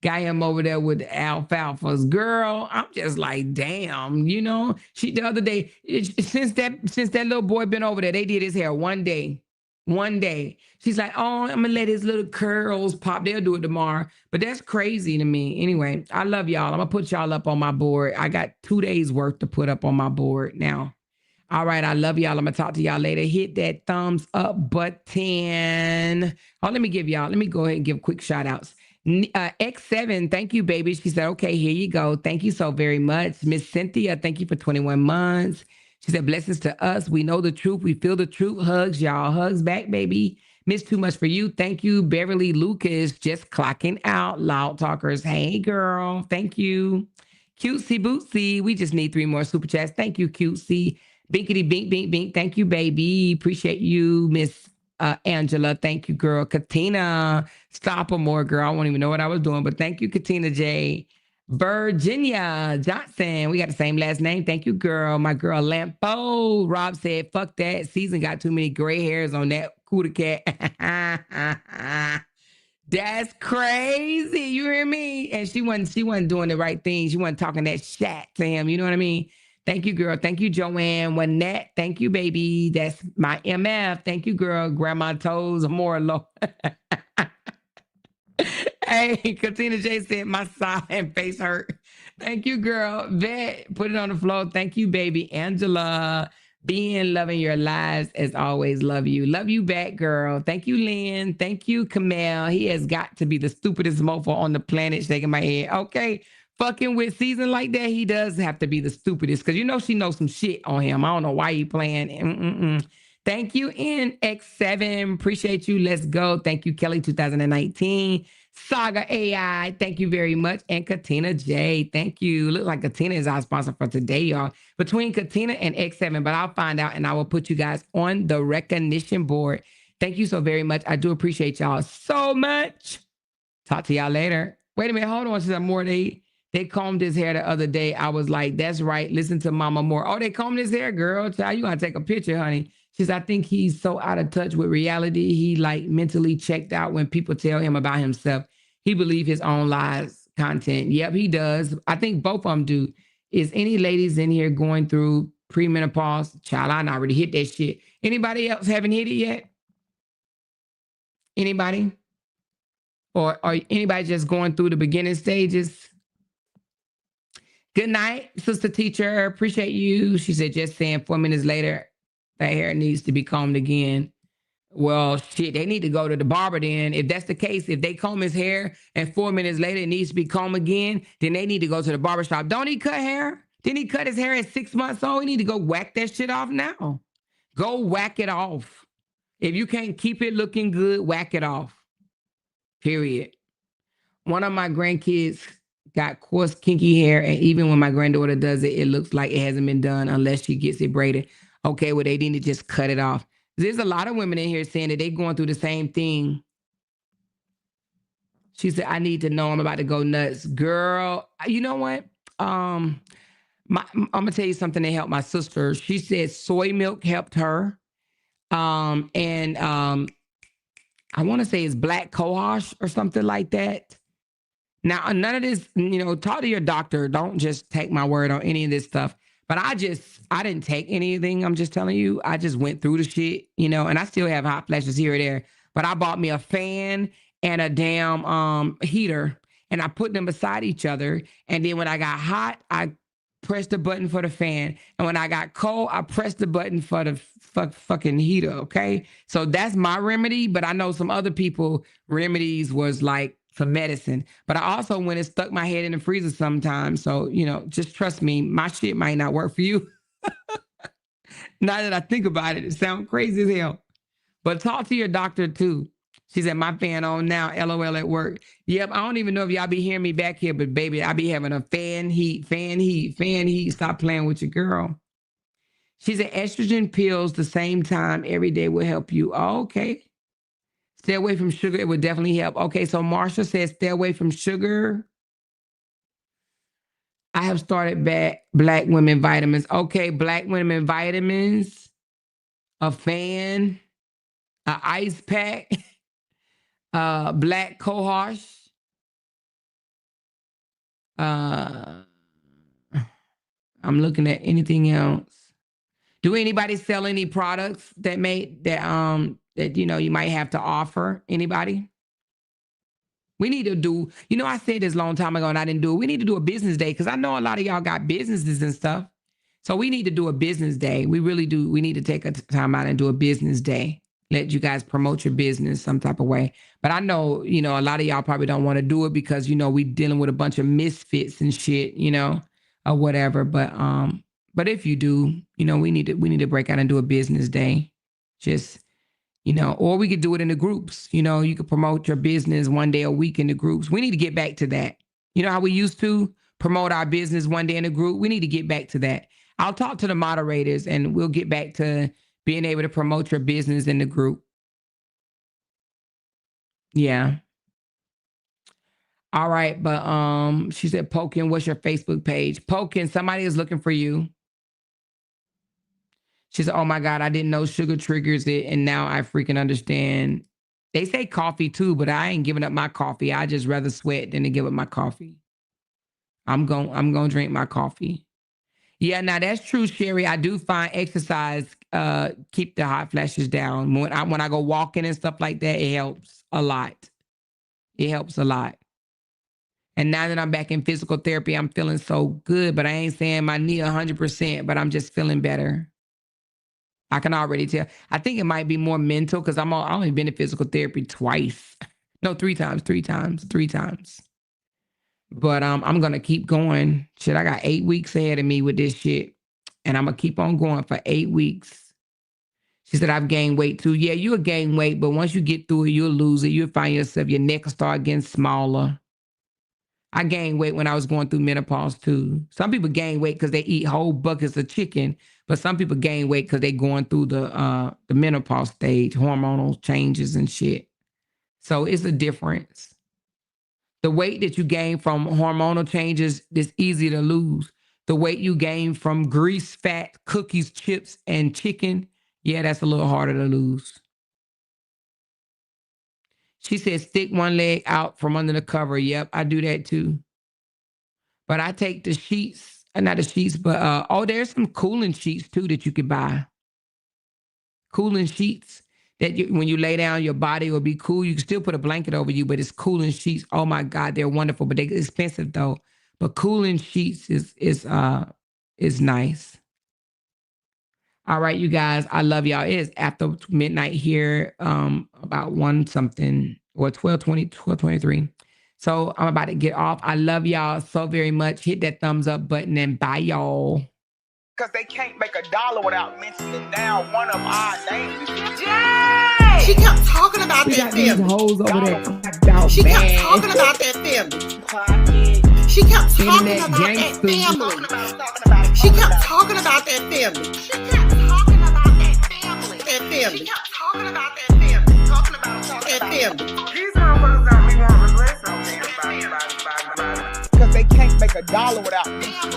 him over there with the alfalfas. Girl, I'm just like, damn, you know. She the other day, since that little boy been over there, they did his hair one day. One day. She's like, oh, I'm gonna let his little curls pop. They'll do it tomorrow. But that's crazy to me. Anyway, I love y'all. I'm gonna put y'all up on my board. I got 2 days worth to put up on my board now. All right, I love y'all. I'm gonna talk to y'all later. Hit that thumbs up button. Oh, let me go ahead and give quick shout outs. X7, thank you, baby. She said, okay, here you go. Thank you so very much. Miss Cynthia, thank you for 21 months. She said, blessings to us. We know the truth. We feel the truth. Hugs, y'all. Hugs back, baby. Miss Too Much for You. Thank you. Beverly Lucas, just clocking out. LOUDTalkerz. Hey, girl. Thank you. Cutesy Bootsy. We just need 3 more super chats. Thank you, Cutesy. Binkity bink, bink, bink. Thank you, baby. Appreciate you, Miss Angela. Thank you, girl. Katina. Stop or more, girl. I won't even know what I was doing, but thank you, Katina J. Virginia Johnson. We got the same last name. Thank you, girl. My girl Lampo. Rob said, fuck that. Season got too many gray hairs on that cooter cat. That's crazy. You hear me? And she wasn't doing the right thing. She wasn't talking that shit to him. You know what I mean? Thank you, girl. Thank you, Joanne. Wanette. Thank you, baby. That's my MF. Thank you, girl. Grandma toes more low. Hey, Katina J said my side and face hurt. Thank you, girl. Vet, put it on the floor. Thank you, baby. Angela, being loving your lives as always. Love you. Love you back, girl. Thank you, Lynn. Thank you, Kamel. He has got to be the stupidest mofo on the planet, shaking my head. Okay, fucking with season like that, he does have to be the stupidest because you know she knows some shit on him. I don't know why he playing. Thank you, NX7. Appreciate you. Let's go. Thank you, Kelly 2019. Saga AI, thank you very much. And Katina J, thank you. Look like Katina is our sponsor for today, y'all. Between Katina and X7, but I'll find out and I will put you guys on the recognition board. Thank you so very much. I do appreciate y'all so much. Talk to y'all later. Wait a minute, hold on. She said more. They combed his hair the other day. I was like, that's right. Listen to Mama Moore. Oh, they combed his hair, girl. Child, you gotta take a picture, honey. She said, I think he's so out of touch with reality. He like mentally checked out when people tell him about himself. He believes his own lies content. Yep, he does. I think both of them do. Is any ladies in here going through premenopause? Child, I already hit that shit. Anybody else haven't hit it yet? Anybody? Or anybody just going through the beginning stages? Good night, sister teacher. Appreciate you. She said, just saying 4 minutes later, that hair needs to be combed again. Well, shit, they need to go to the barber then. If that's the case, if they comb his hair and 4 minutes later it needs to be combed again, then they need to go to the barber shop. Don't he cut hair? Didn't he cut his hair at 6 months old? He need to go whack that shit off now. Go whack it off. If you can't keep it looking good, whack it off. Period. One of my grandkids got coarse, kinky hair, and even when my granddaughter does it, it looks like it hasn't been done unless she gets it braided. Okay, well, they need to just cut it off. There's a lot of women in here saying that they're going through the same thing. She said, I need to know. I'm about to go nuts. Girl, you know what? I'm going to tell you something that helped my sister. She said soy milk helped her. I want to say it's black cohosh or something like that. Now, none of this, talk to your doctor. Don't just take my word on any of this stuff. But I didn't take anything. I'm just telling you, I just went through the shit, and I still have hot flashes here or there. but I bought me a fan and a damn heater, and I put them beside each other. And then when I got hot, I pressed the button for the fan, and when I got cold, I pressed the button for the fucking heater. Okay, so that's my remedy. But I know some other people remedies was like for medicine. But I also went and stuck my head in the freezer sometimes. So just trust me, my shit might not work for you. Now that I think about it, it sounds crazy as hell. But talk to your doctor too. She said, my fan on now, LOL at work. Yep, I don't even know if y'all be hearing me back here, but baby, I be having a fan heat. Stop playing with your girl. She said, estrogen pills the same time every day will help you. Oh, okay. Stay away from sugar. It would definitely help. Okay, so Marsha says, stay away from sugar. I have started Black women vitamins. Okay, Black women vitamins, a fan, an ice pack, black cohosh. I'm looking at anything else. Do anybody sell any products that you might have to offer? Anybody? We need to do, I said this a long time ago and I didn't do it. We need to do a business day because I know a lot of y'all got businesses and stuff. So we need to do a business day. We really do. We need to take a time out and do a business day. Let you guys promote your business some type of way. But I know, a lot of y'all probably don't want to do it because, we dealing with a bunch of misfits and shit, or whatever. But if you do, we need to break out and do a business day. Just, or we could do it in the groups. You could promote your business one day a week in the groups. We need to get back to that. You know how we used to promote our business one day in a group? We need to get back to that. I'll talk to the moderators and we'll get back to being able to promote your business in the group. Yeah. All right. But she said, Pokin, what's your Facebook page? Pokin, somebody is looking for you. She said, oh my God, I didn't know sugar triggers it. And now I freaking understand. They say coffee too, but I ain't giving up my coffee. I just rather sweat than to give up my coffee. I'm going to drink my coffee. Yeah, now that's true, Sherry. I do find exercise keep the hot flashes down. When I go walking and stuff like that, it helps a lot. It helps a lot. And now that I'm back in physical therapy, I'm feeling so good, but I ain't saying my knee 100%, but I'm just feeling better. I can already tell. I think it might be more mental because I only been in physical therapy twice. No, three times. But I'm going to keep going. Shit, I got 8 weeks ahead of me with this shit. And I'm going to keep on going for 8 weeks. She said, I've gained weight too. Yeah, you'll gain weight, but once you get through it, you'll lose it. You'll find yourself, your neck will start getting smaller. I gained weight when I was going through menopause too. Some people gain weight because they eat whole buckets of chicken, but some people gain weight because they're going through the menopause stage, hormonal changes and shit. So it's a difference. The weight that you gain from hormonal changes is easy to lose. The weight you gain from grease, fat, cookies, chips, and chicken, yeah, that's a little harder to lose. She said, stick one leg out from under the cover. Yep, I do that too. But I take the sheets, not the sheets, but, there's some cooling sheets too that you could buy. Cooling sheets that when you lay down, your body will be cool. You can still put a blanket over you, but it's cooling sheets. Oh my God, they're wonderful, but they're expensive though. But cooling sheets is nice. All right, you guys, I love y'all. It is after midnight here, about 1 something or 12:23. So I'm about to get off. I love y'all so very much. Hit that thumbs up button and bye y'all. Because they can't make $1 without mentioning down one of our names. Yay! She kept talking about We that got these family. hoes over there. She kept talking about that family. She kept talking Internet about that gangsters. family. She kept talking about that family. She kept talking about that family. That family. She kept talking about that family. Talking about that family. These motherfuckers don't be wanting to listen. Because they can't make $1 without mentioning